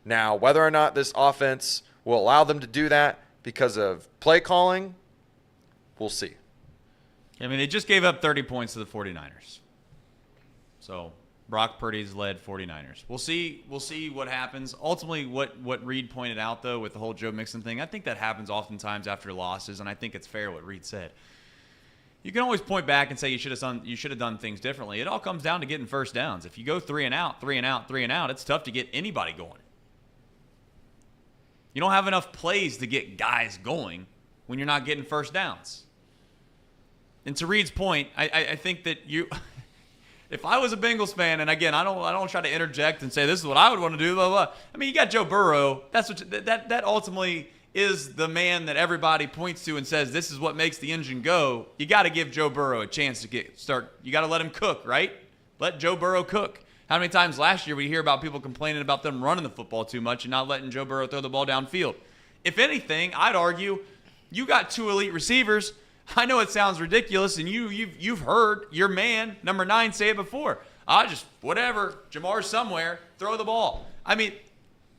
Now, whether or not this offense will allow them to do that because of play calling, we'll see. I mean, they just gave up 30 points to the 49ers. So Brock Purdy's led 49ers. We'll see what happens. Ultimately, what Reed pointed out, though, with the whole Joe Mixon thing, I think that happens oftentimes after losses, and I think it's fair what Reed said. You can always point back and say you should have done things differently. It all comes down to getting first downs. If you go 3 and out, it's tough to get anybody going. You don't have enough plays to get guys going when you're not getting first downs. And to Reed's point, I think that you – if I was a Bengals fan, and again, I don't try to interject and say this is what I would want to do, blah, blah. I mean, you got Joe Burrow. That's what that ultimately is the man that everybody points to and says this is what makes the engine go. You got to give Joe Burrow a chance to start. You got to let him cook, right? Let Joe Burrow cook. How many times last year we hear about people complaining about them running the football too much and not letting Joe Burrow throw the ball downfield? If anything, I'd argue you got 2 elite receivers. I know it sounds ridiculous, and you've heard your man, number 9, say it before. Whatever, Jamar's somewhere, throw the ball. I mean,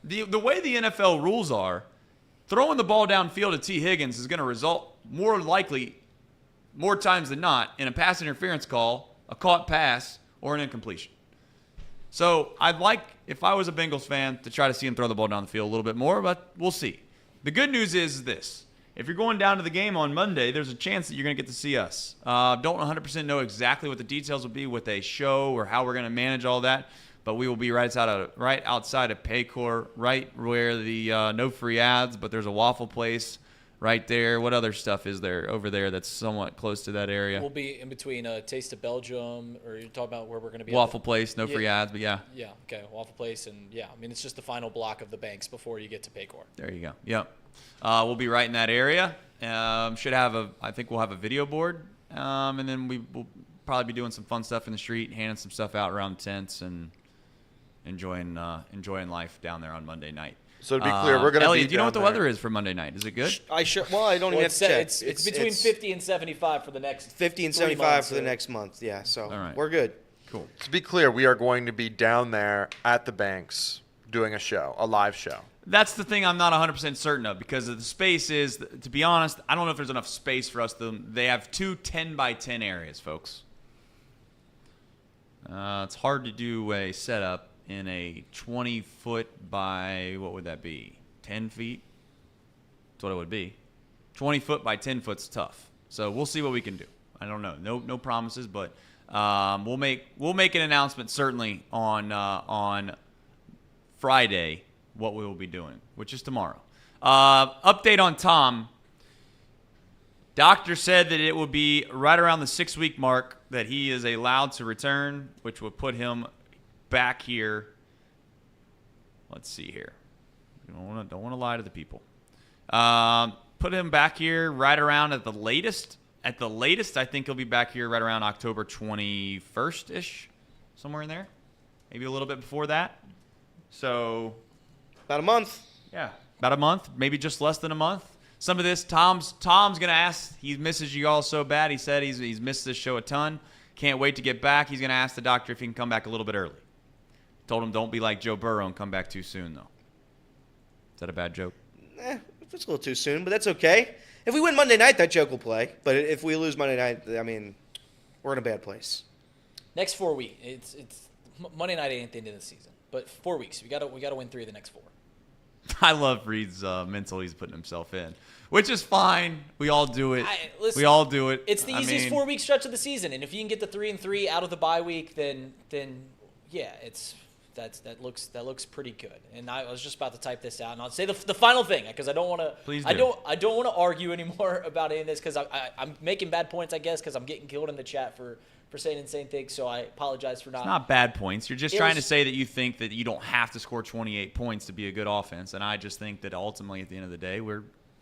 the way the NFL rules are, throwing the ball downfield to T. Higgins is going to result more times than not, in a pass interference call, a caught pass, or an incompletion. So I'd like, if I was a Bengals fan, to try to see him throw the ball down the field a little bit more, but we'll see. The good news is this. If you're going down to the game on Monday, there's a chance that you're going to get to see us. Don't 100% know exactly what the details will be with a show or how we're going to manage all that, but we will be right outside of Paycor, right where the no free ads, but there's a waffle place right there. What other stuff is there over there that's somewhat close to that area? We'll be in between Taste of Belgium, or you're talking about where we're going to be? Waffle place, no free ads, but yeah. Yeah, okay, Waffle place, and yeah, I mean, it's just the final block of the banks before you get to Paycor. There you go. Yep. We'll be right in that area. I think we'll have a video board, and then we'll probably be doing some fun stuff in the street, handing some stuff out around tents, and enjoying life down there on Monday night. So to be clear, we're going to Elliot, do you know what the weather is for Monday night? Is it good? I don't even have to check. It's between 50 and 75 for the next 50 and 75 for the next month. Yeah, so all right. We're good. Cool. To be clear, we are going to be down there at the banks doing a live show. That's the thing I'm not 100% certain of, because the space is, to be honest, I don't know if there's enough space for us. They have 2 10-by-10 areas, folks. It's hard to do a setup in a 20-foot by, what would that be, 10 feet? That's what it would be. 20 foot by 10 foot's tough. So we'll see what we can do. I don't know. No promises, but we'll make an announcement certainly on Friday what we will be doing, which is tomorrow. Update on Tom. Doctor said that it will be right around the 6-week mark that he is allowed to return, which would put him back here. Let's see here. Don't want to lie to the people. Put him back here right around at the latest. At the latest, I think he'll be back here right around October 21st-ish, somewhere in there. Maybe a little bit before that. So about a month. Yeah, about a month, maybe just less than a month. Some of this, Tom's going to ask. He misses you all so bad. He said he's missed this show a ton. Can't wait to get back. He's going to ask the doctor if he can come back a little bit early. Told him don't be like Joe Burrow and come back too soon, though. Is that a bad joke? It's a little too soon, but that's okay. If we win Monday night, that joke will play. But if we lose Monday night, I mean, we're in a bad place. Next 4 weeks. It's Monday night ain't the end of the season, but 4 weeks. We got to win 3 of the next 4. I love Reed's mental he's putting himself in, which is fine. We all do it. Listen, we all do it. It's the easiest 4-week stretch of the season, and if you can get the 3-3 out of the bye week, then yeah, that looks pretty good. And I was just about to type this out, and I'll say the final thing, because I don't want to. Please do. I don't want to argue anymore about any of this, because I'm making bad points, I guess, because I'm getting killed in the chat for saying insane things. So I apologize for not. It's not bad points. You're just trying to say that you think that you don't have to score 28 points to be a good offense, and I just think that ultimately at the end of the day we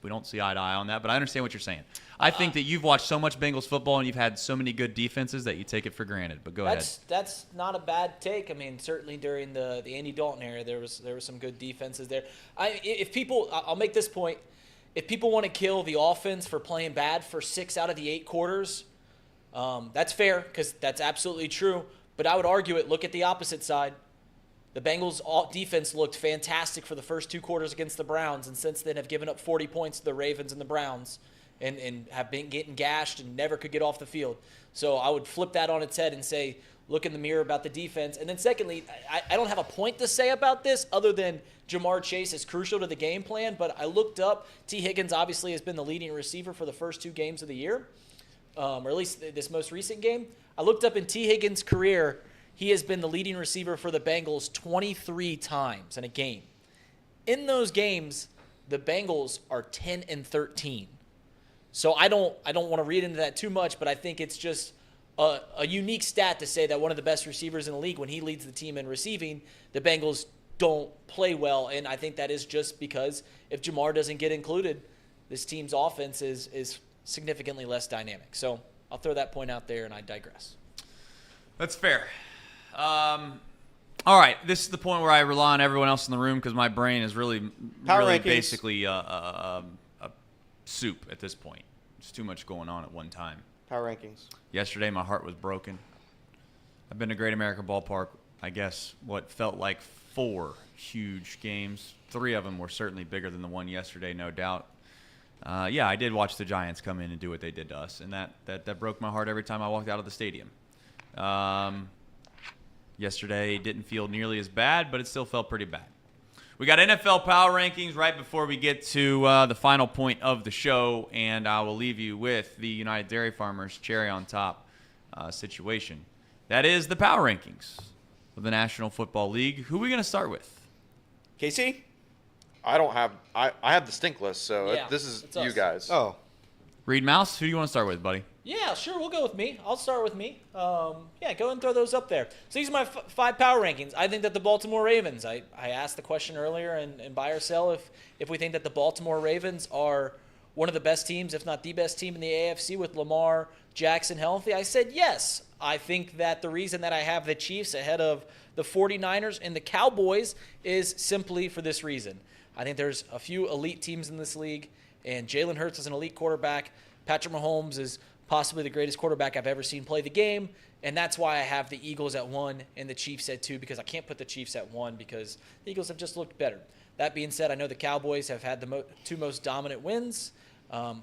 don't see eye to eye on that. But I understand what you're saying. I think that you've watched so much Bengals football and you've had so many good defenses that you take it for granted. But go ahead. That's not a bad take. I mean, certainly during the Andy Dalton era, there was some good defenses there. I'll make this point. If people want to kill the offense for playing bad for 6 out of the 8 quarters, that's fair, because that's absolutely true. But I would argue it. Look at the opposite side. The Bengals' defense looked fantastic for the first 2 quarters against the Browns, and since then have given up 40 points to the Ravens and the Browns and have been getting gashed and never could get off the field. So I would flip that on its head and say, look in the mirror about the defense. And then secondly, I don't have a point to say about this other than Jamar Chase is crucial to the game plan, but I looked up. T. Higgins obviously has been the leading receiver for the first 2 games of the year, or at least this most recent game. I looked up in T. Higgins' career, he has been the leading receiver for the Bengals 23 times in a game. In those games, the Bengals are 10-13. So I don't want to read into that too much, but I think it's just a unique stat to say that one of the best receivers in the league, when he leads the team in receiving, the Bengals don't play well. And I think that is just because if Jamar doesn't get included, this team's offense is significantly less dynamic. So I'll throw that point out there, and I digress. That's fair. All right, this is the point where I rely on everyone else in the room because my brain is really basically a soup at this point. There's too much going on at one time. Power rankings. Yesterday, my heart was broken. I've been to Great American Ballpark, I guess, what felt like 4 huge games. 3 of them were certainly bigger than the one yesterday, no doubt. Yeah, I did watch the Giants come in and do what they did to us, and that broke my heart every time I walked out of the stadium. Yesterday didn't feel nearly as bad, but it still felt pretty bad. We got NFL Power Rankings right before we get to the final point of the show, and I will leave you with the United Dairy Farmers cherry on top situation. That is the Power Rankings of the National Football League. Who are we going to start with? Casey? I don't have I have the stink list, so Yeah, this is it's you us. guys. Oh. Reed Mouse, who do you want to start with, buddy? Yeah, sure. We'll go with me. I'll start with me. Yeah, go and throw those up there. So these are my 5 power rankings. I think that the Baltimore Ravens, I asked the question earlier in buy or sell if we think that the Baltimore Ravens are one of the best teams, if not the best team in the AFC with Lamar Jackson healthy. I said yes. I think that the reason that I have the Chiefs ahead of the 49ers and the Cowboys is simply for this reason. I think there's a few elite teams in this league, and Jalen Hurts is an elite quarterback. Patrick Mahomes is possibly the greatest quarterback I've ever seen play the game, and that's why I have the Eagles at 1 and the Chiefs at 2, because I can't put the Chiefs at 1 because the Eagles have just looked better. That being said, I know the Cowboys have had the 2 most dominant wins. I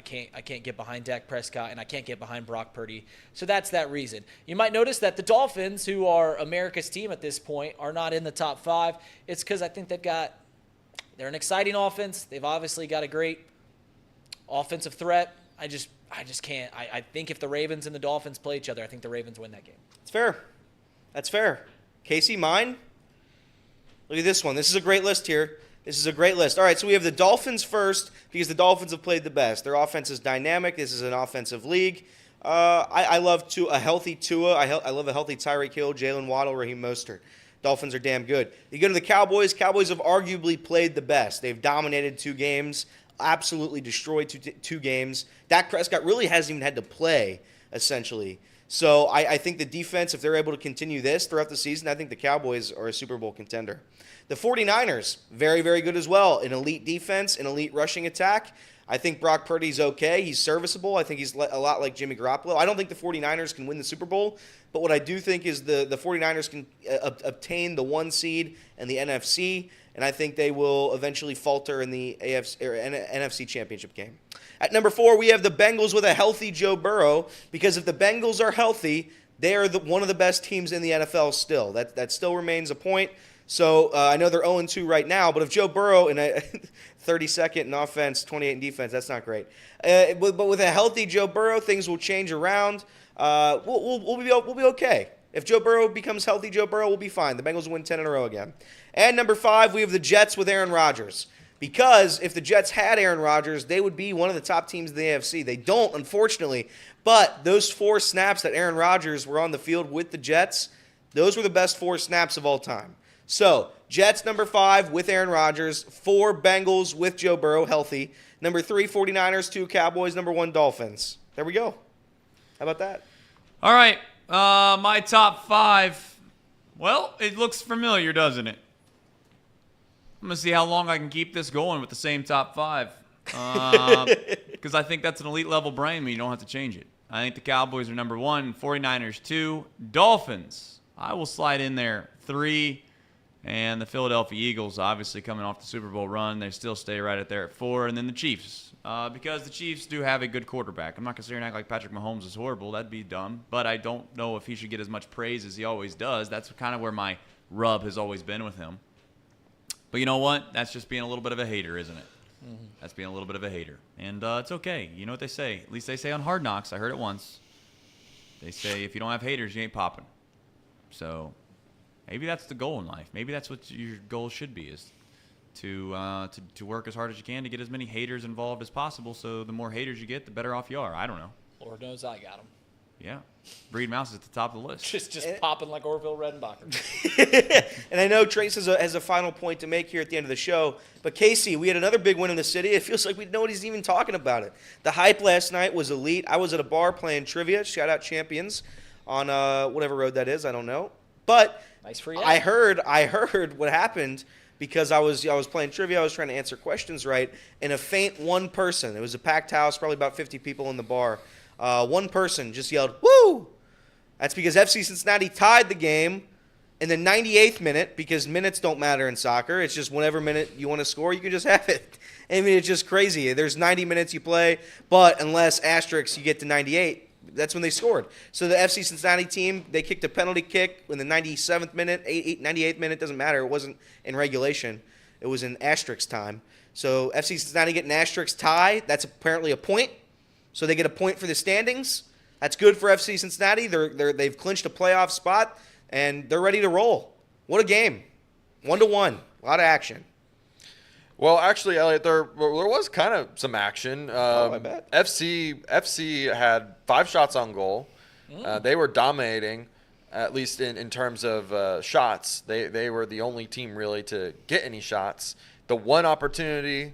can't get behind Dak Prescott, and I can't get behind Brock Purdy. So that's that reason. You might notice that the Dolphins, who are America's team at this point, are not in the top 5. It's because I think they're an exciting offense. They've obviously got a great offensive threat. I just can't. I think if the Ravens and the Dolphins play each other, I think the Ravens win that game. It's fair. That's fair. Casey, mine? Look at this one. This is a great list here. This is a great list. All right, so we have the Dolphins first because the Dolphins have played the best. Their offense is dynamic. This is an offensive league. I love a healthy Tua. I love a healthy Tyreek Hill, Jalen Waddle, Raheem Mostert. Dolphins are damn good. You go to the Cowboys. Cowboys have arguably played the best. They've dominated 2 games, absolutely destroyed 2 games. Dak Prescott really hasn't even had to play, essentially. So I think the defense, if they're able to continue this throughout the season, I think the Cowboys are a Super Bowl contender. The 49ers, very, very good as well. An elite defense, an elite rushing attack. I think Brock Purdy's okay. He's serviceable. I think he's a lot like Jimmy Garoppolo. I don't think the 49ers can win the Super Bowl, but what I do think is the 49ers can obtain the 1 seed in the NFC, and I think they will eventually falter in the NFC Championship game. At number 4, we have the Bengals with a healthy Joe Burrow, because if the Bengals are healthy, they are one of the best teams in the NFL still. That still remains a point. So I know they're 0-2 right now, but if Joe Burrow in a 32nd in offense, 28 in defense, that's not great. But with a healthy Joe Burrow, things will change around. We'll be okay. If Joe Burrow becomes healthy, Joe Burrow will be fine. The Bengals will win 10 in a row again. And number 5, we have the Jets with Aaron Rodgers. Because if the Jets had Aaron Rodgers, they would be one of the top teams in the AFC. They don't, unfortunately. But those 4 snaps that Aaron Rodgers were on the field with the Jets, those were the best 4 snaps of all time. So, Jets number 5 with Aaron Rodgers, 4 Bengals with Joe Burrow healthy, number 3 49ers, 2 Cowboys, number 1 Dolphins. There we go. How about that? All right, my top 5. Well, it looks familiar, doesn't it? I'm going to see how long I can keep this going with the same top 5. Because I think that's an elite level brain, but you don't have to change it. I think the Cowboys are number 1, 49ers 2, Dolphins. I will slide in there 3. And the Philadelphia Eagles, obviously coming off the Super Bowl run, they still stay right at there at 4. And then the Chiefs, because the Chiefs do have a good quarterback. I'm not going to sit here and act like Patrick Mahomes is horrible. That'd be dumb. But I don't know if he should get as much praise as he always does. That's kind of where my rub has always been with him. But you know what? That's just being a little bit of a hater, isn't it? Mm-hmm. That's being a little bit of a hater. And it's okay. You know what they say? At least they say on Hard Knocks. I heard it once. They say if you don't have haters, you ain't popping. So maybe that's the goal in life. Maybe that's what your goal should be, is to work as hard as you can to get as many haters involved as possible. So the more haters you get, the better off you are. I don't know. Lord knows I got them. Yeah. Breed Mouse is at the top of the list. Just popping like Orville Redenbacher. And I know Trace has a final point to make here at the end of the show. But Casey, we had another big win in the city. It feels like nobody's even talking about it. The hype last night was elite. I was at a bar playing trivia. Shout out Champions on whatever road that is. I don't know. But nice for you. I heard what happened because I was playing trivia. I was trying to answer questions right. And a faint one person. It was a packed house, probably about 50 people in the bar. One person just yelled, "Woo!" That's because FC Cincinnati tied the game in the 98th minute, because minutes don't matter in soccer. It's just whenever minute you want to score, you can just have it. I mean, it's just crazy. There's 90 minutes you play, but unless asterisks, you get to 98. That's when they scored. So the FC Cincinnati team, they kicked a penalty kick in the 97th minute, 98th minute, doesn't matter. It wasn't in regulation. It was in asterisk time. So FC Cincinnati get an asterisk tie. That's apparently a point. So they get a point for the standings. That's good for FC Cincinnati. They've clinched a playoff spot, and they're ready to roll. What a game. 1-1. A lot of action. Well, actually, Elliot, there was kind of some action. I bet. FC had 5 shots on goal. They were dominating, at least in terms of shots. They were the only team really to get any shots. The one opportunity,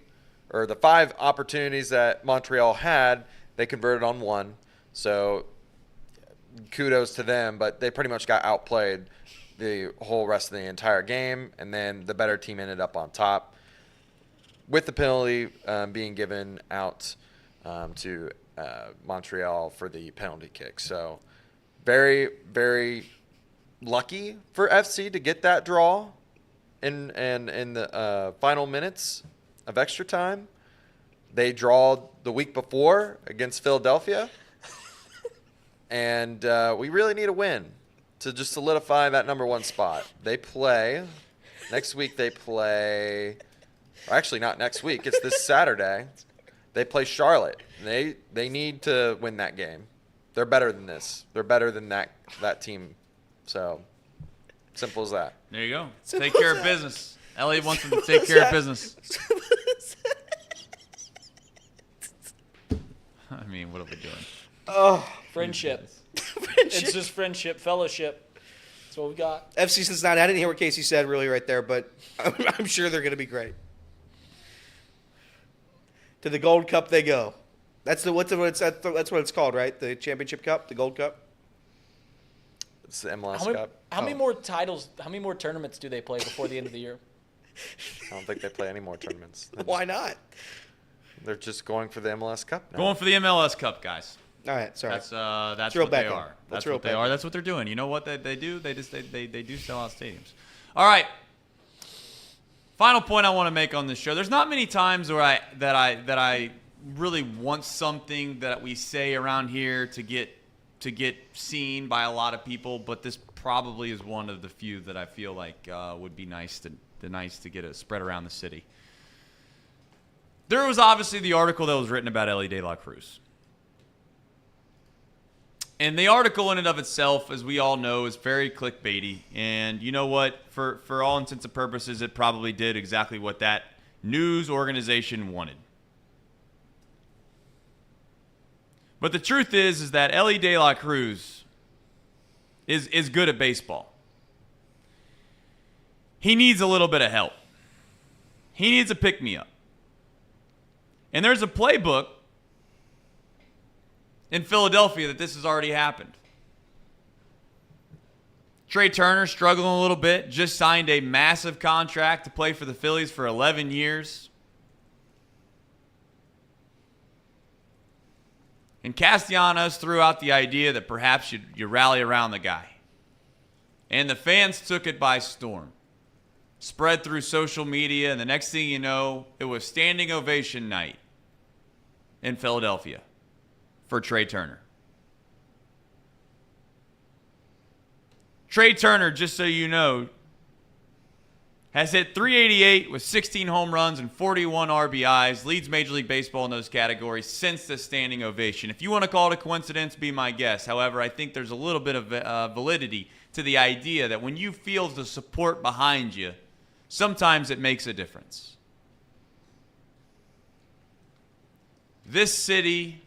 or the 5 opportunities that Montreal had, they converted on 1. So kudos to them, but they pretty much got outplayed the whole rest of the entire game, and then the better team ended up on top, with the penalty being given out to Montreal for the penalty kick. So very, very lucky for FC to get that draw in the final minutes of extra time. They drawed the week before against Philadelphia. And we really need a win to just solidify that number 1 spot. They play next week. Actually, not next week. It's this Saturday. They play Charlotte. They need to win that game. They're better than this. They're better than that team. So simple as that. There you go. Take care of business. Elliot wants them to take care of business. I mean, what are we doing? Oh, friendship. It's just friendship, fellowship. That's what we got. FC Cincinnati, I didn't hear what Casey said really right there, but I'm sure they're going to be great. To the Gold Cup they go. That's what it's called, right? The Championship Cup, the Gold Cup. It's the MLS Cup. How many more titles? How many more tournaments do they play before the end of the year? I don't think they play any more tournaments. Why not? They're just going for the MLS Cup now. Going for the MLS Cup, guys. All right, sorry. That's what they are. That's what they are. On. That's what they're doing. You know what they do? They do sell out stadiums. All right. Final point I want to make on this show. There's not many times where I really want something that we say around here to get seen by a lot of people, but this probably is one of the few that I feel like would be nice to get a spread around the city. There was obviously the article that was written about Ellie De La Cruz. And the article in and of itself, as we all know, is very clickbaity. And you know what? For all intents and purposes, it probably did exactly what that news organization wanted. But the truth is that Ellie De La Cruz is good at baseball. He needs a little bit of help. He needs a pick-me-up. And there's a playbook in Philadelphia that this has already happened. Trey Turner struggling a little bit, just signed a massive contract to play for the Phillies for 11 years. And Castellanos threw out the idea that perhaps you rally around the guy. And the fans took it by storm. Spread through social media, and the next thing you know, it was standing ovation night in Philadelphia for Trey Turner. Trey Turner, just so you know, has hit .388 with 16 home runs and 41 RBIs, leads Major League Baseball in those categories since the standing ovation. If you want to call it a coincidence, be my guest. However, I think there's a little bit of validity to the idea that when you feel the support behind you, sometimes it makes a difference. This city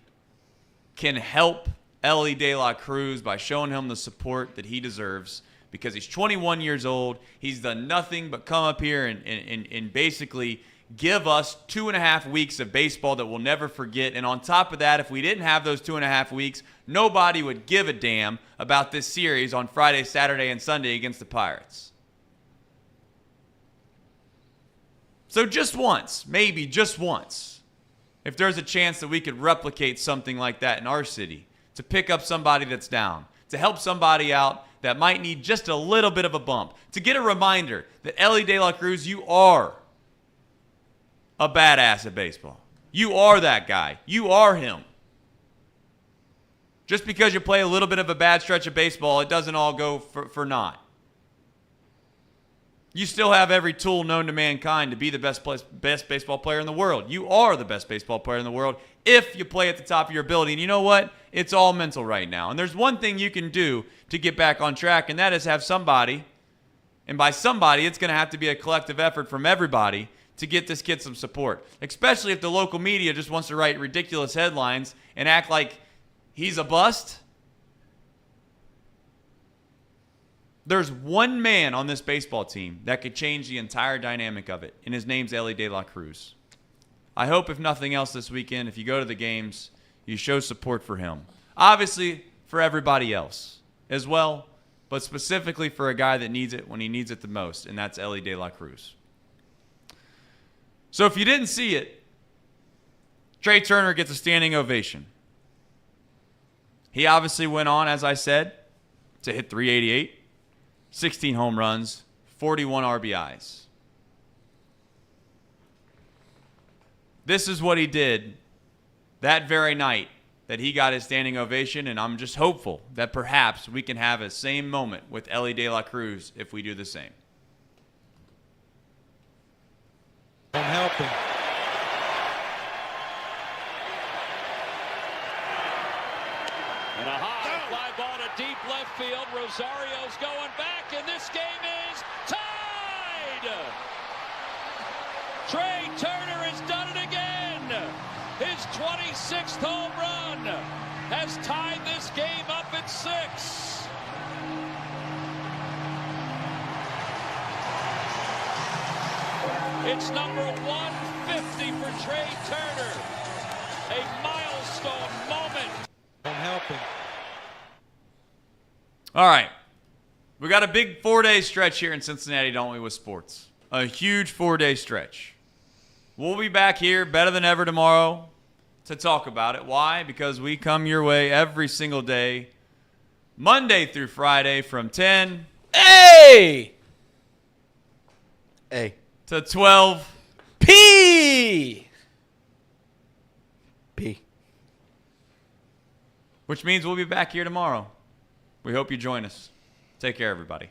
can help Elly De La Cruz by showing him the support that he deserves, because he's 21 years old. He's done nothing but come up here and basically give us 2.5 weeks of baseball that we'll never forget. And on top of that, if we didn't have those 2.5 weeks, nobody would give a damn about this series on Friday, Saturday, and Sunday against the Pirates. So just once, maybe just once, if there's a chance that we could replicate something like that in our city, to pick up somebody that's down, to help somebody out that might need just a little bit of a bump, to get a reminder that Elly De La Cruz, you are a badass at baseball. You are that guy. You are him. Just because you play a little bit of a bad stretch of baseball, it doesn't all go for naught. You still have every tool known to mankind to be the best baseball player in the world. You are the best baseball player in the world if you play at the top of your ability. And you know what? It's all mental right now. And there's one thing you can do to get back on track, and that is have somebody, and by somebody, it's going to have to be a collective effort from everybody to get this kid some support, especially if the local media just wants to write ridiculous headlines and act like he's a bust. There's one man on this baseball team that could change the entire dynamic of it, and his name's Elly De La Cruz. I hope, if nothing else this weekend, if you go to the games, you show support for him. Obviously, for everybody else as well, but specifically for a guy that needs it when he needs it the most, and that's Elly De La Cruz. So if you didn't see it, Trey Turner gets a standing ovation. He obviously went on, as I said, to hit .388. 16 home runs, 41 RBIs. This is what he did that very night that he got his standing ovation, and I'm just hopeful that perhaps we can have a same moment with Elly De La Cruz if we do the same. I'm helping. And a high fly ball to deep left field. Rosario's going back, and this game is tied! Trey Turner has done it again! His 26th home run has tied this game up at 6. It's number 150 for Trey Turner. A milestone moment. I'm helping. All right. We got a big 4-day stretch here in Cincinnati, don't we, with sports? A huge 4-day stretch. We'll be back here better than ever tomorrow to talk about it. Why? Because we come your way every single day, Monday through Friday from 10 A to 12 P. Which means we'll be back here tomorrow. We hope you join us. Take care, everybody.